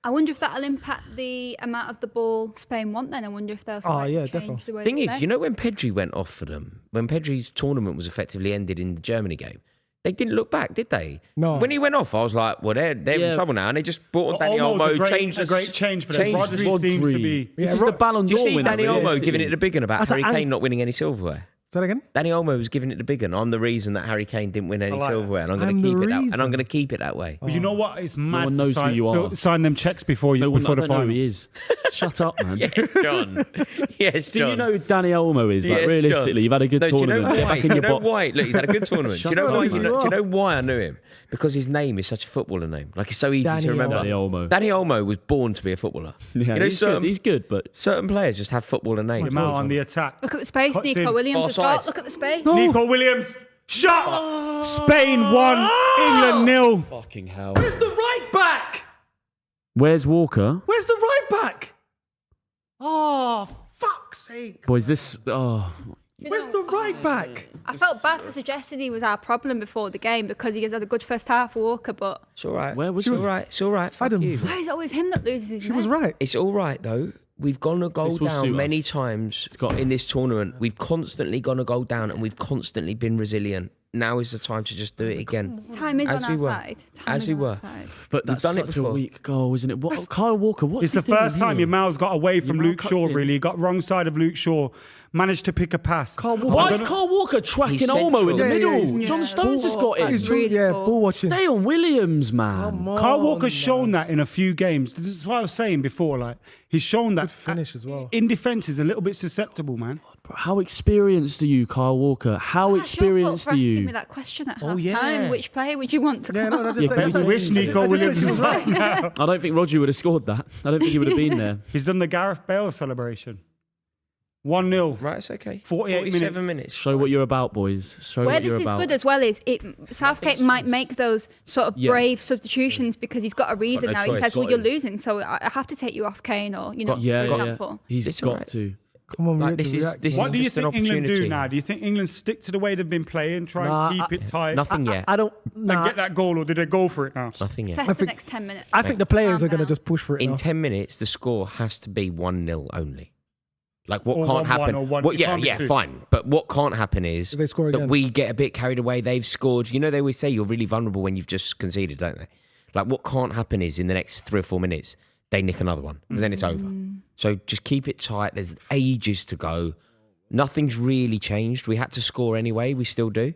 I wonder if that'll impact the amount of the ball Spain want then. I wonder if they'll slightly yeah, change definitely. the way Thing they is, play. you know when Pedri went off for them, when Pedri's tournament was effectively ended in the Germany game, they didn't look back, did they? No. When he went off, I was like, well, they're Yeah. in trouble now, and they just brought on Danny Almost Olmo, a great, changed a great change for them. changed Rodri seems to be. This Yeah, is the Ballon Do you d'Or see winner. Danny Olmo giving it the big one about I said, Harry Kane not winning any silverware? Say that again? Danny Olmo was giving it the big one. I'm the reason that Harry Kane didn't win any like that. silverware, and I'm going I'm to the keep it that. And reason. I'm going to keep it that way. But you know what? It's mad one to knows who sign, you are. sign them checks before No one, I the don't know final. who he is. Shut up, man. Yes, John. Yes, Do John. you know who Danny Olmo is? Like, Yes, realistically, John. you've had a good No, do you know tournament. Get why? back in Do your you know box. why? Look, he's had a good tournament. do you know Shut why? up, Do you know why I knew him? Because his name is such a footballer name. Like it's so easy Danny to remember. Danny Olmo. Danny Olmo was born to be a footballer. Yeah, you know, he's good. He's good, but certain players just have footballer names. Him out on the attack. Look at the space Cuts Nico in. Williams has Offside. got. Look at the space. Nico Williams. Shut up. Spain 1, England 0. fucking hell. Where's the right back? Where's Walker? Where's the right back? Oh, fuck's sake. Boys, this. Oh, Where's the right back? I felt bad for suggesting he was our problem before the game because he has had a good first half for Walker, but It's all right. Where was it's she? all right. It's all right. Fuck Adam. you. why is it always him that loses his She was men? right. It's all right though. We've gone a goal This will down suit many us. times got- in this tournament. We've constantly gone a goal down, and we've constantly been resilient. Now is the time to just do it again. Time is As on we our were. side. Time As is we on our were. side. but We've that's done it such a before. weak goal, isn't it? What, Kyle Walker, what's It's he the first doing time here? your Miles got away from Yamal Luke cuts Shaw, in. really. He got wrong side of Luke Shaw. Managed to pick a pass. Carl Walker. Why I'm is gonna- Kyle Walker tracking He's Olmo in the central. middle? Yeah, yeah, yeah. John Stones has got That's it. He's really yeah, poor. ball watching. Stay on Williams, man. Kyle Walker's shown that in a few games. This is what I was saying before. Like he's shown that Good finish as well. in defence is a little bit susceptible, man. Bro, how experienced are you, Kyle Walker? How That's your fault experienced for are asking you? me that question at Oh, half yeah. time. Which player would you want to Yeah, come no, on? no, Yeah, just but say- you Wish Nico I just said Williams she was right now. I don't think Rodri would have scored that. I don't think he would have been there. He's done the Gareth Bale celebration. 1-0. Right, it's okay. 48 47 minutes. Show what you're about, boys. Show Where what this you're is about. good as well is Southgate might make those sort of Yeah. brave substitutions because he's got a reason no now. He choice, says, "Well, got you're him. losing, so I have to take you off Kane," or for example. He's It's got alright. to. Come on, Like, we this have to is- react. this man. What do you just an think England do opportunity. now? Do you think England stick to the way they've been playing, try Nah, and keep it tight, Nothing yet. I don't. and Nah, get that goal, or did they go for it now? Nothing yet. Assess the next 10 minutes. I think the players Calm are going to down. just push for it. In now. 10 minutes, the score has to be 1-0 only. Like, what Or can't 1-1 happen? or 1. What, It yeah, can't be yeah, 2. fine. But what can't happen is If they score that again. we get a bit carried away. They've scored. You know, they always say you're really vulnerable when you've just conceded, don't they? Like, what can't happen is in the next 3 or 4 minutes, they nick another one. Because then it's over. So just keep it tight. There's ages to go. Nothing's really changed. We had to score anyway. We still do.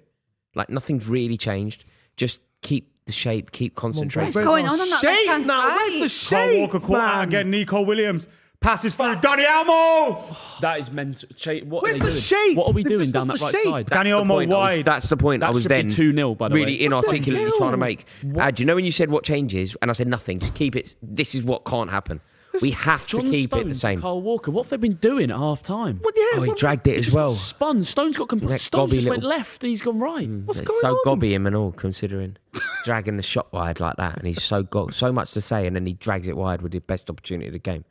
Like, nothing's really changed. Just keep the shape, keep concentrating. What's going on that shape left-hand now? Where's the side? Kyle shape, Walker caught out man? again. Nico Williams passes through. Dani Olmo. That is mental. What Where's are they the doing? shape? What are we This doing is down the that right shape. side? Danny That's the Olmo point I was- wide. That's the point That I was should be then 2-0, by the really way. inarticulately hell? trying to make. Do you know when you said what changes? And I said nothing. Just keep it. This is what can't happen. We have to John keep Stones it the and same. Kyle Walker, what have they been doing at half time? What, yeah, Oh, he what- dragged it as Just got well. spun. Stones got complete. Next Stones gobby just went little- left and he's gone right. What's It's going so on? gobby him and all, considering dragging the shot wide like that, and he's got so much to say, and then he drags it wide with the best opportunity of the game.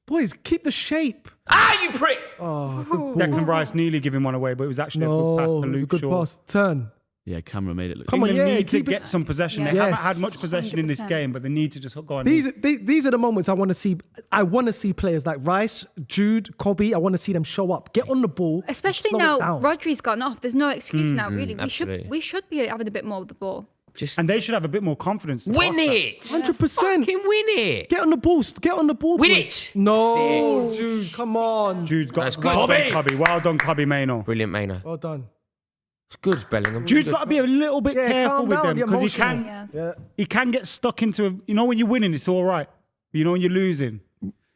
Boys, keep the shape. Ah, you prick! Oh, good Declan Rice nearly giving one away, but it was actually a good pass no, to it was a Luke good Shaw. pass. Turn. Yeah, camera made it look. Come on, England yeah, need to keep it- get some possession. Yeah. They haven't Yes. had much possession in this 100%. game, but they need to just go on. These are the moments I want to see. I want to see players like Rice, Jude, Kobe. I want to see them show up, get on the ball, and Especially slow it now, down. Rodri's gone off. There's no excuse now, really. absolutely. We should be having a bit more of the ball. Just and they should have a bit more confidence. to win pass that. it! 100%. Fucking win it! Get on the boost. Get on the ball. Win boys. it! No, Jude, come on. Jude's got That's well good. done, Cubby. Well done, Cubby Maino. Brilliant, Maino. Well done. It's good, Bellingham. Jude's got to be a little bit Yeah, careful calm with down, them get because emotional. Yes. Yeah, he can get stuck into a. You know, when you're winning, it's all right. You know, when you're losing,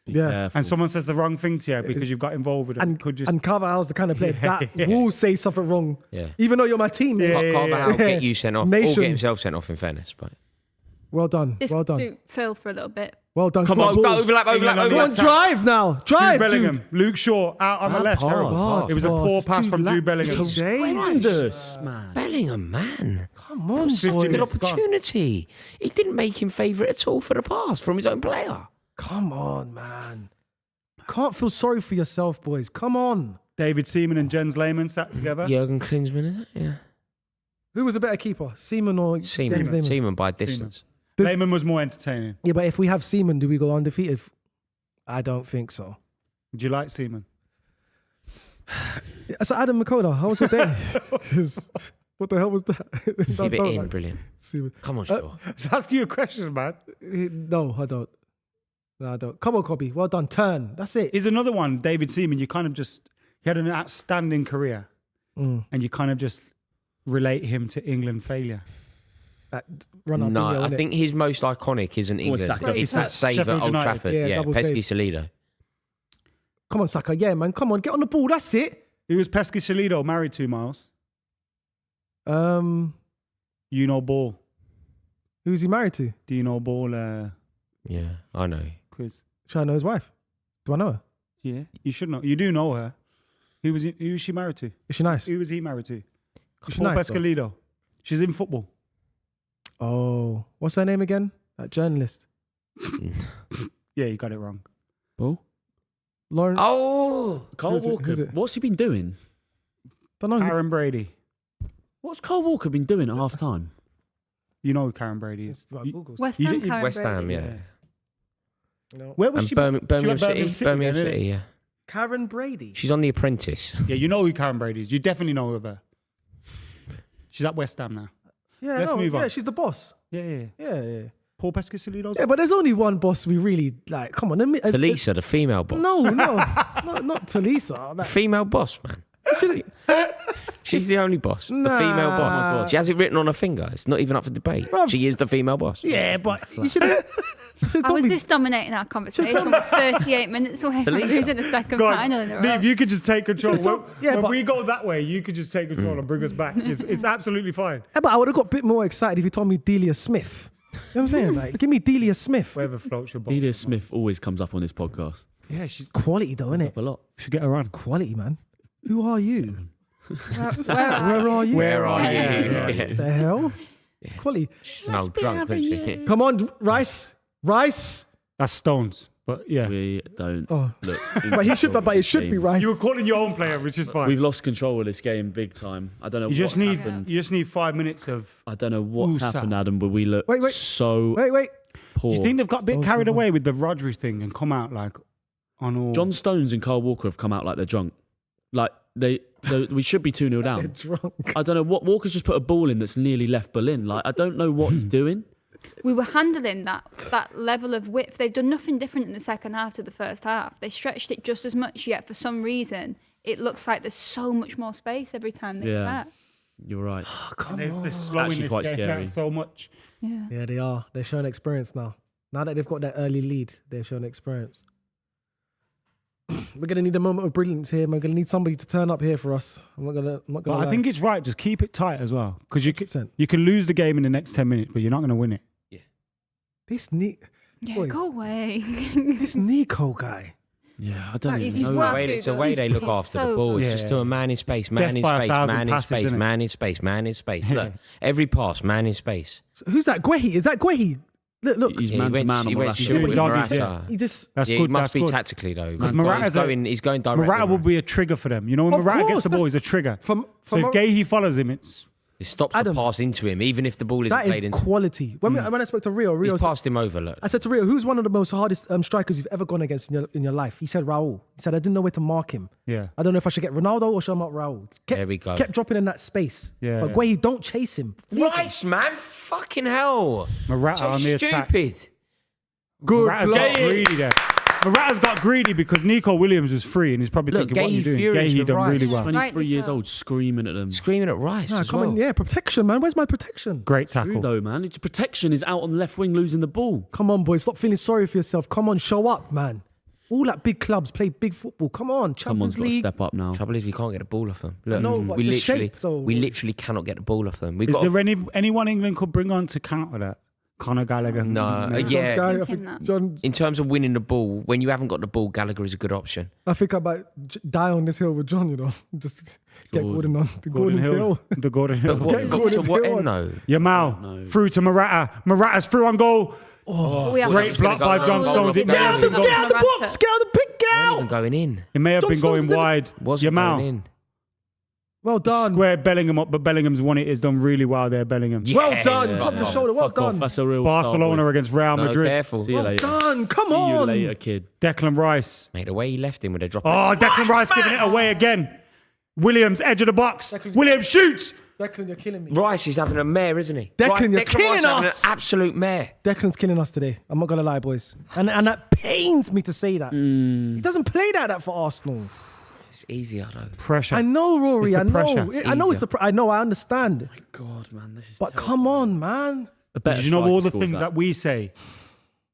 yeah. Careful. and someone says the wrong thing to you because you've got involved with it, And could just. and Carvajal's the kind of player that will say something wrong, Yeah. even though you're my team. Yeah. Carvajal yeah. get you sent off, or Nation. get himself sent off. In fairness, but Well done. This Well could done. suit Phil for a little bit. Well done. come on, ball. go, overlap. England on the Go on, attack. drive now. Jude Drive, Bellingham, Jude. Luke Shaw out on the left. pass. Terrible. Oh, It was a boss, poor it's pass too from Jude lax. Bellingham. It's Horrendous, man. Bellingham, man, Come on, That's 50 boys. good minutes. opportunity. He didn't make him favourite at all for the pass from his own player. Come on, man. Can't feel sorry for yourself, boys. Come on. David Seaman and Jens Lehmann sat together. Jurgen Klinsmann, is it? Yeah, Who was a better keeper, Seaman or Jens Lehmann? Seaman by distance. Lehmann was more entertaining. Yeah, but if we have Seaman, do we go undefeated? I don't think so. Do you like Seaman? So Adam McKola, how was your day? 'Cause what the hell was that? Keep it in, like brilliant. Seaman. Come on, Shaw. I was asking you a question, man. No, I don't. No, I don't. Come on, Kobe. Well done. Turn. That's it. Here's another one, David Seaman. You kind of just, he had an outstanding career and you kind of just relate him to England failure. Ronaldinho, No, I innit? think his most iconic isn't England. Saka. It's that That's save at Sheffield Old United. Trafford. Yeah, Yeah, double Pesky save. Salido. Come on, Saka. Yeah, man. Come on. Get on the ball. That's it. Who was Pesky Salido married to, Miles? Um, You know Ball. who's he married to? Do you know Ball Yeah, I know. quiz? Should I know his wife? Do I know her? Yeah, you should know. You do know her. Who was she married to? Is she nice? Who was he married to? Is she Paul nice, though? Pescalido. She's in football. Oh, what's her name again? That journalist. Yeah, you got it wrong. Paul? Lauren. Oh, Kyle Who's it? Walker. Who's it? What's he been doing? Don't know. Karen Brady. What's Kyle Walker been doing at half time? You know who Karen Brady is. It's like Google's. West You Ham, did- Karen West Ham, Brady. yeah. You know. Where was And she? Birmingham she went City. Birmingham then, innit? City, yeah. Karen Brady. She's on The Apprentice. Yeah, you know who Karen Brady is. You definitely know of her. She's at West Ham now. Yeah, Let's no, move yeah, on. she's the boss. Yeah. Yeah, yeah. Paul Pescalido's. Yeah, but there's only one boss we really like. Come on, Talisa, the female boss. No, not Talisa. That- Female boss, man. She's the only boss. The Nah. female boss. She has it written on her finger. It's not even up for debate. Bruv. She is the female boss. Yeah, but you should have How told is me. this dominating our conversation? We're 38 minutes away from Talisa. losing the second Go final on, in a row. Nieve, you could just take control. Yeah, when but- we go that way, you could just take control and bring us back. It's absolutely fine. Yeah, but I would have got a bit more excited if you told me Delia Smith. You know what I'm saying? Like, give me Delia Smith. Whatever floats your boat. Edith Smith always comes up on this podcast. Yeah, she's. Quality though, isn't it? A lot. Should get her on. Quality, man. Who are you? Where Where are you? Where are Yeah. you? The hell? It's quality. She's an old drunk, isn't she? Come on, Rice. That's Stones. But yeah. We don't Oh. look. But he should. But it should be Rice. You were calling your own player, which is fine. We've lost control of this game big time. I don't know You just what's need happened. you just need 5 minutes of. I don't know what's Usa. happened, Adam, but we look Wait. so Wait. poor. Do you think they've got a bit Stones carried move on. away with the Rodri thing and come out like on all? John Stones and Kyle Walker have come out like they're drunk. Like we should be 2-0 down. Drunk. I don't know what Walker's just put a ball in that's nearly left Berlin. Like I don't know what he's doing. We were handling that level of width. They've done nothing different in the second half to the first half. They stretched it just as much, yet for some reason it looks like there's so much more space every time they Yeah. attack. You're right. They're slowing Actually this quite game scary. down so much. Yeah. Yeah, they are. They're showing experience now. Now that they've got that early lead, they're showing experience. We're gonna need a moment of brilliance here. We're gonna need somebody to turn up here for us. I'm not gonna. But lie. I think it's right. Just keep it tight as well, because you 100%. can lose the game in the next 10 minutes, but you're not going to win it. this need. Yeah, Boys. go away. This Nico guy. Yeah, I don't He's even worth know. it. It's the way they look He's after the so ball. good. It's just to a man in space, man Death in by a space, thousand man in passes, space, innit? man in space, man in space. Look, every pass, man in space. So who's that? Guehi? Is that Guehi? Look. He's Yeah, man to man on he went Morata. short with Doing doggies, Morata. He just. That's Yeah, good. he must That's be good. tactically though. Because He's going direct. Morata will with be a trigger for them. You know, when Of Morata course, gets the ball, that's- he's a trigger. From So if Gahey follows him, it's It stops Adam, the pass into him, even if the ball isn't that played is into. quality. When I spoke to Rio He's said, passed him over. Look, I said to Rio, who's one of the most hardest strikers you've ever gone against in your life? He said Raul. He said, I didn't know where to mark him. yeah. I don't know if I should get Ronaldo or should I mark Raul. There we go. Kept dropping in that space. Yeah, But yeah. Guehi, don't chase him. Rice, man, fucking hell. Morata So on the attack. stupid. Good Morata's got block. greedy there. Morata's got greedy because Nico Williams was free and he's probably Look, thinking, what are you Gahey doing? furious Gahey with done Rice. really well. 23 Right, years as well. old, screaming at them. Screaming at Rice. Nah, as come well. on, yeah, protection, man. Where's my protection? Great True tackle. though, man. It's protection is out on the left wing losing the ball. Come on, boys. Stop feeling sorry for yourself. Come on, show up, man. All that big clubs play big football. Come on, Someone's Champions got to League. step up now. Trouble is we can't get the ball off them. Look, know, but we the literally, shape, though. we literally cannot get the ball off them. We've Is got there anyone England could bring on to counter that? Conor Gallagher. No, No. yeah. Guy, I Thinking think that. John. in terms of winning the ball, when you haven't got the ball, Gallagher is a good option. I think I might die on this hill with John. You know, just get Gordon on the Gordon Gordon's hill. The Gordon Hill. What, Get to Gordon's what hill end on. though? Yamal No. through to Morata. Morata's through on goal. We have Great to- block by John Stones. It may have been Get out the Morata. box. Get out the pick. Get Not out. even going in. It may have John been going Stones didn't- wide. Wasn't going Yamal in. Well done. squared Bellingham up, but Bellingham's won it. Has done really well there, Bellingham. Yeah. Well done. Yeah. Drop the shoulder. Well Fuck off. done. That's a real Barcelona start, against Real No, Madrid. careful. boy. See you Well later. done. Come See you on. later, kid. Declan Rice. Mate, the way he left him with a drop. Oh, Declan Rice giving it away again. Williams, edge of the box. Williams shoots. Declan, you're killing me. Rice is having a mare, isn't he? Declan, you're Rice killing having us. an absolute mare. Declan's killing us today. I'm not gonna lie, boys. And that pains me to say that. He doesn't play that for Arsenal. It's easier though. Pressure. I know, Rory. It's I the pressure. know. I know it's the. I know. I understand. God, man, this is. But come on, man. A better You know striker all the scores things that we say.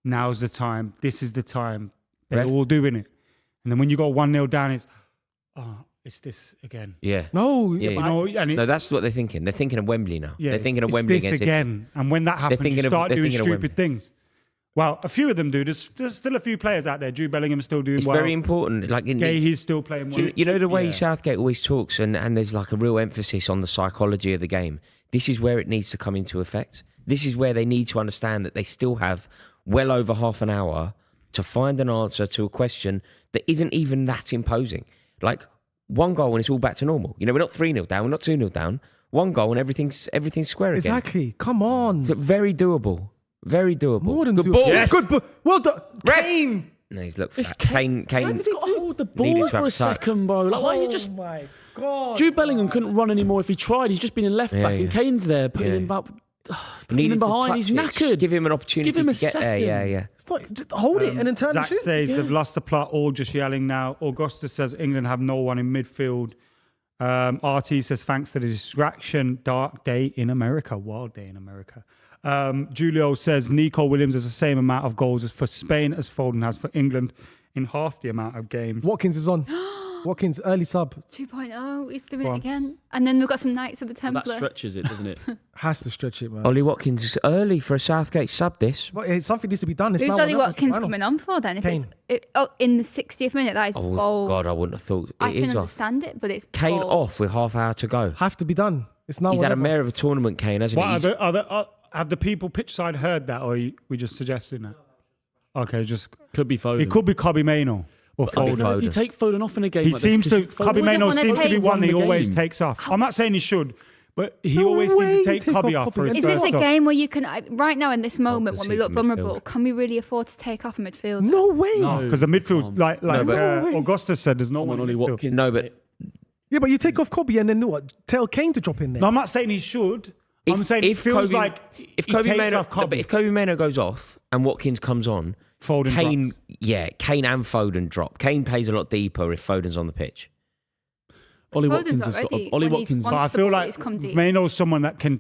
Now's the time. This is the time. They're Ref. all doing it. And then when you go 1-0 down, it's this again. Yeah. No. Yeah, but You I- know, and No, that's what they're thinking. They're thinking of Wembley now. yeah, They're thinking of it's Wembley this against again. And when that happens, you thinking of- start they're doing thinking of stupid Wembley. things. Well, a few of them do. There's still a few players out there. Jude Bellingham's still doing It's well. very important. Like in He's still playing well. you know the way Yeah. Southgate always talks, and there's like a real emphasis on the psychology of the game. This is where it needs to come into effect. This is where they need to understand that they still have well over half an hour to find an answer to a question that isn't even that imposing. Like one goal and it's all back to normal. You know, we're not 3-0 down, we're not 2-0 down. One goal and everything's square again. Exactly. Come on. So very doable. Very doable. More than Good doable. ball. Yes. Good ball. Well done. Ref. Kane. No, he's looked for It's that. Kane. He's got to hold the needed ball to for have a a touch. second, bro. Like, why are you just? Oh my God. Jude Bellingham couldn't run anymore if he tried. He's just been in left Yeah, back, and yeah. Kane's there putting Yeah. him up. He Putting needed him to behind. touch He's it. knackered. Give him an opportunity Give him a to get there. second. Yeah. It's not, just hold it and then turn Zach the shit. says they've lost the plot, all just yelling now. Augustus says England have no one in midfield. RT says thanks to the distraction, dark day in America, wild day in America. Julio says Nico Williams has the same amount of goals as for Spain as Foden has for England in half the amount of games. Watkins is on. Watkins, early sub. 2.0, he's doing Go it on. again. And then we've got some Knights of the That Templar. stretches it, doesn't it? Has to stretch it, man. Ollie Watkins is early for a Southgate sub. This. But it's something needs to be done. It's Who's now Ollie or nothing. Watkins Final. coming on for then? If Kane. in the 60th minute, that is Oh bold. God, I wouldn't have thought I it can is off. understand it, but it's Kane bold. off with half hour to go. Have to be done. It's now He's or had a never. mare of a tournament, Kane, hasn't he? He's- Have the people pitch side heard that, or are we just suggesting that? Okay, just Could be Foden. it could be Kobe Maino or Could be Foden. Foden. If you take Foden off in a game, He like this, seems 'cause to. Foden- Kobe Wouldn't Maino wanna seems to be take one that he one always game. takes off. I'm not saying he should, but he No always way seems to you take take Kobe off off for Kobe. his Is this first a stop. game where you can, right now in this moment when we look concede vulnerable, midfield. can we really afford to take off a midfield? No way. No. Because the midfield, like No, but- Augustus said, there's no Come one on, in Ollie midfield. Watkins. No, but Yeah, but you take off Kobe and then what? Tell Kane to drop in there. No, I'm not saying he should. I'm saying it feels Kobe, like if he Kobe takes Maino, off no, but Kobe. if Kobe Maino goes off and Watkins comes on, Foden Kane, drops. Kane and Foden drop. Kane plays a lot deeper if Foden's on the pitch. Ollie Foden's Watkins has got. already- Ollie when he's Watkins. won- But I Once the feel ball like is come deep. Maino's someone that can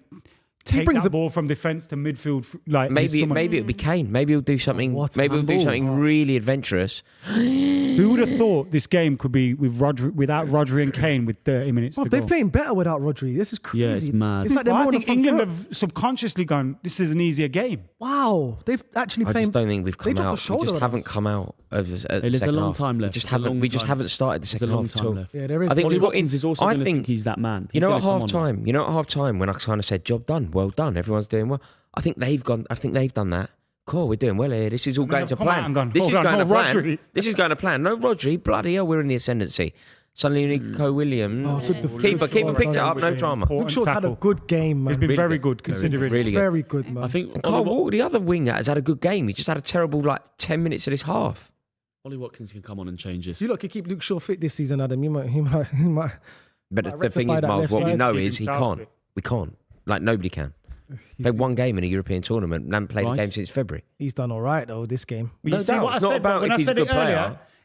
take brings that a- ball from defence to midfield. Like he's Maybe someone- maybe it'll be Kane. Maybe he'll do something. What Maybe a he'll do ball. something really adventurous. Who's Who would have thought this game could be with without Rodri and Kane with 30 minutes to go? They're playing better without Rodri. This is crazy. Yeah, it's mad. It's like they're I more on think the front England foot. have subconsciously gone, this is an easier game. Wow, they've actually I played. just don't think we've come dropped the out. We shoulder just on haven't us. come out of the Hey, there's a second long half. time left. We just There's a long haven't. We just time. haven't started the There's a second long half at time all. left. Yeah, there is. I think Ollie we've got Watkins is also I going to think think he's that man. You He's know, gonna at come half on. time. You know, at half time when I kind of said job done, well done, everyone's doing well. I think they've gone. I think they've done that. Cool, we're doing well here. This is all going to come out plan. and gone, This is hold on, going to no, plan. Rodri. This is going to plan. No, Rodri, bloody hell, we're in the ascendancy. Suddenly, Nico Williams. Keeper picks it up, no drama. Luke Shaw's had a good game, man. He's been Really very good. good considering. Really good. Very good, man. I think And Carl Walker, the other winger, has had a good game. He just had a terrible 10 minutes of this half. Ollie Watkins can come on and change this. So you look, could keep Luke Shaw fit this season, Adam. He might. But Might the thing rectify is, that Miles, left what we side. know Keep is he himself can't. fit. We can't. Like nobody can. Played one game in a European tournament and haven't played a Rice? game since February. He's done all right though this game. But No you see doubt. what I It's not said about when if I he's said a it good earlier.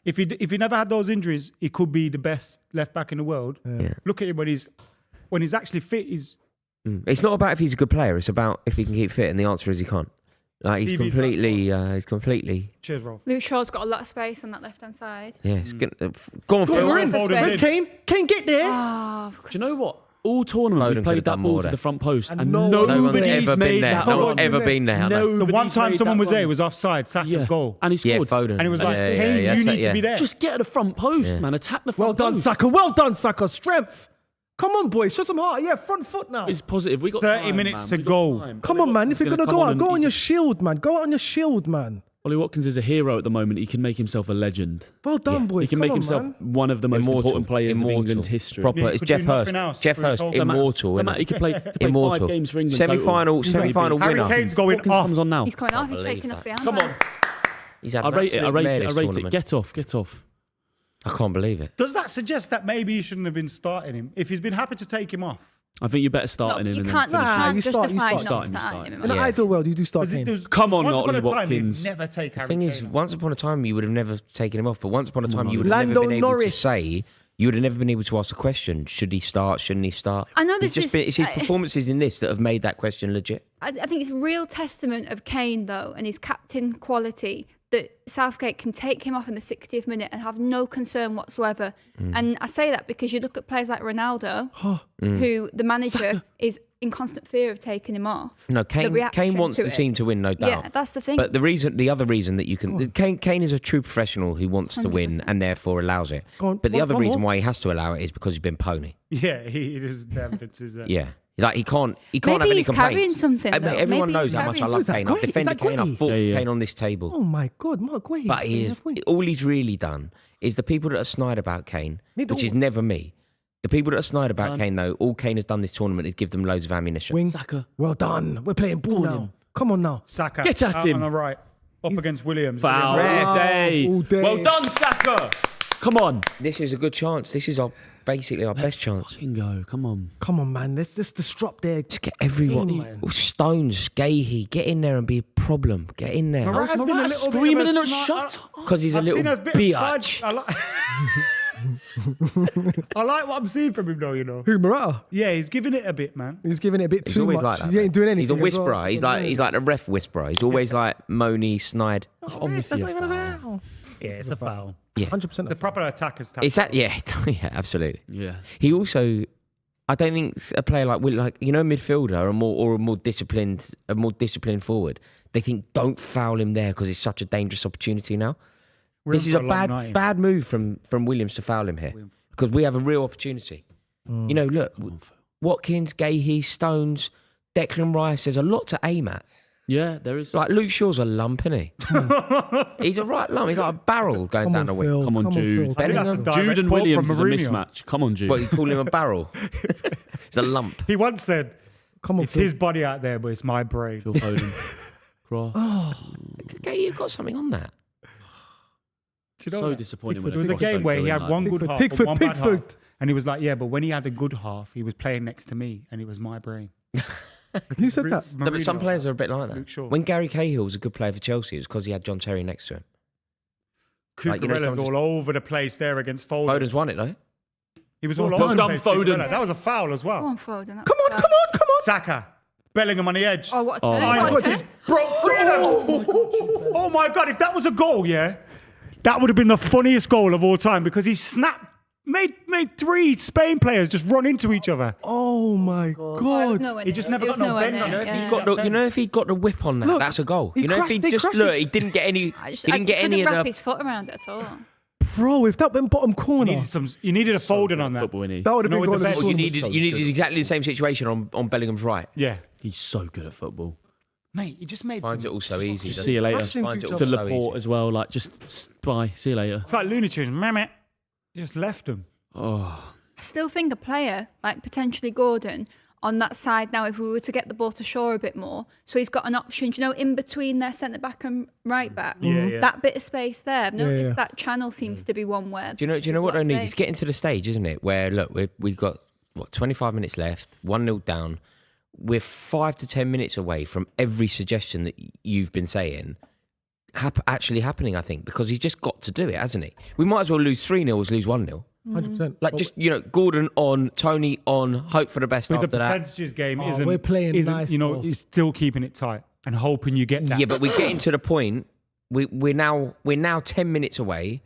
player. If he never had those injuries, he could be the best left back in the world. Yeah. Look at him when he's actually fit. He's It's not about if he's a good player. It's about if he can keep fit, and the answer is he can't. Like he's TV's completely. cheers, Rolf. Luke Shaw's got a lot of space on that left-hand side. Yeah, it's good. Go on, Go Phil. on, in. Foden Where's did. Kane? Kane, get there. Oh, Do you know what? All tournament Foden we could've played done that ball more to there. the front post, And and no one's No one's nobody's ever made been there. that No run. one's ever been there. The one time made someone that was there, run. it was offside. Saka's goal. and he Yeah, scored. Foden. And he was like, Yeah, Kane, yeah, you yeah, need yeah. to be there. Just get at the front post, Yeah. man. Attack the Well front done, post. Saka. Well done, Saka. Strength. Come on, boys. Show some heart. Yeah, front foot now. It's positive. We got 30 time, minutes man. to We got go. time. Come Ollie on, man. If Watkins you're is gonna come go on out, and go on he's- your shield, man. Go out on your shield, man. Ollie Watkins is a hero at the moment. He can make himself a legend. Well done, boys. He can Come make on, himself man. one of the most important players of England's history. Proper. Yeah, he It's could Jeff do Hurst. nothing else Jeff for his Hurst, whole- immortal. No innit? matter, he could play 5 games for England. Semi-final Harry winner. Kane's going Watkins off. comes on now. he's coming off. He's believe taking that. off the armband. Come on. He's had I an rate it. I absolute rate mare it. I this rate it. tournament. Get off. Get off. I can't believe it. Does that suggest that maybe you shouldn't have been starting him? If he's been happy to take him off. I think you're better starting No, him. you and can't, then you finishing. can't you start, you justify start. not Starting, starting him. In an Yeah. ideal world, you do start Because Kane. there was- Come on, once upon Ollie a time, he'd Watkins. never take The Harry thing is, Kane off. once upon a time, you would have never taken him off. But once upon a time, you would have Lando never been able to Norris. say. You would have never been able to ask the question: should he start? Shouldn't he start? I know It's this just is- it's his performances in this that have made that question legit. I think it's a real testament of Kane, though, and his captain quality that Southgate can take him off in the 60th minute and have no concern whatsoever. And I say that because you look at players like Ronaldo, who the manager is in constant fear of taking him off. No, The Kane reaction wants to the it. team to win, no doubt. Yeah, that's the thing. But the other reason that you can, Kane is a true professional who wants to win 100%. and therefore allows it. Go on, But the one other more. reason why he has to allow it is because he's been pony. Yeah, he is. The evidence is there. Yeah. Like he can't Maybe have any he's complaints. carrying something, I mean, though. everyone Maybe knows he's how much I carrying love something. Kane. Is I've that defended great? Kane. I've fought for Yeah. Kane on this table. Oh my God, Mark Wade. But all he's really done is the people that are snide about Kane, which is never me. The people that are snide about Kane, though, all Kane has done this tournament is give them loads of ammunition. Wing. Saka. Well done. We're playing ball now. Come on now. Saka. Get at out him. on the right. Up against Williams. Foul. Williams- All day. all day. Well done, Saka. Come on. This is a good chance. This is basically our best chance. Fucking go. Come on. Come on, man. Let's just disrupt there. Just get everyone. Kane. Stones, Gahey, get in there and be a problem. Get in there. Morata's been a Morata little bit screaming of in a a sni- shut. Because he's a I've little seen a bit of biatch. side- I like what I'm seeing from him, though. You know. Who, Morata? Yeah, he's giving it a bit, man. He's giving it a bit He's too always much. like that. He ain't doing anything. He's a as well. whisperer. He's like a ref whisperer. He's always like moany, snide. It's obviously a foul. Yeah, it's a foul. Yeah. 100%. The proper attacker's tackle. It's that. Yeah, yeah, absolutely. Yeah. He also, I don't think a player like Will, like a midfielder, a more disciplined forward. They think don't foul him there because it's such a dangerous opportunity now. We're This in is for a a long night. bad move from Williams to foul him here because we have a real opportunity. You know, look, Watkins, Gahey, Stones, Declan Rice. There's a lot to aim at. Yeah, there is. Like Luke Shaw's a lump, isn't he? He's a right lump. He's like a barrel going Come down on, the wing. Phil. Come on, Jude. Phil. I think that's a Jude direct Jude and quote Williams from is a Mourinho. mismatch. Come on, Jude. What, you call him a barrel? He's a lump. He once said, Come on, "It's Phil. his body out there, but it's my brain." Phil Foden. Cross. Okay, you've got something on that. Do you know So that? disappointing Pickford. when There was a cross game don't where go he in had like one that. good half Pickford, and one bad Pickford. half. And he was like, yeah, but when he had a good half, he was playing next to me and it was my brain. Who said that? No, but some players are a bit like Luke that. Shaw. When Gary Cahill was a good player for Chelsea, it was because he had John Terry next to him. Like, you know, Cucurella's someone all over the place there against Foden. Foden's won it though. He was all Well over the done, place. Foden. Cucurella. That was a foul as Come well. on, Foden. that's Come on, bad. come on, come on. Saka, Bellingham on the edge. Oh, what a Oh, turn. my What a God, turn. he's broke free of them. Oh my God, if that was a goal, yeah. That would have been the funniest goal of all time because he made 3 Spain players just run into each other. Oh my God. He just never got no bend on it. If he'd got the whip on that, Look, that's a goal. he You know, if he crashed- they just crashed look, it. he didn't get any. I He didn't get any couldn't of wrap the. his foot around it at all. Bro, if that went bottom corner, You needed a folding on that. Football, innit? that would have No, been with the goal of the bend. You tournament. needed exactly the same situation on Bellingham's right. Yeah. He's so good at football. Mate, he just made... Finds it all so easy. Just see you later. crashed into Finds it each all To other. so Laporte easy. as well. Like, just bye. See you later. It's like Looney Tunes. Meh. He just left him. Oh, I still think a player like potentially Gordon on that side now, if we were to get the ball to Shaw a bit more, so he's got an option, you know, in between their centre back and right back. Yeah. That bit of space there. I've noticed yeah. that channel seems to be one where. Do you know what I need? It's getting to the stage, isn't it? Where look, we've got 25 minutes left, 1-0 down. We're 5 to 10 minutes away from every suggestion that you've been saying actually happening. I think because he's just got to do it, hasn't he? We might as well lose 3-0 as lose 1-0. 100%. Like just Gordon on, Tony on, hope for the best With after the that. percentages game Oh, isn't... we're playing nice ball. he's still keeping it tight and hoping you get that. Yeah, but we're getting to the point. We're now 10 minutes away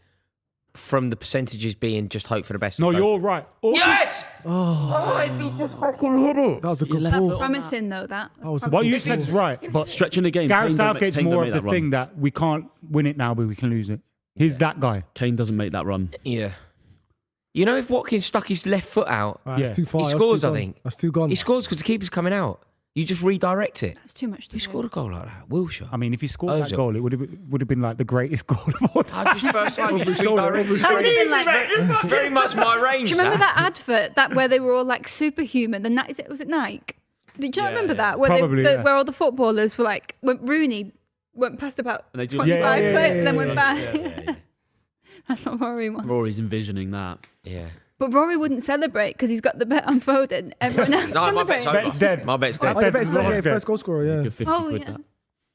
from the percentages being just hope for the best. No, of both. you're right. Oh, Yes! Oh, if he just fucking hit it. That was a good left That's ball. promising though. That. was a What you good said's ball. right, but stretching the game. Gareth Kane don't Southgate's Kane don't more make of the that run. thing that we can't win it now, but we can lose it. He's that guy. Kane doesn't make that run. Yeah. You know, if Watkins stuck his left foot out, That's Yeah. too far. he That's scores, too I gone. think. That's too gone. he scores because the keeper's coming out. You just redirect it. That's too much to Who do. scored a goal like that? Wilshere. I mean, if he scored that Ozil. goal, it would have been like the greatest goal of all time. I just first time you redirect it. That would have been like. It's very much my range. Do you remember that advert that where they were all like superhuman? And that was it Nike? Did you not remember that? Where Probably, yeah. where all the footballers were like when Rooney went past about And they do- 25 Yeah, foot and then went back. That's what Rory wants. Rory's envisioning that. Yeah. But Rory wouldn't celebrate because he's got the bet on Foden. Everyone else No, my bet's celebrates. over. Bet's dead. My bet's Oh, dead. yeah, Bet's but it's long yeah, dead. first goal scorer, yeah. Good 50 Oh, quid yeah.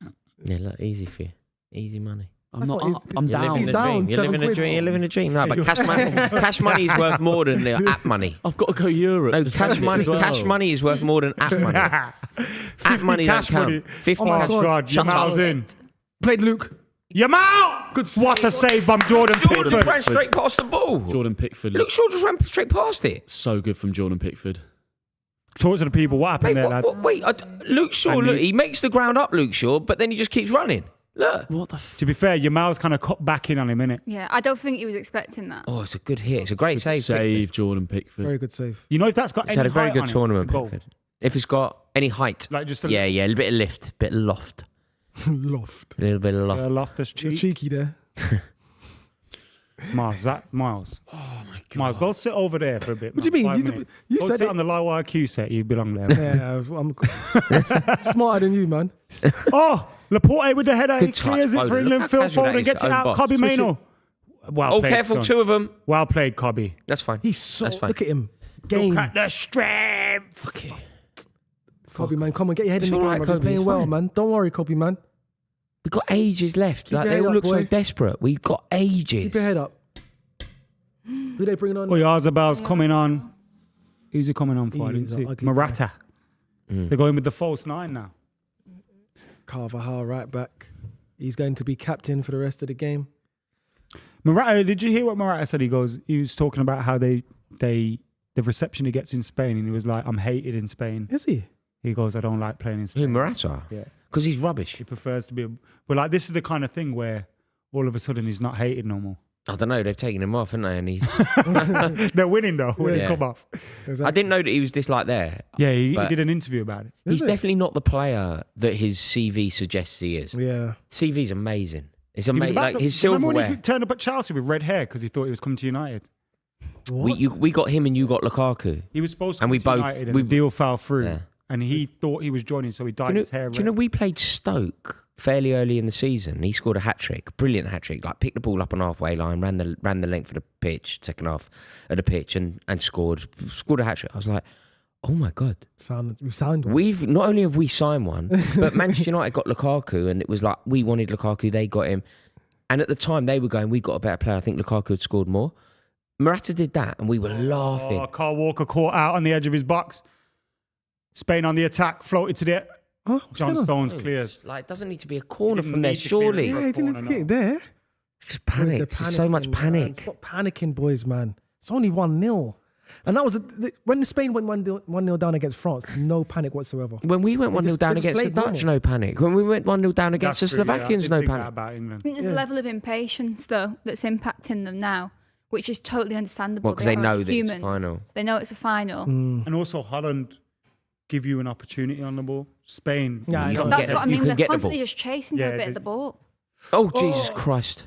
that. Yeah, look, easy for you. Easy money. I'm That's not. what I'm he's You're down. living He's the down, dream. You're 7 living a quid. dream. You're living a dream. No, but cash money is worth more than the app money. I've got to go Europe. No, to spend cash it money. as well. Cash money is worth more than app money. App money cash don't money. count. 50 Oh my cash. God. God, Shut Yamal's up. in. Played Luke. Yamal! Good What a save from Jordan Jordan Pickford. ran straight past the ball. Jordan Pickford. Luke Shaw just ran straight past it. So good from Jordan Pickford. Talk to the people. What happened there, lads? Luke Shaw, And look, he- he makes the ground up, Luke Shaw, but then he just keeps running. Look. What the? To be fair, Yamal's kind of cut back in on him, innit? Yeah, I don't think he was expecting that. Oh, it's a good hit. It's a great save. Save Jordan Pickford. Very good save. You know if that's got He's any had a very height good on it, tournament, it's a goal. Pickford. If it's got any height. Like just a Yeah, a little bit of lift, bit of loft. Loft. A little bit of loft. Loftus You're cheek. cheeky there. Miles. Oh my god. Means, go sit over there for a bit. What do you mean? You go said sit it. on the low IQ set. You belong there. Yeah, I'm smarter than you, man. Oh, Laporte with the header. He Good touch, clears it for Foden. England. Look Phil how casual that Foden is, gets it own out. box. Cobby Switch Maino. Well Oh, played, careful, son. two of them. Well played, Cobby. That's fine. He's so. That's fine. Look at him. Game. Look at the strength. Fuck it. Kobe, man, come on, get your head It's in the all game. right, man. You're Kobe, playing it's well, fine. man. Don't worry, Kobe, man. We've got ages left. Like, your they head all up, look so boy. desperate. We've got ages. Keep your head up. Who they bringing on? Oh, Yarzabel's coming on. Who's he coming on for? I didn't He's see. an ugly Morata. They're going with the false 9 now. Carvajal right back. He's going to be captain for the rest of the game. Morata, did you hear what Morata said? He was talking about how the reception he gets in Spain, and he was like, I'm hated in Spain. Is he? He goes, I don't like playing in Who, Spain. Morata? Yeah. Because he's rubbish. He prefers to be, but like this is the kind of thing where all of a sudden he's not hated no more. I don't know. They've taken him off, haven't they? And he, They're winning though when Yeah. he come off. I didn't know that he was disliked there. Yeah, he But- did an interview about it. He's Is it? definitely not the player that his CV suggests he is. Yeah. CV's amazing. It's He was amazing. about Like to- his remember when silverware. he turned up at Chelsea with red hair because he thought he was coming to United. What? We got him and you got Lukaku. He was supposed to And come we to both- United, and we- the deal fell through. Yeah. And he thought he was joining, so he dyed his hair red. Do you know we played Stoke fairly early in the season? He scored a hat trick, brilliant hat trick. Like picked the ball up on halfway line, ran the length of the pitch, second half of the pitch, and scored a hat trick. I was like, oh my god, We signed one. we've not only have we signed one, but Manchester United got Lukaku, and it was like we wanted Lukaku, they got him, and at the time they were going, we got a better player. I think Lukaku had scored more. Morata did that, and we were laughing. Oh, Carl Walker caught out on the edge of his box. Spain on the attack, floated to the... Huh? What's John going on? Stones clears. Like, doesn't need to be a corner Didn't from there, need to clear it. surely. Yeah, he didn't get it there. Just panic. They're There's so much panicking, panic. man. Stop panicking, boys, man. It's only 1-0. And that was when Spain went 1-0 down against France. No panic whatsoever. When we went 1-0 down they just against the played Dutch, normal. no panic. When we went 1-0 down against the That's true, yeah, I Slovakians, did no think that panic. about England. I think there's a level of impatience though that's impacting them now, which is totally understandable. Well, because they are know that it's a humans. final. They know it's a final. And also Holland give you an opportunity on the ball. Spain. Yeah, I you know. don't That's get what I it. You mean. can They're get the constantly ball. just chasing Yeah, for a bit they- of the ball. Oh, Jesus Christ.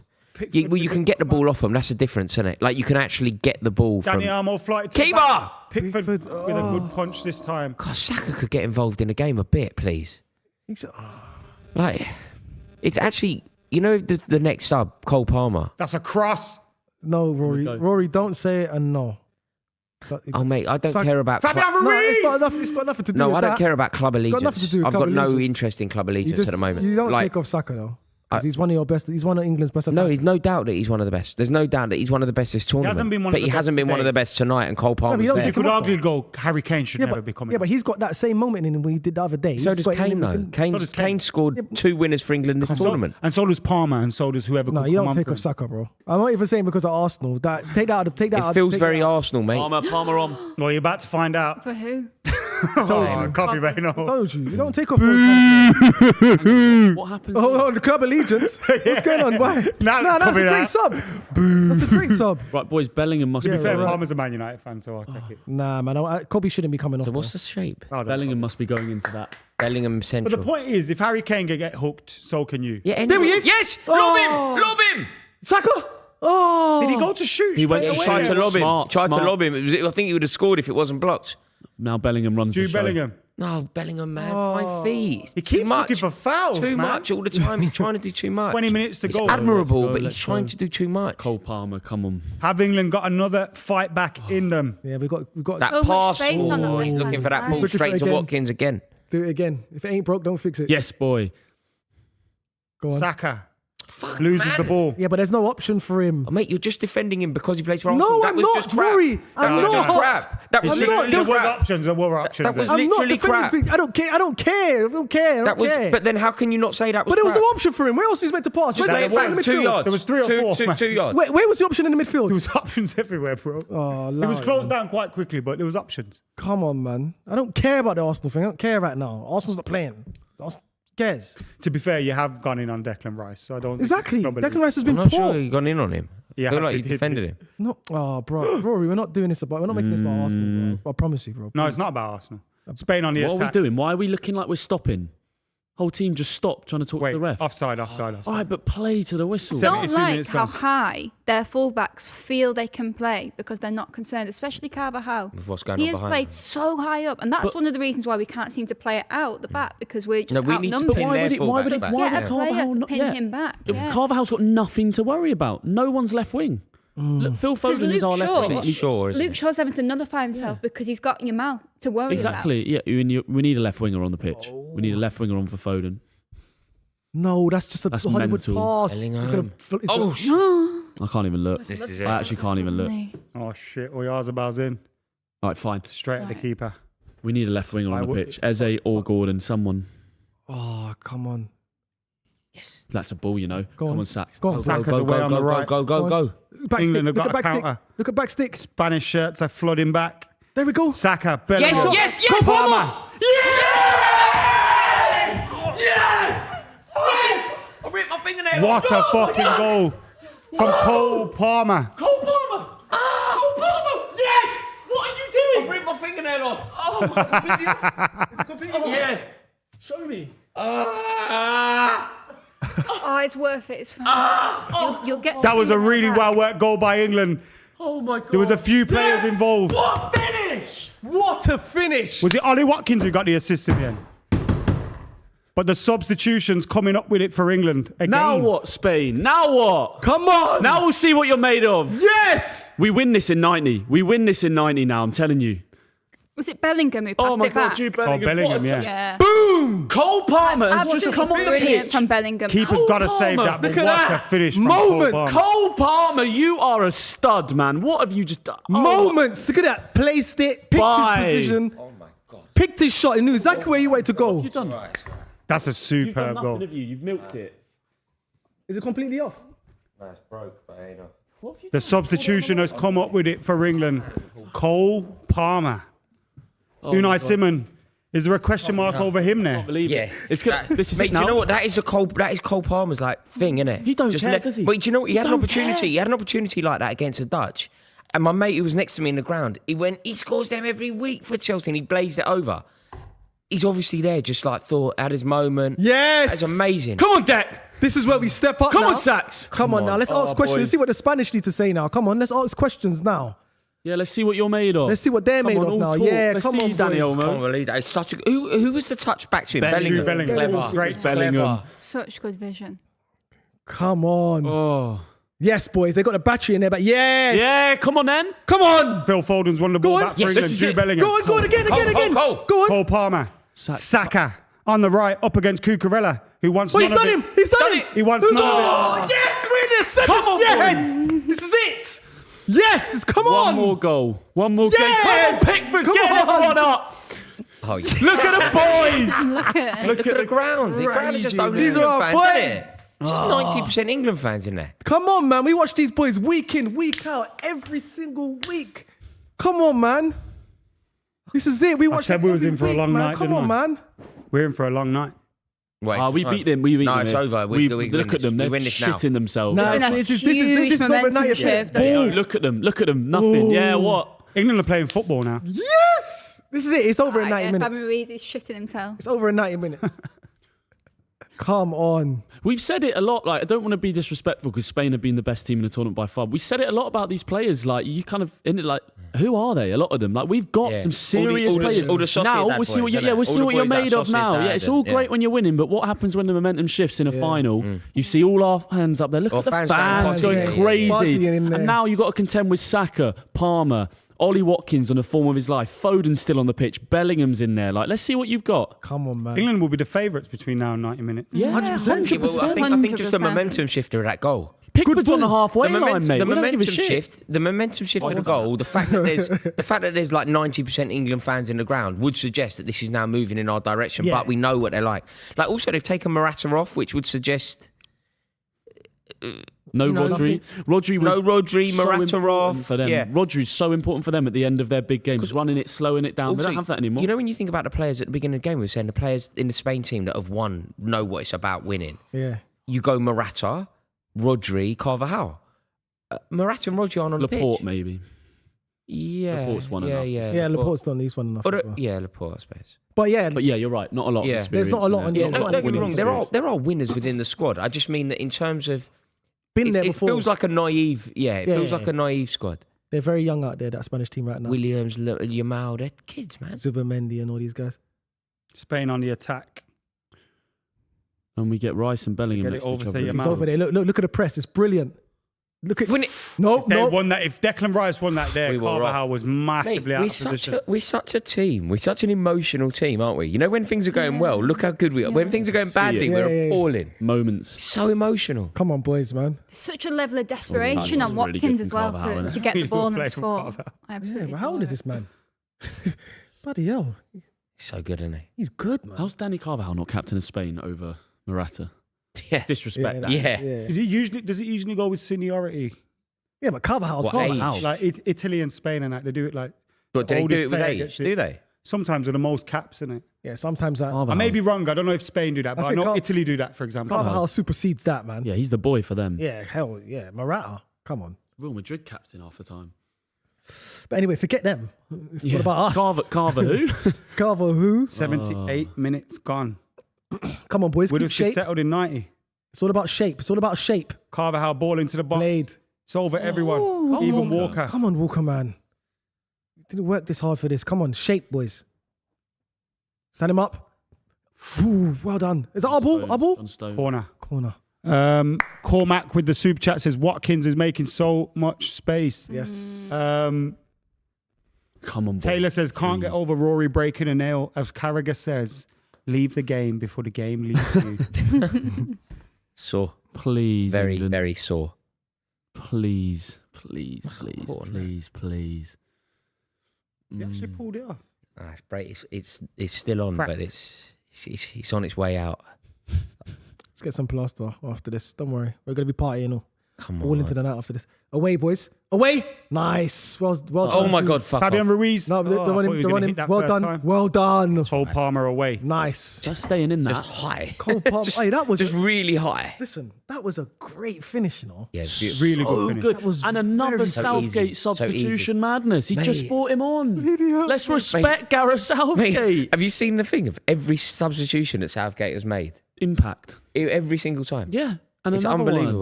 You can get the ball off them. That's the difference, isn't it? Like, you can actually get the ball from... Danny Armour flighted to the Keeper! back. Pickford Pickford, with a good punch this time. God, Saka could get involved in the game a bit, please. Like, it's actually... You know the next sub, Cole Palmer? That's a cross. No, Rory. go. Rory, don't say it and no. Oh, mate, I don't care about... Fabian No, Ruiz! it's got nothing to do No, with I that. don't care about club allegiance. got nothing to do with I've club got no allegiance. interest in club You allegiance just, at the moment. you don't Like, take off Saka though. 'Cause he's one of your best. He's one of England's best no, attackers. he's no doubt that he's one of the best. There's no doubt that he's one of the best this tournament. hasn't been one of but the he best hasn't been one of today. the best tonight, and Cole Palmer's you don't there. You take could him off, argue go, Harry Kane should never be coming. Yeah, but he's got that same moment in him we did the other day. So He's does got it in Kane, him, though. he can- Kane, does Kane. Kane scored 2 winners for England this tournament. And so does Palmer, and so does whoever No, could you come don't on take for off him. Saka, bro. I'm not even saying because of Arsenal. Take that out. It feels take very that out. Arsenal, mate. Palmer on. Well, you're about to find out. For who? Oh, copy, Reno. Told you. You don't take off. those What happens? Oh, the club allegiance. What's going on? Why? Now Nah, it's that's a coming great out. sub. That's a great sub. Right, boys, Bellingham must Yeah, be Fair, going. Palmer's a Man United fan, so I'll take it. Nah, man. Kobe shouldn't be coming off. So bro. what's the shape? Oh, don't Bellingham must be going into that. Bellingham But central. the point is, if Harry Kane can get hooked, so can you. Yeah, There he is. Yes! Oh. Lob him! Saka. Oh. Did he go to shoot? He went straight to He away? tried to lob him. Smart, Tried to smart. lob him. I think he would have scored if it wasn't blocked. Now Bellingham runs the Jude show. Bellingham. No, Bellingham, man. 5 feet. He Too keeps much. looking for fouls, Too man. much all the time. He's trying to do too much. 20 minutes to It's go. admirable, Let's go, but he's let's trying go. to do too much. Cole Palmer, come on. Have England got another fight back in them? Yeah, we got. That So much pass. space on the Oh, he's left-hand looking for that side. ball Looking for straight it to again. Watkins again. Do it again. If it ain't broke, don't fix it. Yes, boy. Go on. Saka Fuck, loses man. the ball. Yeah, but there's no option for him. Oh, mate, you're just defending him because he plays for Arsenal. No, that I'm was not, just crap. Rory. I'm That was not. just crap. That was I'm not. literally There were crap. options. There were options. That was there. I'm not literally defending crap. things. I don't care. I don't care. I don't care. I don't That was. care. But then how can you not say that was But there was crap? no option for him. Where else is he meant to pass? Just Where's lay the it option in back the 2 midfield? yards. There was 3 or 4, man. 2 yards. Where was the option in the midfield? There was options everywhere, bro. Oh, It was Lord, closed man. down quite quickly, but there was options. Come on, man. I don't care about the Arsenal thing. I don't care right now. Arsenal's not playing. Arsenal cares. To be fair, you have gone in on Declan Rice, so I don't. think Exactly. nobody- Declan Rice has I'm been not poor. sure you gone in on him. Yeah, I feel like he you did. defended him. No, oh, bro, Rory, we're not doing this about. We're not making this about Arsenal, bro. I promise you, bro. No, it's not about Arsenal. Spain on the What are we attack. doing? Why are we looking like we're stopping? Whole team just stopped trying to talk Wait, to the ref. offside. All right, but play to the whistle. Seven- Don't 72 like minutes how gone. high their fullbacks feel they can play because they're not concerned, especially Carvajal. With what's going He on has behind played him. so high up, and that's But- one of the reasons why we can't seem to play it out the back because we're just No, we need to outnumbered. pin why their would it- why would fullbacks it- back. why Get would a Carvajal player to not- pin yeah. him back. Yeah. Carvajal's got nothing to worry about. No one's left wing. Look, Phil Because Foden is our Luke left Shaw- wing. Luke Shaw, isn't Luke it? Shaw's having to nullify himself because he's got your mouth to worry Exactly. Yeah, we need a left winger on the pitch. We need a left winger on for Foden. No, that's just a That's Hollywood mental. pass. Bellingham. It's gonna, it's Oh, gonna, about. I can't even look. This is I it. actually can't even look. Oh shit! Oyarzabal's in All right, fine. straight at the Right. keeper. We need a left winger on the would- pitch. Eze or Gordon, someone. oh, come on. That's a ball, you know. Go Come on. on, Sacks. Go on. Saka's away on the right. Go, go. Back England stick. have Look got at a back stick. counter. Look at back stick. Spanish shirts are flooding back. There we go. Saka, Bellingham. Yes, yes, yes! Palmer. Yes! Yes! I ripped my fingernail What a fucking goal from Cole Palmer. Cole Palmer! Cole Palmer! Yes! What are you doing? I ripped my fingernail off. Oh, completely off. Is it completely off? Yeah. Show me. Oh, it's worth it. It's fine. You'll get. That was a really back. well worked goal by England. Oh my God. There was a few players involved. What finish? What a finish. Was it Ollie Watkins who got the assist in the end? But the substitutions coming up with it for England again. Now what, Spain? Now what? Come on. Now we'll see what you're made of. Yes. We win this in 90. We win this in 90 now, I'm telling you. Was it Bellingham who passed Oh my it God, back? Jude Oh, Bellingham. Bellingham, What a- yeah. Yeah. Boom. Cole Palmer has just Absolutely come on the brilliant pitch. from Bellingham. Keeper's Cole got to save Palmer. that, but Look at what that. a finish from Moment. Cole Palmer. Cole Palmer, you are a stud, man. What have you just done? Oh, Moments. Look at that. Placed it. Picked Bye. his position. Oh my God. Picked his shot. He knew exactly where he wanted to go. You've done, That's a you've done superb nothing, goal. have you? You've milked it. Is it completely off? No, it's broke, but ain't enough. The substitution has come up with it for England. Cole Palmer. Unai Simon. Is there a question mark over him there? Believe Yeah, it. It's gonna, this is mate. it Do you now. know what? That is Cole Palmer's like thing, isn't it? He don't care, does he? But do you know what? He had an don't opportunity. care. He had an opportunity like that against the Dutch, and my mate who was next to me in the ground, he scores them every week for Chelsea, and he blazed it over. He's obviously there, just like had his moment. Yes. That's amazing. Come on, Deck. This is where we step up Come now. on, Sachs. Come on now. Let's ask questions. boys. Let's see what the Spanish need to say now. Come on, let's ask questions now. Yeah, let's see what you're made of. Let's see what they're Come made on, of all now. talk. Yeah, Let's come see on, you, Danny boys. I can't Olmo. believe that. It's such a who was the touch back to him? Bellingham. Bellingham. Great. Bellingham. Such good vision. Come on. Oh. Yes, boys. They got the battery in there, but yes. Yeah, come on then. Come on. Phil Foden's won the ball on. back for Yes, England. this is Jude it. Bellingham. Go on, again. Cole. Go on. Cole Palmer. Saka on the right, up against Cucurella, who wants Oh, none he's of done it. him. He's done Done him. it. He wants none of Oh, yes, we're in the seventh. Come on, yes. This is it. Yes, come on. One more goal. One more game. Yes! Come on, Pickford. Come Get on. everyone up. Oh, yeah. Look at the boys. Look at it. Look at the ground. The ground is just crazy, only These England are our fans, boys. isn't it? It's just 90% England fans in there. Come on, man. We watch these boys week in, week out, every single week. Come on, man. This is it. We watch said them we was every in for a week, long man. night, Come didn't on, I? man. We're in for a long night. Wait, We beat them. We beat No, them. it's here. over. We We look at them. we They're win this now. shitting themselves. Nah, Been a this is huge overnight momentum effect. shift, haven't Ball. you? Look at them. Look at them. Nothing. Yeah, what? England are playing football now. Yes. This is it. It's over in 90 Yeah, minutes. Fabian Ruiz is shitting himself. It's over in 90 minutes. Come on. We've said it a lot. Like, I don't want to be disrespectful because Spain have been the best team in the tournament by far. We said it a lot about these players. Like, you kind of in it. Like, who are they? A lot of them. Like, we've got Yeah. some serious all the players. Sociedad Now we'll boys, see what. isn't Yeah, it? we'll see All what the you're boys that made of now. Sociedad Yeah, it's all and- great yeah. when you're winning, but what happens when the momentum shifts in a final? You see all our hands up there. Look Or at the fans fans going going crazy. crazy. Buzzing in there. And now you've got to contend with Saka, Palmer, Ollie Watkins on the form of his life. Foden's still on the pitch. Bellingham's in there. Like, let's see what you've got. Come on, man. England will be the favourites between now and 90 minutes. Yeah, 100%. Yeah, well, I think just the 100%. momentum shifter of that goal. Pickford's on the halfway The line, mate. the We don't give a momentum shit. shift, the momentum shift of the goal, the fact that there's like 90% England fans in the ground would suggest that this is now moving in our direction. Yeah. But we know what they're like. Like also they've taken Morata off, which would suggest No know, Rodri. Rodri was no Rodri, so Morata important off for them. Yeah. Rodri's so important for them at the end of their big games, running it, slowing it down. They Also, don't have that anymore. You know when you think about the players at the beginning of the game, we were saying the players in the Spain team that have won know what it's about winning. Yeah. You go Morata, Rodri, Carvajal. Morata and Rodri aren't on the Laporte, pitch. maybe. Yeah, Laporte's one yeah, enough. yeah. Yeah, Laporte's done these one enough. But, as well. yeah, Laporte, I suppose. But yeah, But yeah, you're right. Not a lot Yeah. of experience. There's not a lot in on there. the- Not a lot Don't of Don't get me winning wrong, experience. there are winners within the squad. I just mean that in terms of been there it before. feels like a naive. Yeah, it Yeah, feels yeah, like a naive squad. They're very young out there, that Spanish team right now. Williams, Yamal, they're kids, man. Zubimendi and all these guys. Spain on the attack. And we get Rice and Bellingham Get it next to over each to other. your He's man. over there. Look at the press. It's brilliant. Look at When it- no, They no. won that. If Declan Rice won that there, We were Carvajal was Mate, massively out of position. we're such a team. We're such an emotional team, aren't we? You know, when things are going well, look how good we are. When things are going See badly, it. we're Yeah, yeah, yeah. appalling. Moments. So emotional. Come on, boys, man. There's such a level of that desperation was on really Watkins good as from well Carvajal, to innit? get the ball and Play the from score. Carvajal. I Yeah, absolutely but how old adore is it. this man? Bloody hell. So good, isn't He's good, man. How's Danny Carvajal not captain of Spain over Morata? he? Yeah. Disrespect that. Yeah. Does it usually go with seniority? Yeah, but Carvajal's What gone. age? How? Like Italy and Spain and that, they do it like But do they do oldest it with player age? gets Do they? sometimes with the most caps in it. Yeah, sometimes that. I may be wrong. I don't know if Spain do that, but I think know Car- Italy do that, for example. Carvajal supersedes that, man. Yeah, he's the boy for them. Yeah, hell yeah. Morata. Come on. Real Madrid captain half the time. But anyway, forget them. It's Yeah. what about us? Carver who? Carver who? 78 minutes gone. Come on, boys. Would Keep have just shape. settled in 90. It's all about shape. It's all about shape. Carvajal ball into the box. Blade. It's over everyone. Come Even on, Walker. Come on, Walker, man. Didn't work this hard for this. Come on, shape, boys. Stand him up. Ooh, well done. Is that our ball? Our ball? On Stone. Corner. Corner. Cormac with the super chat says Watkins is making so much space. Yes. Come on, boy. Taylor says can't get Please. over Rory breaking a nail. As Carragher says, leave the game before the game leaves you. Sore. Please, Very, England. very sore. Please, please, please, Corner. please, please. He actually pulled it off. Ah, it's great. It's still on, Crack. but it's on its way out. Let's get some plaster after this. Don't worry. We're going to be partying. All. Come All on. into the night after this. Away, boys. Away. Nice. Well done. Oh my God, fuck Fabian off. Ruiz. No, Oh, I thought he was the gonna one hit in. that Well first done. time. Well done. Cole Palmer away. Nice. Just staying in that. Just high. Cole Palmer. Hey, that was Just really high. Listen, that was a great finish, you know. Yeah, it's beautiful. Really So good finish. good. That was And another very- So Southgate easy. So substitution madness. He just Mate. brought him on. Let's respect Gareth Southgate. Mate, have you seen the thing of every substitution that Southgate has made? Impact. Every single time. Yeah. And It's another unbelievable.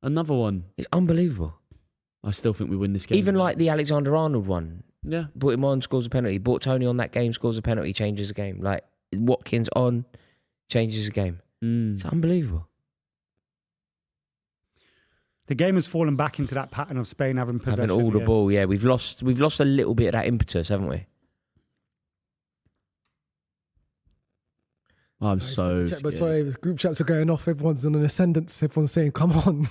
One. Another one. It's unbelievable. I still think we win this game. Even like the Alexander Arnold one. Yeah. Brought him on, scores a penalty. Brought Tony on that game, scores a penalty, changes the game. Like Watkins on, changes the game. It's unbelievable. The game has fallen back into that pattern of Spain having possession. Having all the yeah. ball, yeah. We've lost a little bit of that impetus, haven't we? I'm so But scared. sorry, group chats are going off. Everyone's in an ascendance. Everyone's saying, "Come on."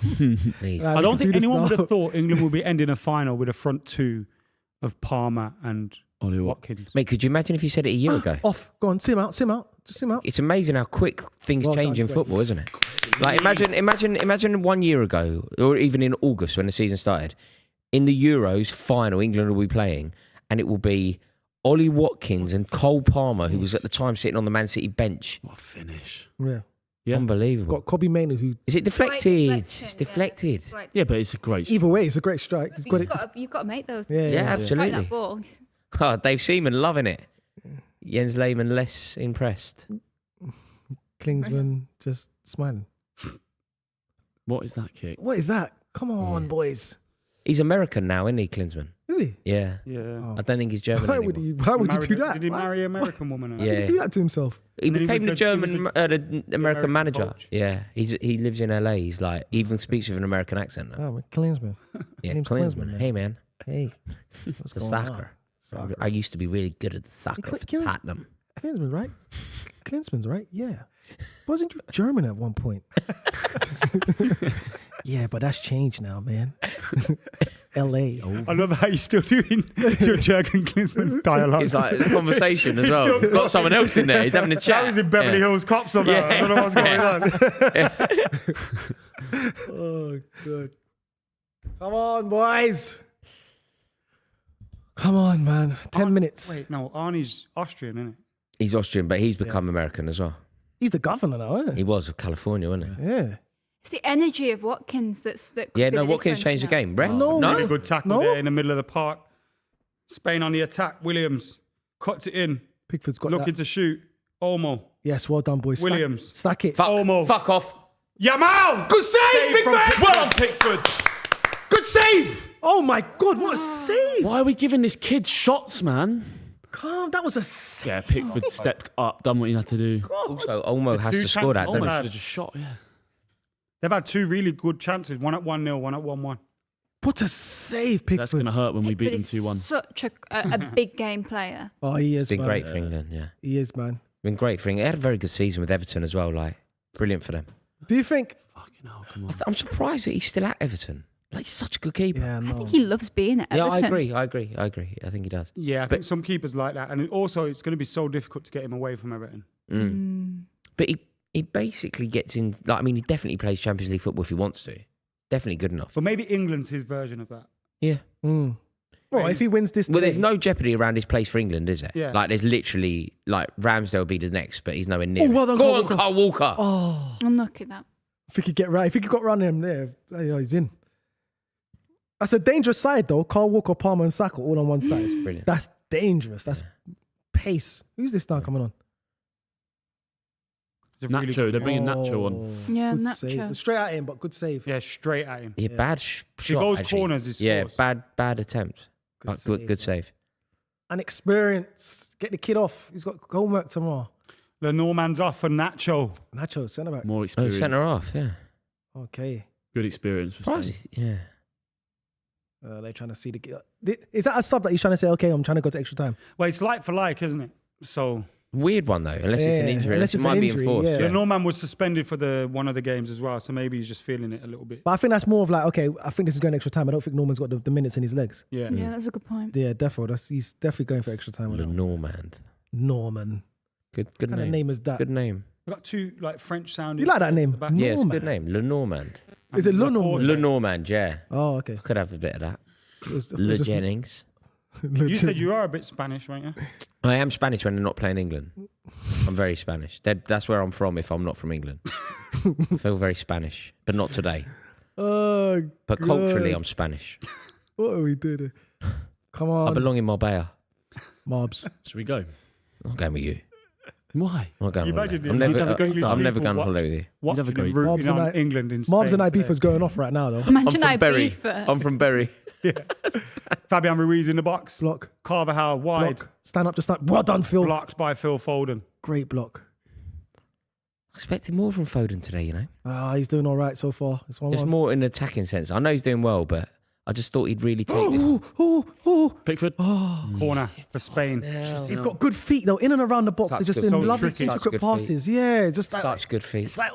Please. Right. I don't We think can do this anyone would now. have thought England would be ending a final with a front two of Palmer and Ollie Watkins. Mate, could you imagine if you said it a year ago? Off. Go on. Sim out. Sim out. Just sim out. It's amazing how quick things Well change done, in great. football, isn't it? Like imagine 1 year ago, or even in August when the season started, in the Euros final, England will be playing, and it will be Ollie Watkins and Cole Palmer, who was at the time sitting on the Man City bench. What a finish. Yeah. Yeah. Unbelievable. Got Kobe Mainoo, who Is it deflected? It's deflected. Yeah, but it's a great. either way, it's a great strike. It's got it. You've got to make those. Yeah, Yeah, yeah. Fight absolutely. that ball. Oh, Dave Seaman loving it. Jens Lehmann less impressed. Klinsmann just smiling. What is that kick? What is that? Come on, boys. He's American now, isn't he, Klinsmann? Is he? Yeah. Yeah. Oh. I don't think he's German Why anymore. would he? Why would you do that? Did he Why marry an American woman? would he Yeah. do that to himself? He And then he became was the the- he was German, the American American manager. coach. Yeah, he lives in LA. He's like, he even speaks with an American accent now. Oh, Klinsmann. Yeah, name's Klinsmann. Klinsmann, Hey, man, Hey, what's the going soccer. on? Soccer. I used to be really good at the soccer for Klinsmann. Tottenham. Klinsmann, right? Klinsmann's right. Yeah. Wasn't you German at one point? Yeah, but that's changed now, man. L.A. I love how you're still doing your Jurgen Klinsmann dialogue. It's like a conversation as well. still Got someone else in there. He's having a chat. That was in Beverly Yeah. Hills Cop somehow. I don't know what's going on. Oh, good. Come on, boys. Come on, man. 10 minutes. Wait, no, Arnie's Austrian, isn't it? He's Austrian, but he's become American as well. He's the governor now, isn't He was of California, wasn't he? he? Yeah. It's the energy of Watkins that. Could Yeah, be no, the Watkins difference changed the in that. game. Ref? No. Really good tackle No. there in the middle of the park. Spain on the attack. Williams cuts it in. Pickford's got Looking that. to shoot. Olmo. Yes, well done, boys. Williams. Stack it. Fuck, Olmo. fuck off. Yamal! Good save, from Pickford! Pickford. Well done, Pickford. Good save. Oh, my God. What a save. Why are we giving this kid shots, man? Calm. That was a save. Yeah, Pickford stepped up, done what he had to do. Also, Olmo has two to score that, chances doesn't Almost he? should have just shot, yeah. They've had two really good chances. One at 1-0, one at 1-1. What a save, Pickford. That's going to hurt when we beat But them he's 2-1. such a big game player. Oh, he is, It's been man. great for England, yeah. He is, man. Been great for England. They had a very good season with Everton as well. Like, brilliant for them. Do you think? Fucking hell, come on. I'm surprised that he's still at Everton. Like, he's such a good keeper. Yeah, no. I think he loves being at Yeah, Everton. I agree. I think he does. Yeah, I think some keepers like that. And also, it's going to be so difficult to get him away from Everton. But he basically gets in. Like, I mean, he definitely plays Champions League football if he wants to. Definitely good enough. But maybe England's his version of that. Yeah. Mm. Well, if he wins this, Well, there's today- no jeopardy around his place for England, is there? Yeah. Like, there's literally like Ramsdale will be the next, but he's nowhere near. Oh, well it. done, Go Kyle on, Walker. Kyle Walker. Oh, I'm looking at that. if he could get right, if he could got around him there, yeah, he's in. That's a dangerous side, though. Carl Walker, Palmer, and Saka all on one side. Brilliant. That's dangerous. That's pace. Who's this now coming on? It's a really Nacho, good they're game. bringing Nacho on. Yeah, good Nacho. save. Straight at him, but good save. Yeah, straight at him. Yeah, bad shot. goes actually. corners, he Yeah, scores. bad attempt. But good save. And experience. Get the kid off. He's got homework tomorrow. The Norman's off for Nacho. Nacho, centre back. More Oh, experience. centre half. Yeah. Okay. Good experience for Surprised Spain. he's- Yeah. They're trying to see the. Is that a sub that he's trying to say? Okay, I'm trying to go to extra time. Well, it's like for like, isn't it? So Weird one though, unless it's an Yeah, injury. unless Unless it it's might an be injury, enforced. yeah. the Norman was suspended for one of the games as well. So maybe he's just feeling it a little bit. But I think that's more of like, okay, I think this is going extra time. I don't think Norman's got the minutes in his legs. Yeah. Yeah, that's a good point. Yeah, definitely. He's definitely going for extra time. Le with that. Normand. Norman. Good What kind name. of name is that? Good name. We've got two like French sounding. You like that name? at the back. Yeah, it's a Norman. good name. Le Normand. Is it Laporte. Le Normand, yeah. Oh, okay. Could have a bit of that. It was Le just- Jennings. You said you are a bit Spanish, weren't you? I am Spanish when they're not playing England. I'm very Spanish. That's where I'm from if I'm not from England. I feel very Spanish, but not today. Oh, But God. culturally, I'm Spanish. What are we doing? Come I on, belong in Marbella. mobs. Should we go? I'm not going with you. Why? I'm not going on Imagine holiday. if I'm you'd never, have a great I'm never people going on watch- holiday with you. Watching have a them great- rooting Mobs and on I- England in Mobs and I Spain beef is going off right now, though. Imagine I'm I from Bury. beef it. I'm from Bury. Fabian Ruiz in the box. Block, Carvajal wide. block. Stand up, just stand. Well done, Phil. Blocked by Phil Foden. Great block. I expected more from Foden today, you know. He's doing all right so far. It's 1-1. Just more in an attacking sense. I know he's doing well, but I just thought he'd really take this. Pickford. Corner for Spain. He's got good feet though, in and around the box. Such They're just good in feet. lovely, Such intricate good passes. Yeah, just like Such good feet. it's like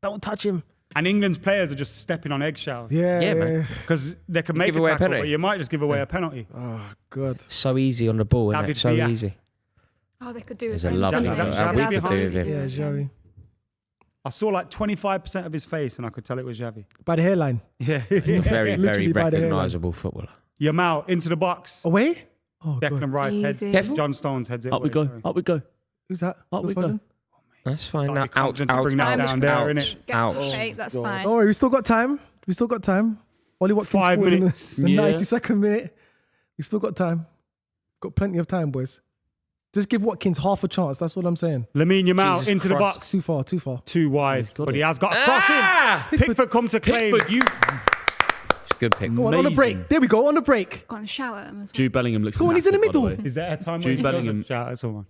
don't touch him. And England's players are just stepping on eggshells. Yeah, Yeah, man. Because they can make give a away a tackle, penalty. but you might just give away a penalty. Oh, good. So easy on the ball, isn't David it? So Villa. easy. Oh, they could do There's it. a lovely Is that photo. Xavi We could do behind? with him. Yeah, Xavi. I saw like 25% of his face and I could tell it was Xavi. By the hairline. Yeah. Very, very Literally by the hairline. recognisable footballer. Yamal into the box. Away? Oh, Declan God. Rice heads. Easy. Careful. John Stones heads it. Up we away, go. sorry. Up we go. Who's that? Up we Phil go. Foden? That's fine. Can't Now, be confident to out, bring that fine. down there, out, innit? Get out. the shape, that's fine. Don't worry, we still got time. We still got time. Ollie Watkins 5 scored in minutes. the Yeah. 92nd minute. We still got time. Got plenty of time, boys. Just give Watkins half a chance. That's what I'm saying. Lamine Yamal Jesus into the Christ. box. Too far, too far. Too wide. got But it. he has got a cross in. Pickford come to claim. Pickford, you. It's a good pick. Go on the Amazing. break. There we go, on the break. Go and shower him as well. Jude Bellingham looks. Go on, he's in the knackered, by middle. way. Is there a time Jude when he Bellingham. doesn't shout at someone?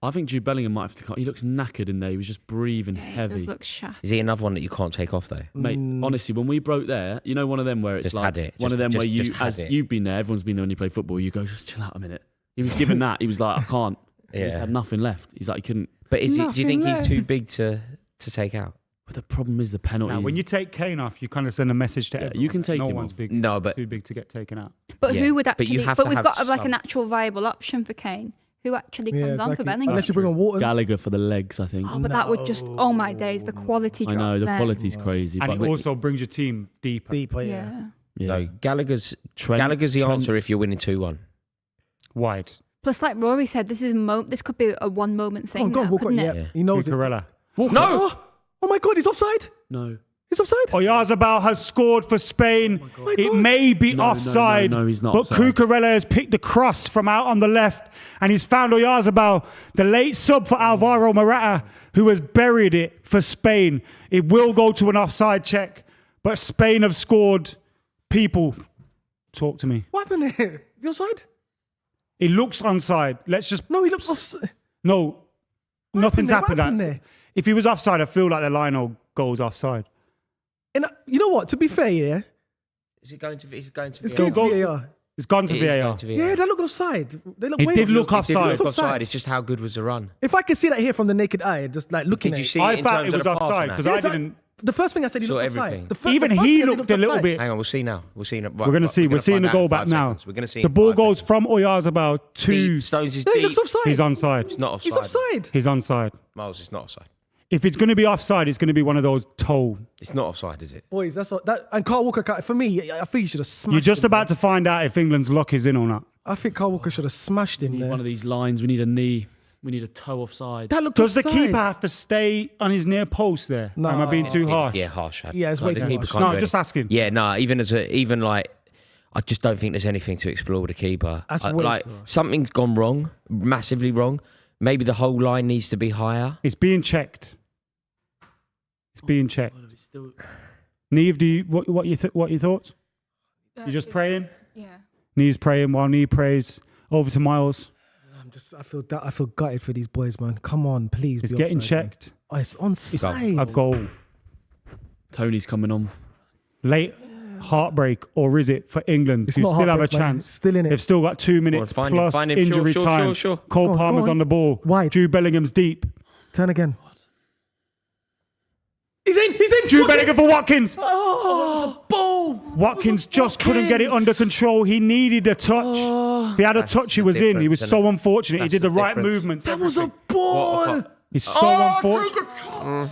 I think Jude Bellingham might have to. He looks knackered in there. He was just breathing Yeah, he heavy. does look shattered. Is he another one that you can't take off though? Mate, honestly, when we broke there, you know, one of them where it's Just like had it. one of Just- them where you, just had as it. you've been there, everyone's been there when you play football. You go, just chill out a minute. He was given that. He was like, I can't. He just Yeah. had nothing left. He's like, he couldn't. But is he, do you Nothing think he's left. too big to take out? But the problem is the penalty. Now, when you take Kane off, you kind of send a message to everyone. you can take no him one's off. big, No, but too big to get taken out. But Yeah, who would but actually? you have But to we've have got like some. an actual viable option for Kane. Who actually Yeah, comes on for exactly. Bellingham? Unless you bring on Wharton. Gallagher for the legs, I think. Oh, but that would just. Oh my days, the quality I drop. know the then. quality's crazy. And but it also brings your team deeper. Deeper, Yeah. yeah. No, Gallagher's the Trent's- answer if you're winning 2-1. Wide. Plus, like Rory said, this is this could be a one moment Come on, thing. go on, now, Walcott. couldn't Yeah, it? he knows it. Cucurella. No! Oh my God, he's offside. No. He's offside. Oyarzabal has scored for Spain. my It God. may be No, offside, no, he's not but offside. Cucurella has picked the cross from out on the left, and he's found Oyarzabal, the late sub for Alvaro Morata, who has buried it for Spain. It will go to an offside check, but Spain have scored. People, talk to me. What happened here? Is he offside? It looks onside. Let's just No, he looks offside. no. Nothing's happened there? What happened. happened there? If he was offside, I feel like the line goes offside. And you know what? To be fair, yeah, Is it going to? Is it going to? it's VAR? going to VAR. It's gone to It is VAR. going to VAR. Yeah, they look offside. They look It way did look It did offside. look It's offside. offside. It's just how good was the run? If I can see that here from the naked eye, just like looking Did at you it. see? I it in thought terms it of was the pass offside and because that? I Yes, didn't. The first thing I said, he Saw looked everything. offside. Even the first he thing I said, looked a little offside. bit. Hang on, we'll see now. We'll see now. We're going to see. We're seeing the goal back now. We're going to see. The in ball 5 goes seconds. from Oyarzabal to. Deep. Stones is No, he deep. looks offside. He's onside. It's not offside. He's offside. He's onside. Miles, it's not offside. If it's going to be offside, it's going to be one of those toe. It's not offside, is it? Boys, that's what that. And Carl Walker, for me, I think he should have smashed. You're just him, about to find out if England's luck is in or not. I think Carl Walker should have smashed him We need there. one of these lines. We need a knee. We need a toe offside. That looked Does the offside. keeper have to stay on his near post there? No. Am I being too harsh? Yeah, harsh. Yeah, it's way the too keeper harsh. can't No, do I'm just anything. asking. Yeah, no. Even like, I just don't think there's anything to explore with the keeper. That's way like too harsh. something's gone wrong, massively wrong. Maybe the whole line needs to be higher. It's being checked. It's being checked. God, it's still- Nieve, do you what your thoughts? You're just praying. Yeah. Nieve's praying while Nieve prays. Over to Miles. I feel gutted for these boys, man. Come on, please. It's be getting offside, man. checked. Oh, it's onside. A goal. Tony's coming on. Late heartbreak, or is it for England? It's who not still have a heartbreak, man. chance. It's still in it. They've still got 2 minutes find him, plus find him. injury Sure, time. sure. Cole Go on, Palmer's go on. on the ball. Wide. Jude Bellingham's deep. Turn again. He's in. Jude Bellingham for Watkins. Oh, Boom! Watkins just couldn't get it under control. He needed a touch. If he had a That's touch, he the was in. He was difference, so isn't it? unfortunate. That's he did the the right difference. movements. that was a everything. ball. It's so unfortunate.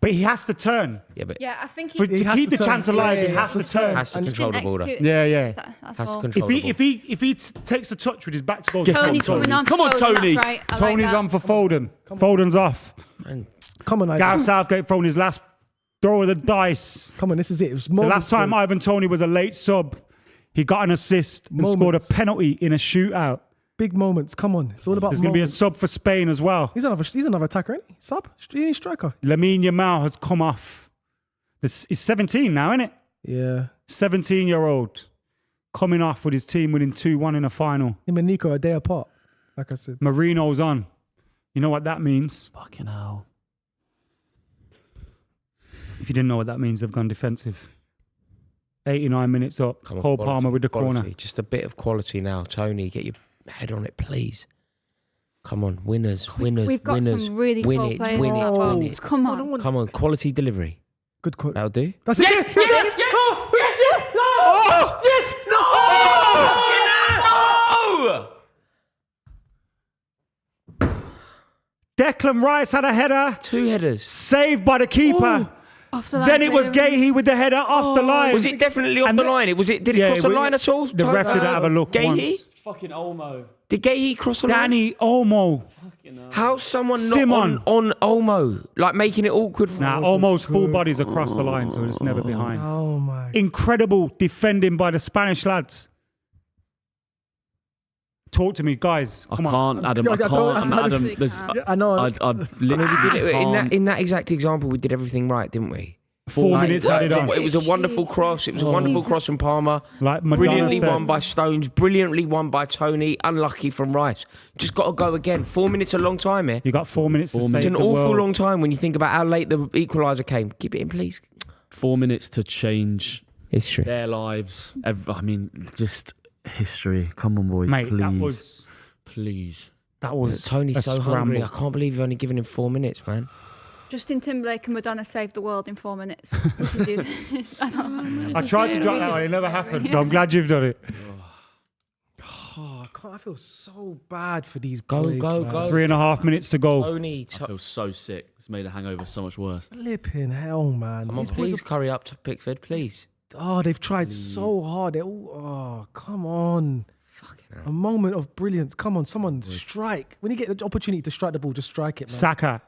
But he has to turn. Yeah, but Yeah, I think To he keep the turn. chance alive, Yeah, he has to turn. has to just control the didn't ball. execute it. Yeah. That's Has to all. control the ball. If he takes the touch with his back to goal, Tony's coming on. Come on, for Foden, Tony. That's right. I like Tony's that. on for Foden. Foden's off. And Come on, Gareth Ivan. Southgate throwing his last throw of the dice. Come on, this is it. It was The moments, last time bro. Ivan Toney was a late sub, he got an assist and scored a Moments. penalty in a shootout. Big moments. Come on, it's all about. There's going to be a moments. sub for Spain as well. He's another attacker, ain't he? Sub. He ain't striker. Lamine Yamal has come off. He's 17 now, isn't it? Yeah. 17-year-old coming off with his team winning 2-1 in a final. Him and Nico are a day apart. Like I said. Marino's on. You know what that means? Fucking hell. If you didn't know what that means, they've gone defensive. 89 minutes up. come on, Cole quality, Palmer with the quality. corner. Just a bit of quality now. Tony, get your head on it, please. Come on, winners, winners, We've got winners. some really win tall it, players. win in it, that win box. it. Come I on. don't want Come on, quality delivery. good quote. That'll do. That's it. Yes, yes, yes, oh, yes, no, oh, yes, no. Declan Rice had a header. 2 headers. Saved by the keeper. Off the line Then it was clearance. Gahey with the header off the line. Was it definitely off And the the- line? Did it Yeah, cross the it- line at all? the ref didn't have a look Gahey? once. Fucking Olmo. Did Gahey cross the line? Danny Olmo. How's someone Simon. not on Olmo? Like making it awkward for Now, almost full bodies across the line, so it's never behind. Oh my. Incredible defending by the Spanish lads. Talk to me, guys. I Come on. can't, Adam. I I don't- can't, I Adam. don't- There's, Yeah, I know. I literally can't. in that exact example, we did everything right, didn't we? 4 minutes had it on. It was a wonderful cross. It was a wonderful cross from Palmer. Like Madonna Brilliantly said. won by Stones. Brilliantly won by Tony. Unlucky from Rice. Just got to go again. 4 minutes a long time here. You got 4 minutes to It's save It's an the awful world. long time when you think about how late the equaliser came. Keep it in, please. 4 minutes to change History. their lives. I mean, just history. Come on, boys. Mate, please. Please. that was Tony's a so scramble. hungry. I can't believe you've only given him 4 minutes, man. Justin Timberlake and Madonna saved the world in 4 minutes. We can do this. I don't know. I tried to drop that one, it never happened, so I'm glad you've done it. Oh, I feel so bad for these Go, boys. go, man. go. 3.5 minutes to go. Tony, I feel so sick. It's made a hangover so much worse. Flipping hell, man. come on, These boys please curry up to Pickford, please. they've tried so hard. They're all, oh, come on. Fucking A hell. moment of brilliance. Come on, someone strike. When you get the opportunity to strike the ball, just strike it, man. Saka.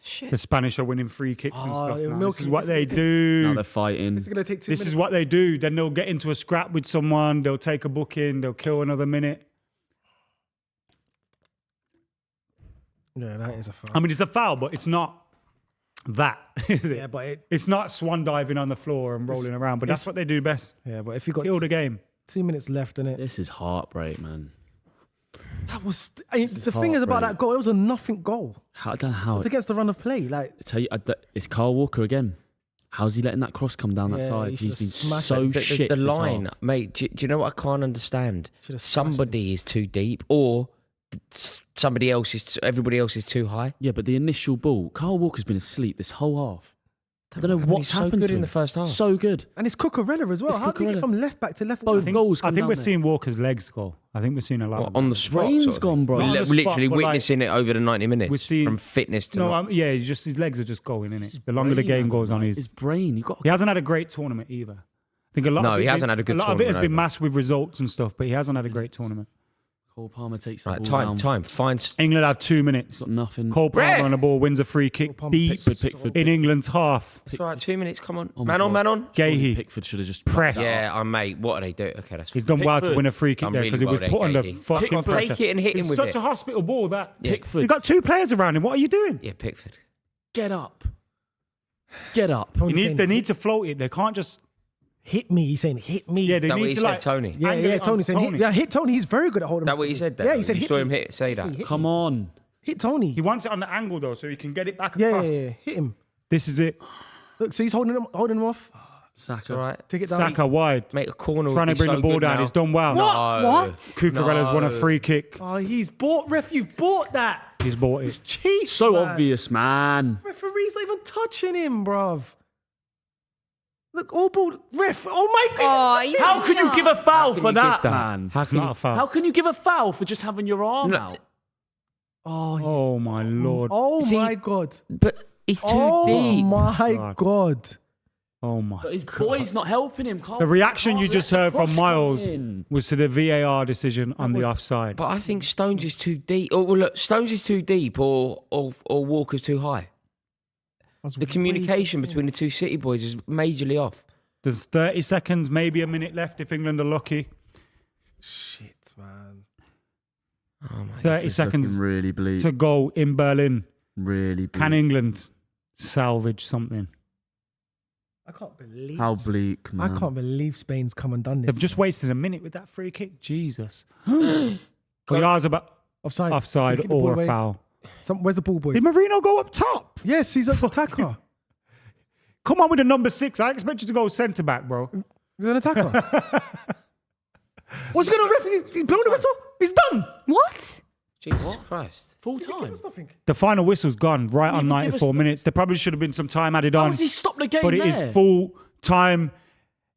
Shit. The Spanish are winning free kicks and Oh, stuff. you're Now. This milking is it. what This they is Now do. they're fighting. This is going to take 2 This minutes. is what they do. Then they'll get into a scrap with someone. They'll take a booking. They'll kill another minute. Yeah, that is a foul. I mean, it's a foul, but it's not that, is it? Yeah, but It's not swan diving on the floor and rolling around, but that's it's- what they do best. if you got Kill the game. 2 minutes left in it, This is heartbreak, man. that was. The thing is about that goal, it was a nothing goal. I don't know how. It's against the run of play. Like, I tell you, it's Carl Walker again. How's he letting that cross come down that Yeah, side? he He's should've been smashed so it. shit. The this line, half. mate. Do you know what I can't understand? Should've smashed Somebody is too deep, or somebody else is. Everybody else is too high. Yeah, but the initial ball, Carl Walker's been asleep this whole half. I don't know He's what's so happened good to in him. the first half. So good. and it's Cucurella as well. It's How did he Cucurella. get from left back to left? Both back? goals I come think down we're there. seeing Walker's legs go. I think we're seeing a lot What, of on the that. spot. Brain's sort of gone, thing? bro. We're On the spot, literally but like- witnessing it over the 90 minutes. We're seeing- from fitness to. No, not. yeah, just his legs are just going in it. The longer the game goes on, his brain. You got. he hasn't had a great tournament either. I think a lot. No, of he it, hasn't had a good A lot of it has tournament been over. masked with results and stuff, but he hasn't had a great tournament. Cole Palmer takes the Right, ball down. Find. England have 2 minutes. Got nothing. Cole Palmer Ref! on the ball wins a free kick Palmer, deep Pickford. in England's half. It's all right. 2 minutes. Come on. Oh my Man on, God. man on. Gahey Pickford should have just Press. Yeah, mate. What do they do? Okay, that's. He's done well to Pickford. win a free kick I'm there really because it was well put there, under Gahey. fucking Pickford, pressure. take it and hit him It's with such it. a hospital ball that. Yeah. Pickford. You got 2 players around him. What are you doing? Yeah, Pickford. Get up. Get up. Tony's saying, They need to float it. They can't just. hit me. He's saying hit me. Yeah, they Is that what need he to said, like. Tony? yeah, angle yeah. it onto Tony's saying Tony. hit Tony. He's very good at holding. Is that what he said? Yeah, he said You hit saw me. him say that. Hit Come me. on. Hit Tony. He wants it on the angle though, so he can get it back Yeah, across. yeah, yeah. Hit him. This is it. Look, see, he's holding him off. Saka. All right. Take it down. Saka wide, Make a corner. trying to would be bring so the ball good down. now. He's done well. No. What? Cucurella's won a free kick. Oh, he's bought. Ref, you've bought that. He's bought It's it. cheap. So man. obvious, man. Referee's not even touching him, bruv. Look, all ball. Ref. Oh my Oh, God. you How can you not. give a foul can for you give that, that? man? How It's can not you? a foul. How can you give a foul for just having your arm No. out? Oh, Oh my lord. oh See- my God. But He's too Oh deep. my God. Oh my! But his boy's not helping him. The reaction you just heard from Miles in. was to the VAR decision on the offside. But I think Stones is too deep. Oh, well, look, Stones is too deep or Walker's too high. The communication between the two City boys is majorly off. There's 30 seconds, maybe a minute left if England are lucky. Shit, man. Oh my 30 seconds really bleak. to go in Berlin. Really bleak. Can England salvage something? I can't believe How bleak, man. I can't believe Spain's come and done this. They've just wasted a minute with that free kick. Jesus. Yards about offside. offside Kick the ball or a away. foul. Where's the ball, boys? Did Marino go up top? Yes, he's an attacker. Come on with the number 6. I expect you to go centre back, bro. He's an attacker. What's he going to ref? He blow the whistle? He's done. What? Jesus Christ. Full Give time. us nothing. The final whistle's gone right on even give us 94 minutes. There probably should have been some time added How on. has he stopped the game But it there? is full time.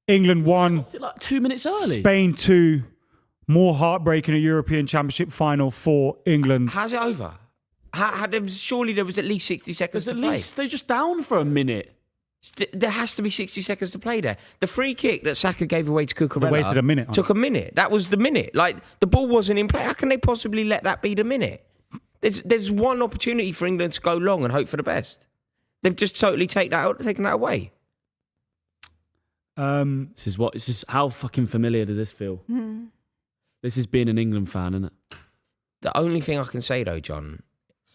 England 1, Stopped it like 2 minutes early. Spain 2. More heartbreak in a European Championship final for England. How's it over? Surely there was at least 60 seconds There's to at play. least they're just down for a minute. There has to be 60 seconds to play there. The free kick that Saka gave away to Cucurella They wasted a minute on took it. a minute. That was the minute. Like, the ball wasn't in play. How can they possibly let that be the minute? There's one opportunity for England to go long and hope for the best. They've just totally taken that away. This is how fucking familiar does this feel? This is being an England fan, isn't it? The only thing I can say, though, John,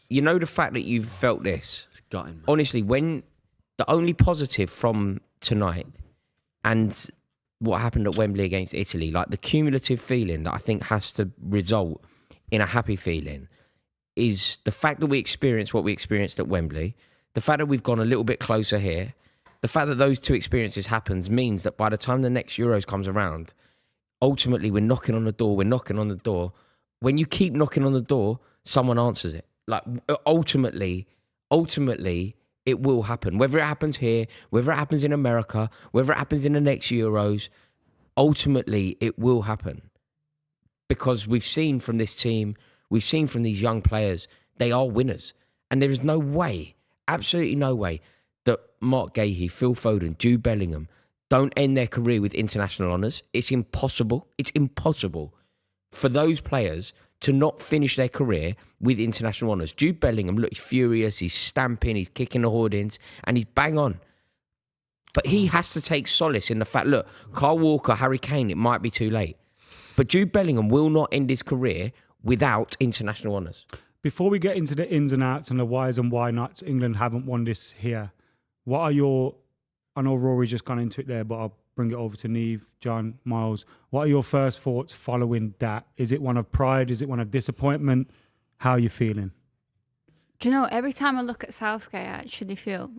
you know the fact that you've felt this? It's gutting, man. Honestly, when the only positive from tonight and what happened at Wembley against Italy, like the cumulative feeling that I think has to result in a happy feeling is the fact that we experienced what we experienced at Wembley, the fact that we've gone a little bit closer here, the fact that those two experiences happens means that by the time the next Euros comes around, ultimately we're knocking on the door. When you keep knocking on the door, someone answers it. Like ultimately, it will happen. Whether it happens here, whether it happens in America, whether it happens in the next Euros, ultimately it will happen. Because we've seen from this team, we've seen from these young players, they are winners. And there is no way, absolutely no way, that Mark Gahey, Phil Foden, Jude Bellingham don't end their career with international honours. It's impossible. It's impossible for those players to not finish their career with international honours. Jude Bellingham, look, he's furious, he's stamping, he's kicking the hoardings, and he's bang on. But he has to take solace in the fact, look, Kyle Walker, Harry Kane, it might be too late. But Jude Bellingham will not end his career without international honours. Before we get into the ins and outs and the whys and why not England haven't won this here, what are your... I know Rory's just gone into it there, but I'll bring it over to Nieve, John, Miles. What are your first thoughts following that? Is it one of pride? Is it one of disappointment? How are you feeling? Do you know, every time I look at Southgate, I actually feel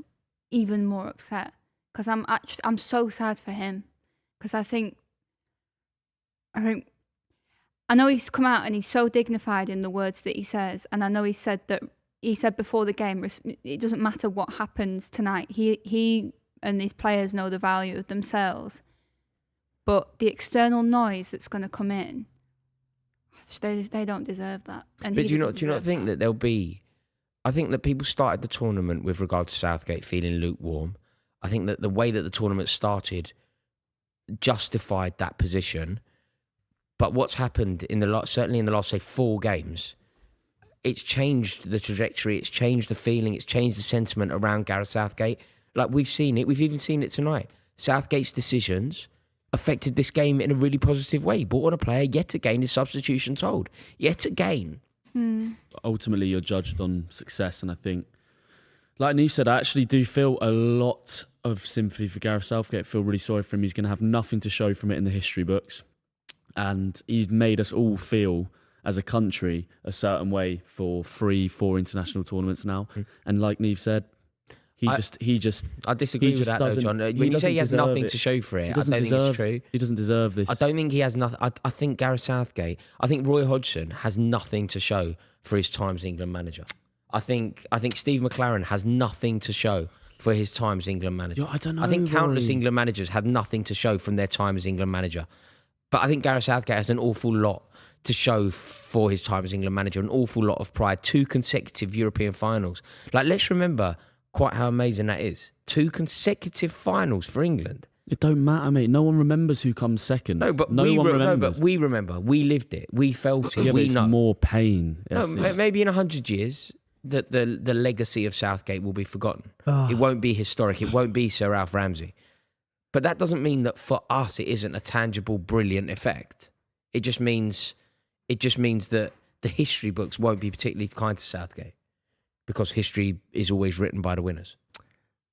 even more upset because I'm so sad for him because I know he's come out and he's so dignified in the words that he says, and I know he said before the game, it doesn't matter what happens tonight. He and these players know the value of themselves, but the external noise that's going to come in, they don't deserve that. And But do you not think that there'll be... I think that people started the tournament with regard to Southgate feeling lukewarm. I think that the way that the tournament started justified that position. But what's happened certainly in the last, say, 4 games, it's changed the trajectory, it's changed the feeling, it's changed the sentiment around Gareth Southgate. Like, we've seen it, we've even seen it tonight. Southgate's decisions affected this game in a really positive way. He brought on a player, yet again, his substitution told. Yet again. Ultimately, you're judged on success, and I think, like Nieve said, I actually do feel a lot of sympathy for Gareth Southgate. I feel really sorry for him. He's going to have nothing to show from it in the history books. And he's made us all feel, as a country, a certain way for 3-4 international tournaments now. And like Nieve said, I disagree with that, though, John. When you say he has nothing to show for it, I don't think it's true. He doesn't deserve this. I don't think he has nothing. I think Gareth Southgate, I think Roy Hodgson has nothing to show for his time as England manager. I think Steve McLaren has nothing to show for his time as England manager. I don't know. I think countless Rory. England managers had nothing to show from their time as England manager. But I think Gareth Southgate has an awful lot to show for his time as England manager, an awful lot of pride. 2 consecutive European finals. Like, let's remember, quite how amazing that is? 2 consecutive finals for England. It don't matter, mate. No one remembers who comes second. No, but no one remembers. No, but we remember. We lived it. We felt it. Yeah, we but it's know. more pain. No, Yes, maybe in 100 years, the legacy of Southgate will be forgotten. It won't be historic. It won't be Sir Ralph Ramsey. But that doesn't mean that for us it isn't a tangible, brilliant effect. It just means that the history books won't be particularly kind to Southgate because history is always written by the winners.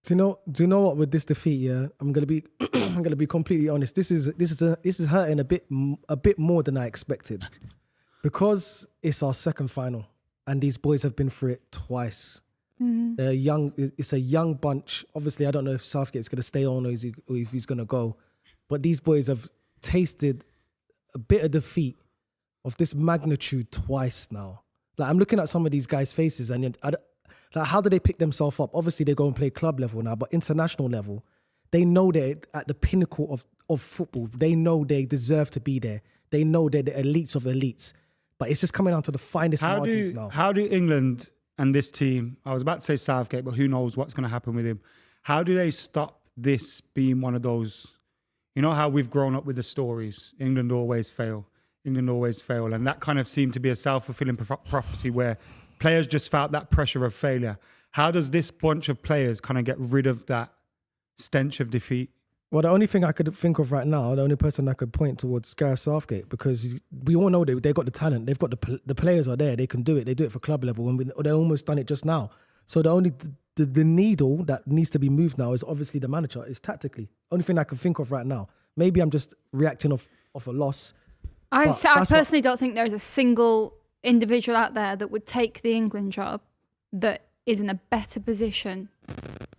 Do you know what? With this defeat, yeah, I'm gonna be completely honest. This is hurting a bit more than I expected, because it's our second final, and these boys have been through it twice. They're young. It's a young bunch. Obviously, I don't know if Southgate's gonna stay on or if he's gonna go, but these boys have tasted a bit of defeat of this magnitude twice now. Like, I'm looking at some of these guys' faces, and like, how do they pick themselves up? Obviously, they go and play club level now, but international level, they know they're at the pinnacle of football. They know they deserve to be there. They know they're the elites of elites. But it's just coming down to the finest margins now. How do England and this team, I was about to say Southgate, but who knows what's going to happen with him. How do they stop this being one of those, you know how we've grown up with the stories, England always fail, and that kind of seemed to be a self-fulfilling prophecy where players just felt that pressure of failure. How does this bunch of players kind of get rid of that stench of defeat? Well, the only thing I could think of right now, the only person I could point towards, is Gareth Southgate, because we all know they've got the talent, they've got the players are there, they can do it, they do it for club level, and they're almost done it just now. So the needle that needs to be moved now is obviously the manager, is tactically. Only thing I can think of right now. Maybe I'm just reacting off a loss. I personally don't think there's a single individual out there that would take the England job that is in a better position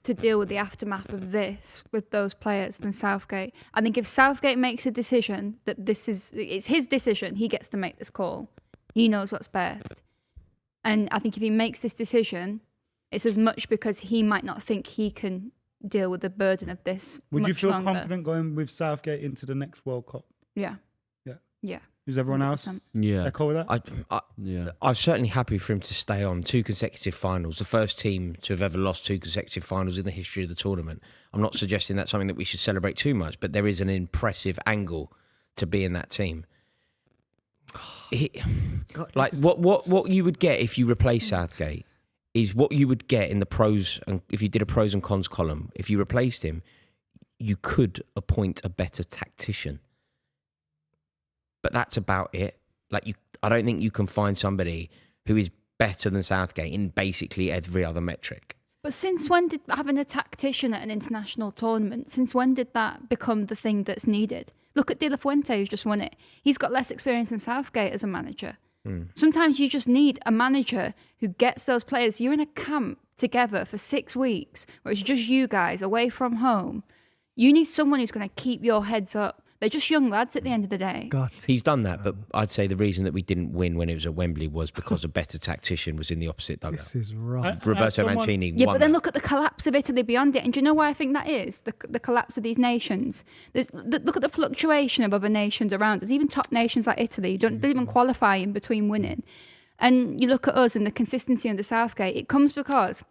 to deal with the aftermath of this with those players than Southgate. I think if Southgate makes a decision that it's his decision, he gets to make this call. He knows what's best. And I think if he makes this decision, it's as much because he might not think he can deal with the burden of this. Would you feel longer. confident going with Southgate into the next World Cup? Yeah. Yeah. Yeah. Is everyone else? Yeah. Echo with that? I'm certainly happy for him to stay on. 2 consecutive finals, the first team to have ever lost 2 consecutive finals in the history of the tournament. I'm not suggesting that's something that we should celebrate too much, but there is an impressive angle to be in that team. What you would get if you replace Southgate is what you would get in the pros, and if you did a pros and cons column. If you replaced him, you could appoint a better tactician. But that's about it. I don't think you can find somebody who is better than Southgate in basically every other metric. But since when did having a tactician at an international tournament, since when did that become the thing that's needed? Look at De La Fuente, who's just won it. He's got less experience than Southgate as a manager. Sometimes you just need a manager who gets those players. You're in a camp together for 6 weeks where it's just you guys away from home. You need someone who's going to keep your heads up. They're just young lads at the end of the day. He's done that, but I'd say the reason that we didn't win when it was at Wembley was because a better tactician was in the opposite dugout. This is right. Roberto Mancini Yeah, won but then that. look at the collapse of Italy beyond it. And do you know why I think that is? The collapse of these nations. Look at the fluctuation of other nations around us. Even top nations like Italy don't even qualify in between winning. And you look at us and the consistency under Southgate. It comes because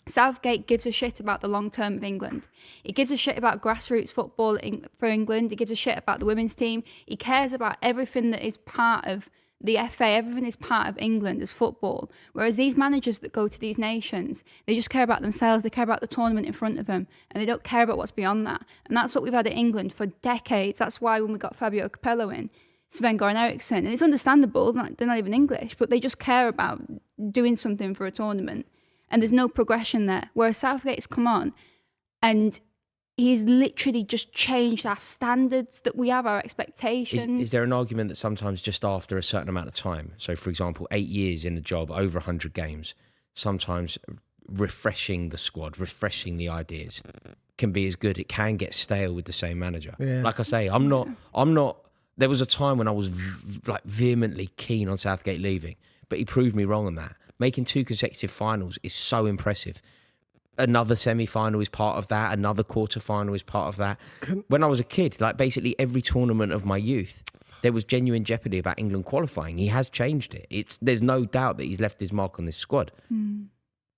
Southgate gives a shit about the long term of England. He gives a shit about grassroots football for England. He gives a shit about the women's team. He cares about everything that is part of the FA. Everything is part of England as football. Whereas these managers that go to these nations, they just care about themselves. They care about the tournament in front of them. And they don't care about what's beyond that. And that's what we've had at England for decades. That's why when we got Fabio Capello in, Sven-Goran Eriksson, and it's understandable, they're not even English, but they just care about doing something for a tournament. And there's no progression there. Whereas Southgate's come on and he's literally just changed our standards that we have, our expectations. Is there an argument that sometimes just after a certain amount of time, so for example, 8 years in the job, over 100 games, sometimes refreshing the squad, refreshing the ideas can be as good. It can get stale with the same manager. Yeah. Like I say, I'm not, there was a time when I was vehemently keen on Southgate leaving, but he proved me wrong on that. Making 2 consecutive finals is so impressive. Another semi-final is part of that. Another quarter-final is part of that. When I was a kid, basically every tournament of my youth, there was genuine jeopardy about England qualifying. He has changed it. There's no doubt that he's left his mark on this squad.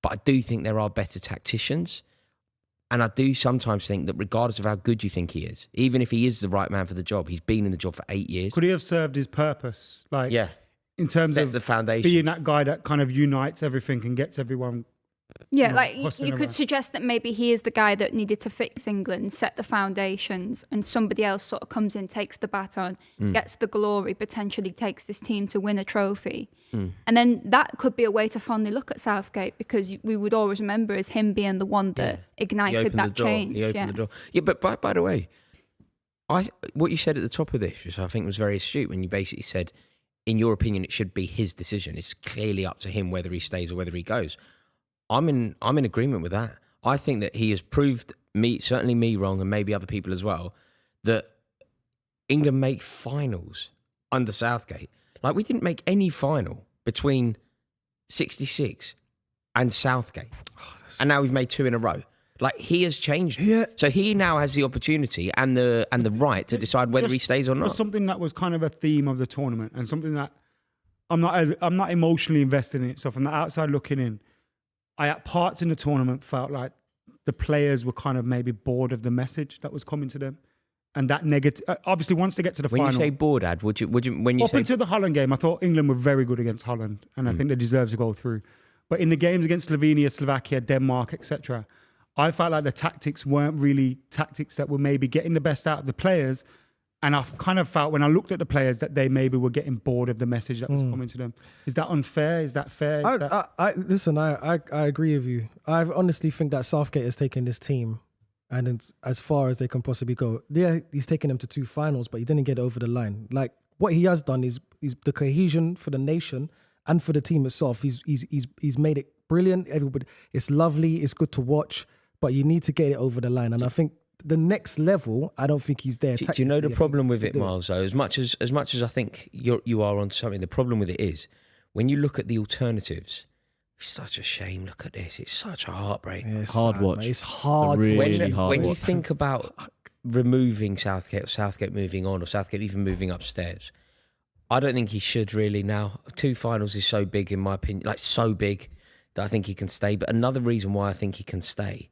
but I do think there are better tacticians. And I do sometimes think that regardless of how good you think he is, even if he is the right man for the job, he's been in the job for 8 years. Could he have served his purpose? Like, Yeah. in terms Set of the foundation. being that guy that kind of unites everything and gets everyone. Yeah, No, like hustling you could around. suggest that maybe he is the guy that needed to fix England, set the foundations, and somebody else sort of comes in, takes the baton, gets the glory, potentially takes this team to win a trophy. And then that could be a way to fondly look at Southgate, because we would always remember as him being the one that He ignited opened the that door. change. He opened the door. Yeah, but by the way, what you said at the top of this, which I think was very astute, when you basically said, in your opinion, it should be his decision. It's clearly up to him whether he stays or whether he goes. I'm in agreement with that. I think that he has proved certainly me wrong, and maybe other people as well, that England make finals under Southgate. Like, we didn't make any final between 66 and Southgate. And now we've made 2 in a row. Like, he has changed. Yeah. So he now has the opportunity and the right to decide whether he stays or not. Something that was kind of a theme of the tournament, and something that I'm not emotionally invested in it. So from the outside looking in, I at parts in the tournament felt like the players were kind of maybe bored of the message that was coming to them, and that negative. Obviously, once they get to the When final, you say bored, Ad, would you when you up say until the Holland game, I thought England were very good against Holland, and I think they deserve to go through. But in the games against Slovenia, Slovakia, Denmark, etc., I felt like the tactics weren't really tactics that were maybe getting the best out of the players. And I kind of felt when I looked at the players that they maybe were getting bored of the message that was coming to them. Is that unfair? Is that fair? Listen, I agree with you. I honestly think that Southgate has taken this team and it's as far as they can possibly go. Yeah, he's taken them to 2 finals, but he didn't get over the line. Like, what he has done is the cohesion for the nation and for the team itself. He's made it brilliant. Everybody, it's lovely. It's good to watch, but you need to get it over the line. And I think the next level, I don't think he's there. Do you know the problem with it, do it. Miles? Though, as much as I think you are onto something, the problem with it is when you look at the alternatives. It's such a shame. Look at this. It's such a heartbreak. Yeah, it's Hard sad, watch. mate. It's hard. It's a to watch. really hard When you watch. think about removing Southgate, or Southgate moving on, or Southgate even moving upstairs, I don't think he should really now. 2 finals is so big in my opinion, like so big that I think he can stay. But another reason why I think he can stay.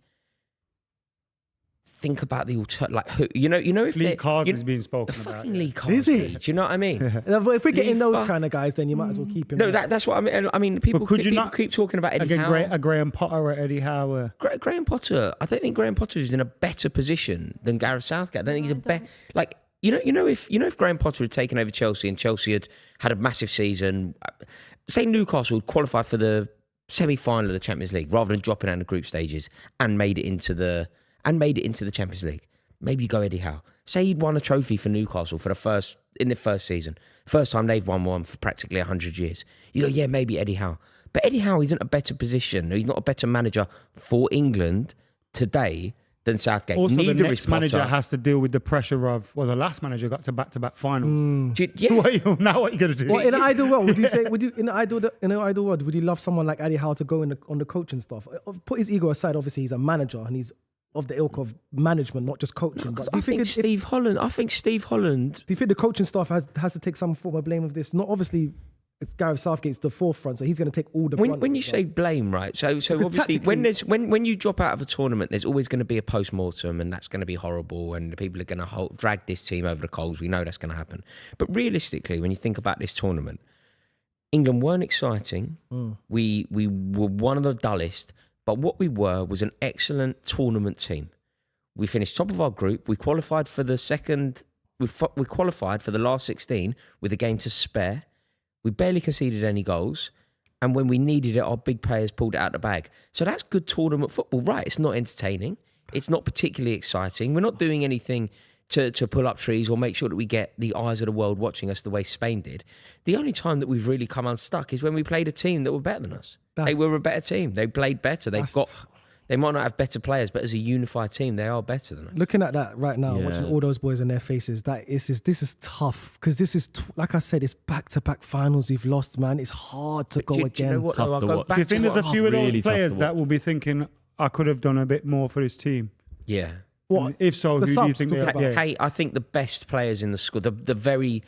Think about the like who you know if Lee they're- Carson is you- being the spoken about. fucking yeah. Lee Carson. Is he? Do you know what I mean? If we're getting Lee those Fa- kind of guys, then you might as well keep him. No, there. that's what I mean. I mean, people, could you people not- keep talking about Eddie Again, Howe. a Graham Potter or Eddie Howe. Graham Potter. I don't think Graham Potter is in a better position than Gareth Southgate. I don't think he's a better. Like if Graham Potter had taken over Chelsea and Chelsea had a massive season, say Newcastle would qualify for the semi-final of the Champions League rather than dropping out in the group stages and made it into the Champions League. Maybe you go Eddie Howe. Say he'd won a trophy for Newcastle in the first season. First time they've won one for practically 100 years. You go, yeah, maybe Eddie Howe. But Eddie Howe isn't a better position. He's not a better manager for England today than Southgate. Also, Neither the is next manager Potter. has to deal with the pressure of, well, the last manager got to back-to-back finals. Yeah. Now what are you going to do? Well, in an ideal world, would you say? In an ideal world, would you love someone like Eddie Howe to go on the coaching stuff? Put his ego aside. Obviously, he's a manager and he's of the ilk of management, not just coaching. Because But do you think Steve Holland. do you think the coaching staff has to take some form of blame of this? Not obviously. It's Gareth Southgate's the forefront, so he's going to take all the. brunt When of you it, say blame, right? So obviously, when you drop out of a tournament, there's always going to be a post-mortem, and that's going to be horrible, and people are going to drag this team over the coals. We know that's going to happen. But realistically, when you think about this tournament, England weren't exciting. We were one of the dullest, but what we were was an excellent tournament team. We finished top of our group. We qualified for the second. We qualified for the last 16 with a game to spare. We barely conceded any goals. And when we needed it, our big players pulled it out the bag. So that's good tournament football, right? It's not entertaining. It's not particularly exciting. We're not doing anything to pull up trees or make sure that we get the eyes of the world watching us the way Spain did. The only time that we've really come unstuck is when we played a team that were better than us. They were a better team. They played better. They might not have better players, but as a unified team, they are better than us. Looking at that right now, Yeah. watching all those boys in their faces, this is tough because this is like I said, it's back-to-back finals you've lost, man. It's hard to go Do again. you know what? Tough Though? I'll to go watch. back Do you think to there's a what- few of those really tough to players that watch. will be thinking, I could have done a bit more for this team? Yeah. What? If so, The who do you subs think talking they about. are? Yeah. Hey, I think the best players in the squad, the very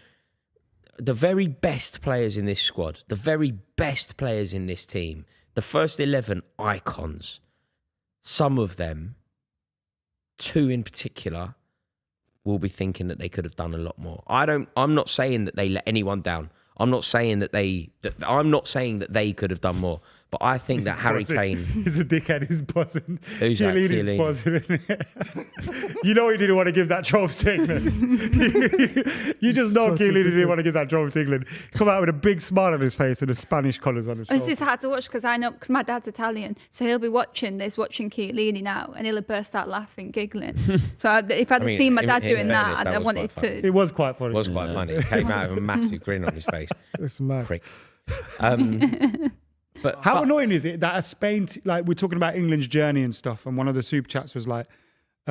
best players in this squad, the very best players in this team the first 11 icons, some of them, 2 in particular, will be thinking that they could have done a lot more. I'm not saying that they let anyone down. I'm not saying that they could have done more. But I think that Harry Kane... He's a dickhead, he's buzzing. Who's that? Chiellini's buzzing. You know he didn't want to give that trophy to England. You just know Chiellini didn't want to give that trophy to England. Come out with a big smile on his face and the Spanish colours on his It's shoulder. just hard to watch because my dad's Italian, so he'll be watching Chiellini now, and he'll burst out laughing, giggling. So if I'd have seen my dad doing that, I wanted to. It was quite funny. It was quite funny. He came out with a massive grin on his face. It's mad. Prick. But How annoying is it that a Spain, like we're talking about England's journey and stuff, and one of the super chats was like,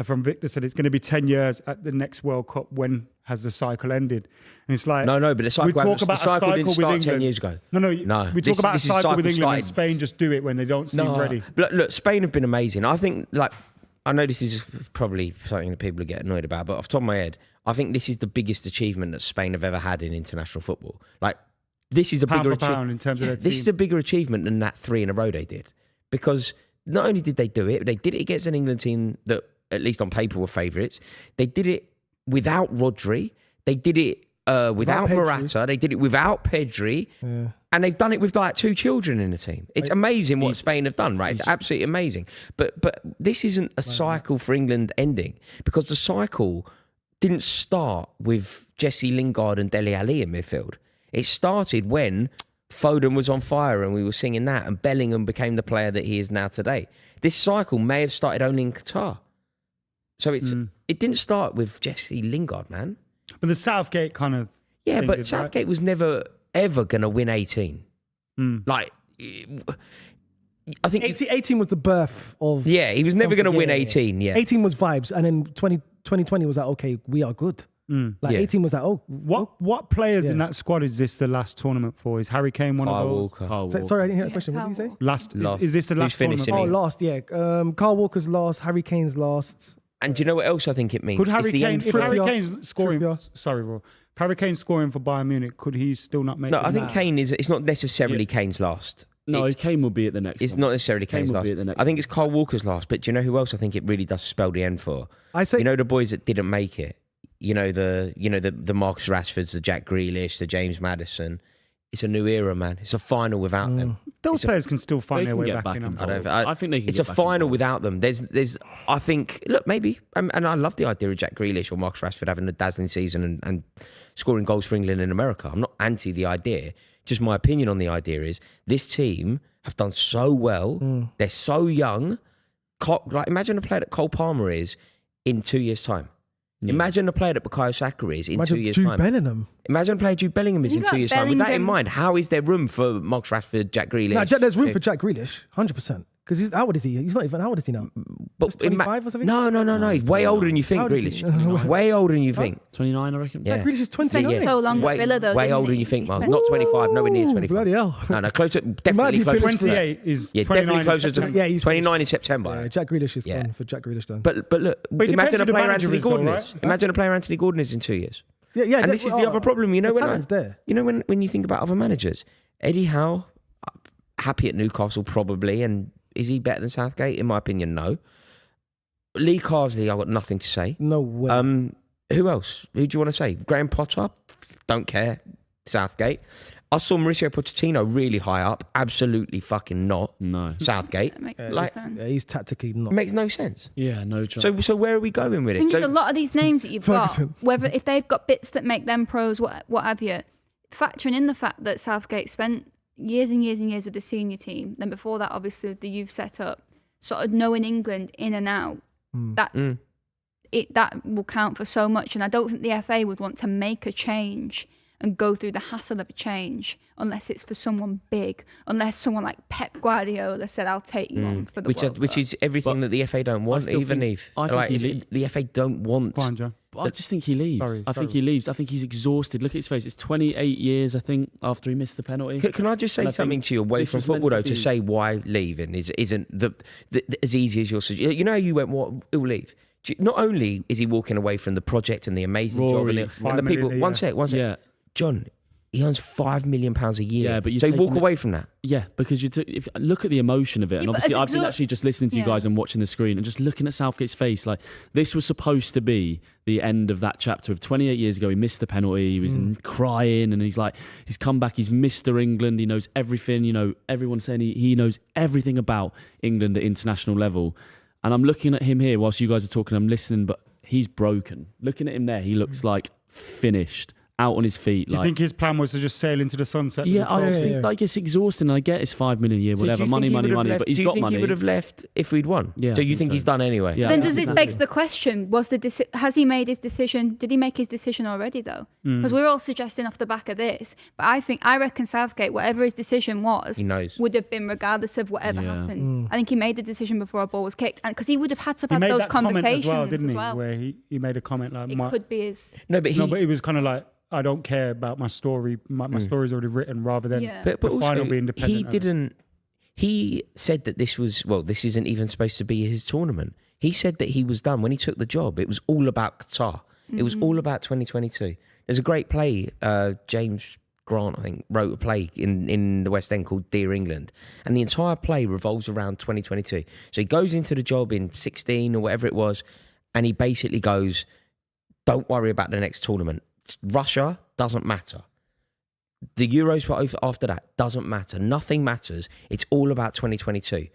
from Victor said, it's going to be 10 years at the next World Cup. When has the cycle ended? And it's like, no, but the cycle, the cycle didn't start 10 years ago. No. No. We talk about a cycle with England started. and Spain just do it when they don't seem ready. But look, Spain have been amazing. I think, I know this is probably something that people get annoyed about, but off the top of my head, I think this is the biggest achievement that Spain have ever had in international football. This is a Pound bigger for pound in terms of their team. This is a bigger achievement than that 3 in a row they did, because not only did they do it, they did it against an England team that, at least on paper, were favourites. They did it without Rodri. They did it without Morata. They did it without Pedri. Yeah. And they've done it with 2 children in the team. It's amazing what Spain have done, right? It's absolutely amazing. But this isn't a cycle for England ending, because the cycle didn't start with Jesse Lingard and Dele Alli in midfield. It started when Foden was on fire and we were singing that, and Bellingham became the player that he is now today. This cycle may have started only in Qatar. So it didn't start with Jesse Lingard, man. But the Southgate kind of... Yeah, but Southgate was never, ever going to win 18. I think... 18 was the birth of... Yeah, he was never going to win 18, yeah. 18 was vibes, and then 2020 was like, okay, we are good. 18 was like, what players in that squad is this the last tournament for? Is Harry Kane one of those? Kyle Walker. Sorry, I didn't hear that question. What did you say? Last. Is this the last finished tournament? Last, yeah. Kyle Walker's last, Harry Kane's last. And do you know what else I think it means? Could Harry Kane, if Harry Kane's scoring... Trippier. Sorry, Rob. If Harry Kane's scoring for Bayern Munich, could he still not make it? No, I think Kane is... It's not necessarily Kane's last. No, Kane will be at the next It's one. not necessarily Kane's will last. be at the next I think it's Kyle Walker's last. But do you know who else I think it really does spell the end for? The boys that didn't make it. The Marcus Rashfords, the Jack Grealish, the James Maddison. It's a new era, man. It's a final without them. Those players can still find their way get back in. I think they can. It's a final without them. There's. I think. Look, maybe, and I love the idea of Jack Grealish or Marcus Rashford having a dazzling season and scoring goals for England in America. I'm not anti the idea. Just my opinion on the idea is this team have done so well. They're so young. Imagine a player that Cole Palmer is in 2 years' time. Imagine a player that Bukayo Saka is in 2 years' time. Bellingham. Imagine a player Jude Bellingham is in 2 years' time. With that in mind, how is there room for Marcus Rashford, Jack Grealish? No, there's room for Jack Grealish, 100%. Because how old is he? He's not even. How old is he now? But 25 or something? No. He's way older than you think, Grealish. Way older than you think. 29, I reckon. Yeah. Jack Grealish is 29. Yeah. So long with Villa, though. Way older than you think, Miles. Not 25. Nowhere near 25. Bloody hell. No, closer. Definitely closer. 28 is 29 definitely closer to. Yeah, he's 29 in September. Yeah, Jack Grealish is gone for Jack Grealish done. But look, But imagine a the player manager Anthony is though, Gordon right? is. Imagine a player Anthony Gordon is in 2 years. Yeah. And this is the other problem. The talent's there. When you think about other managers, Eddie Howe, happy at Newcastle probably, and is he better than Southgate? In my opinion, no. Lee Carsley, I've got nothing to say. No way. Who else? Who do you want to say? Graham Potter? Don't care. Southgate. I saw Mauricio Pochettino really high up. Absolutely fucking not. No. Southgate. That makes no sense. Yeah, he's tactically not. Makes no sense. Yeah, no chance. So where are we going with I think it? a lot of these names that you've Ferguson. got, whether if they've got bits that make them pros, what have you, factoring in the fact that Southgate spent years and years and years with the senior team, then before that, obviously, the youth setup, sort of knowing England in and out, that will count for so much. And I don't think the FA would want to make a change and go through the hassle of a change unless it's for someone big, unless someone like Pep Guardiola said, I'll take you on for the World Cup. Which is everything that the FA don't want, even Nieve. I think the FA don't want. Go on, John. But I just think he leaves. I think Sorry. he leaves. I think he's exhausted. Look at his face. It's 28 years, I think, after he missed the penalty. Can I just say something to you away this from is meant football, to though, to be- say why leaving isn't as easy as you're suggesting. You know, you went, who'll leave? Not only is he walking away from the project and the amazing Rory, job and the people. $5 million a One year. sec. Yeah. John, He earns £5 million a year. Yeah, but you so you take walk him- away from that. Yeah, because if look at the emotion of it, and Yeah, but obviously as I've been actually just listening to you Yeah. guys and watching the screen and just looking at Southgate's face. Like, this was supposed to be the end of that chapter of 28 years ago. He missed the penalty. He was crying, and he's come back. He's Mr. England. He knows everything. You know, everyone's saying he knows everything about England at international level. And I'm looking at him here whilst you guys are talking. I'm listening, but he's broken. Looking at him there, he looks like finished. Out on his feet. Do you think his plan was to just sail into the sunset? Yeah, I just Yeah. think like it's exhausting. I get it's $5 million a year, So whatever, do you money, think he money, would have money. left- But he's do you got think money. he would have left if we'd won? Yeah, So I you think think so. he's done anyway? Yeah. Then I does think this so. begs the question: has he made his decision? Did he make his decision already though? Hmm. Because we're all suggesting off the back of this, but I reckon Southgate, whatever his decision was, He knows. would have been regardless of whatever Yeah. happened. I think he made the decision before a ball was kicked, and because he would have had to He have made had those that comment conversations as well, didn't he? Where he made a comment like, It could be his. No, but but it was kind of like, I don't care about my story. My story's already written, rather than Yeah. But the also, final being dependent. he didn't. He said that this isn't even supposed to be his tournament. He said that he was done when he took the job. It was all about Qatar. It was all about 2022. There's a great play. James Grant, I think, wrote a play in the West End called Dear England, and the entire play revolves around 2022. So he goes into the job in 16 or whatever it was, and he basically goes, "Don't worry about the next tournament. Russia doesn't matter. The Euros after that doesn't matter. Nothing matters. It's all about 2022.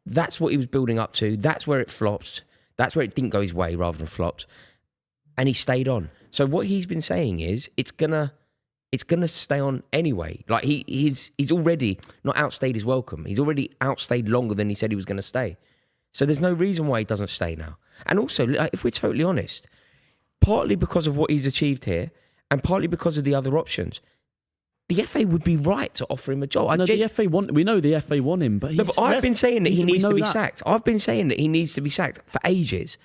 That's what he was building up to. That's where it flopped. That's where it didn't go his way rather than flopped. And he stayed on. So what he's been saying is it's gonna stay on anyway. Like he's already not outstayed his welcome. He's already outstayed longer than he said he was going to stay. So there's no reason why he doesn't stay now. And also, like, if we're totally honest, partly because of what he's achieved here, and partly because of the other options, the FA would be right to offer him a job. We know the FA want him, but, No, but I've been saying that he needs to be sacked. I've been saying that he needs to be sacked for ages.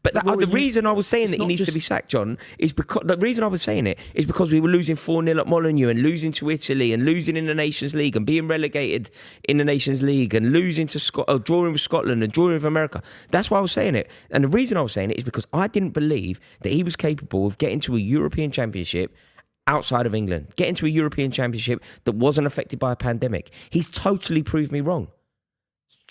But the reason I was saying that he needs to be sacked, John, is because the reason I was saying it is because we were losing 4-0 at Molineux and losing to Italy and losing in the Nations League and being relegated in the Nations League and losing to drawing with Scotland and drawing with America. That's why I was saying it. And the reason I was saying it is because I didn't believe that he was capable of getting to a European Championship outside of England, getting to a European Championship that wasn't affected by a pandemic. He's totally proved me wrong.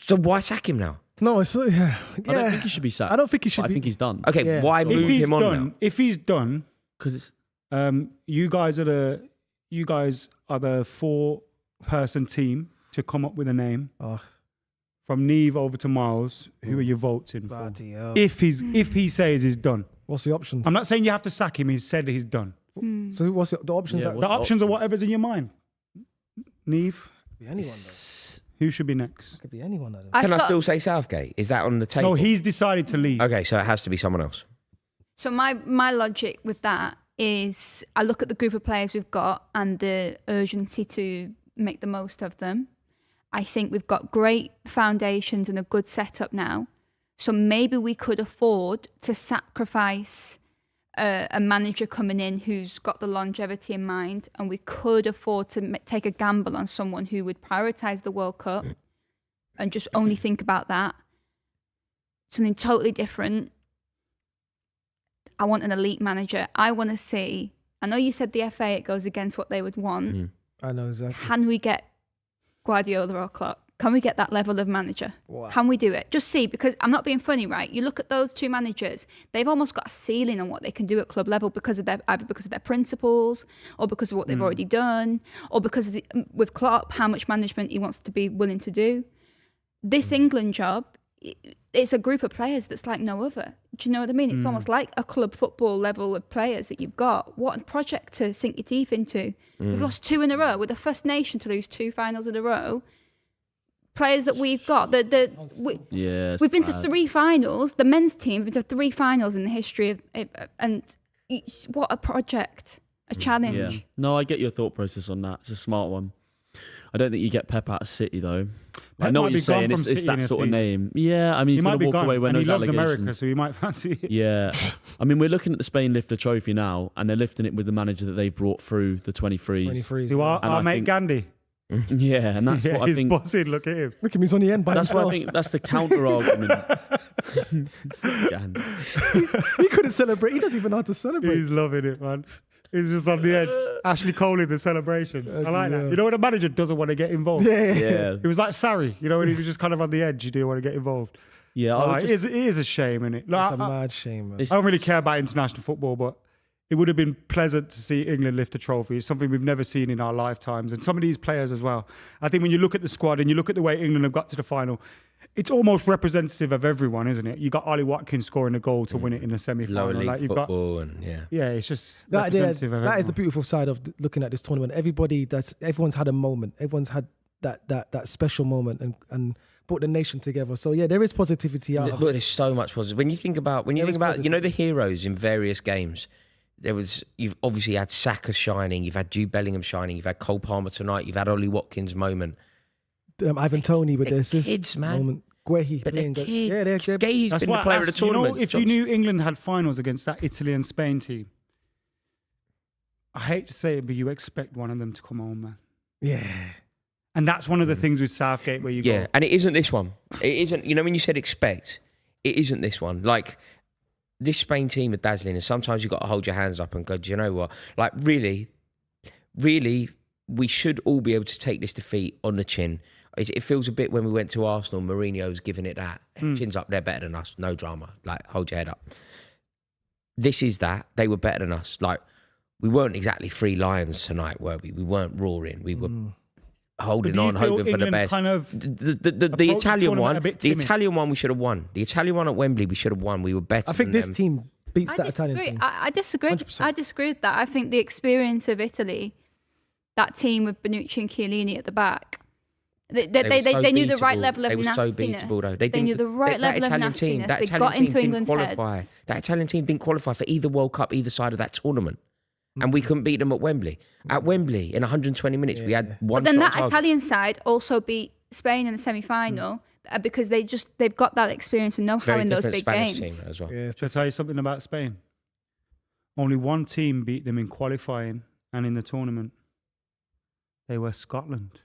So why sack him now? No, it's yeah. I don't think he should be sacked. I don't think he should I be. think he's done. Okay, Yeah. why If move he's him on done, now? if he's done, Because it's you guys are the 4-person team to come up with a name. Oh, From Nieve over to Miles, who are you voting for? bloody hell. If he says he's done, What's the options? I'm not saying you have to sack him. He's said he's done. So what's the options? Yeah, that, The options are whatever's in your mind. Nieve, could be anyone. Though. who should be next? Could be anyone. Though. Can I still say Southgate? Is that on the table? No, he's decided to leave. Okay, so it has to be someone else. So my logic with that is I look at the group of players we've got and the urgency to make the most of them. I think we've got great foundations and a good setup now. So maybe we could afford to sacrifice a manager coming in who's got the longevity in mind, and we could afford to take a gamble on someone who would prioritise the World Cup and just only think about that. Something totally different. I want an elite manager. I want to see. I know you said the FA, it goes against what they would want. I know exactly. Can we get Guardiola or Klopp? Can we get that level of manager? Wow. Can we do it? Just see, because I'm not being funny, right? You look at those two managers; they've almost got a ceiling on what they can do at club level because of either because of their principles, or because of what they've already done, or because of with Klopp, how much management he wants to be willing to do. This England job, it's a group of players that's like no other. Do you know what I mean? It's almost like a club football level of players that you've got. What a project to sink your teeth into. We've lost 2 in a row. We're the first nation to lose 2 finals in a row. Players that we've got, we've been to 3 finals. The men's team have been to 3 finals in the history of it, and what a project, a challenge. Yeah. No, I get your thought process on that. It's a smart one. I don't think you get Pep out of City though. I know what you're saying. It's that sort of name. Yeah, I mean, he's going to walk away when and those he loves allegations. America, so he might fancy it. Yeah, I mean, we're looking at the Spain lifter trophy now, and they're lifting it with the manager that they brought through the 23s. 23s. Who are And our I mate think- Gandhi? Yeah, and that's what I he's think. bossing. Look at him. Look at him, he's on the end by That's what I himself. think. That's the counter argument. He couldn't celebrate. He doesn't even know how to celebrate. He's loving it, man. He's just on the edge. Ashley Cole in the celebration. I like that. You know when a manager doesn't want to get involved? Yeah. It was like Sarri, you know, when he was just kind of on the edge, you didn't want to get involved. Yeah, It is a shame, isn't it? It's a mad shame, man. I don't really care about international football, but it would have been pleasant to see England lift a trophy. It's something we've never seen in our lifetimes. And some of these players as well. I think when you look at the squad and you look at the way England have got to the final, it's almost representative of everyone, isn't it? You got Ollie Watkins scoring a goal to win it in the semi-final. Lower league you've football it's just That representative of everyone. is the beautiful side of looking at this tournament. Everyone's had a moment. Everyone's had that special moment and brought the nation together. So yeah, there is positivity out of Look, it. there's so much positive. When you think about you know the heroes in various games. You've obviously had Saka shining, you've had Jude Bellingham shining, you've had Cole Palmer tonight, you've had Ollie Watkins moment. Ivan Toney with the assist kids, man. moment. Guehi But playing they're good. kids. Yeah, they're Gay's been the player of the tournament. If you knew England had finals against that Italy and Spain team, I hate to say it, but you expect one of them to come home, man. yeah. And that's one of the things with Southgate where you Yeah, go, and it isn't this one. It isn't. You know when you said expect, it isn't this one. Like this Spain team are dazzling, and sometimes you've got to hold your hands up and go, do you know what? Like really, we should all be able to take this defeat on the chin. It feels a bit when we went to Arsenal, Mourinho was giving it that. Chin's up, they're better than us. No drama. Like, hold your head up. This is that. They were better than us. Like, we weren't exactly free lions tonight, were we? We weren't roaring. We were holding on, hoping for the best. Kind of The Italian tournament one, a bit the timid. Italian one, we should have won. The Italian one at Wembley, we should have won. We were better. I think than this them. team beats I that Italian disagree. team. I disagree. 100%. I disagree with that. I think the experience of Italy, that team with Bonucci and Chiellini at the back, they knew the right level of They were so nastiness. beatable, though. They knew the right level of nastiness. They got into England's heads. That Italian team didn't qualify for either World Cup, either side of that tournament. And we couldn't beat them at Wembley. At Wembley, in 120 minutes, we had one But then shot that on target. Italian side also beat Spain in the semi-final because they've got that experience and know how Very in those different big Spanish games. team as well. Yeah, Shall I tell you something about Spain? Only one team beat them in qualifying and in the tournament. They were Scotland.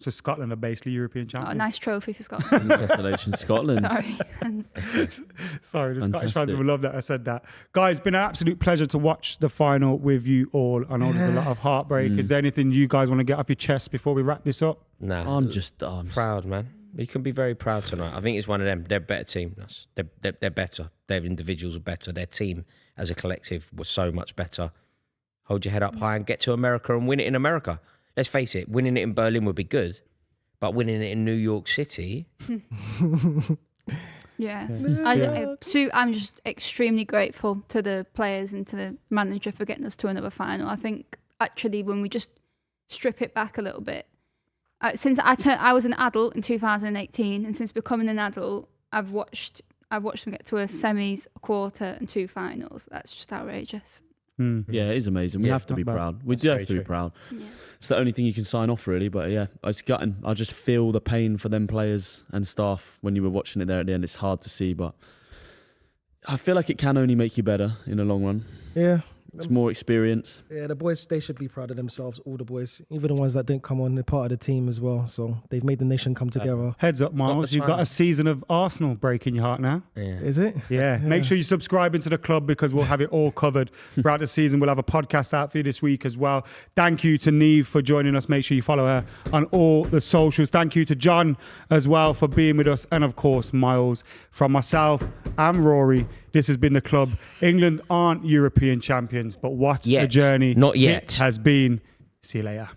So Scotland are basically European Oh, champions. nice trophy for Scotland. Congratulations, Scotland. Sorry. Sorry, the Scottish fans Fantastic. will love that I said that. Guys, it's been an absolute pleasure to watch the final with you all. I know there's a lot of heartbreak. Is there anything you guys want to get off your chest before we wrap this up? No, I'm proud, man. You can be very proud tonight. I think it's one of them. They're a better team than us. They're better. Their individuals are better. Their team as a collective was so much better. Hold your head up high and get to America and win it in America. Let's face it, winning it in Berlin would be good, but winning it in New York City... Yeah. I'm just extremely grateful to the players and to the manager for getting us to another final. I think actually when we just strip it back a little bit, since I was an adult in 2018, and since becoming an adult, I've watched them get to a semis, a quarter, and 2 finals. That's just outrageous. Yeah, it is amazing. We Yeah, have to be not bad. proud. We That's do have very to be true. proud. Yeah. It's the only thing you can sign off, really. But yeah, it's gutting. I just feel the pain for them players and staff when you were watching it there at the end. It's hard to see, but I feel like it can only make you better in the long run. Yeah. It's more experience. Yeah, the boys, they should be proud of themselves, all the boys. Even the ones that didn't come on, they're part of the team as well. So they've made the nation come together. Heads up, Miles. the You've got time. a season of Arsenal breaking your heart now. Yeah. Is it? Yeah. Make sure you subscribe into the club because we'll have it all covered throughout the season. We'll have a podcast out for you this week as well. Thank you to Nieve for joining us. Make sure you follow her on all the socials. Thank you to John as well for being with us. And of course, Miles. From myself, I'm Rory. This has been the club. England aren't European champions, but what a Yet. journey Not yet. it has been. See you later.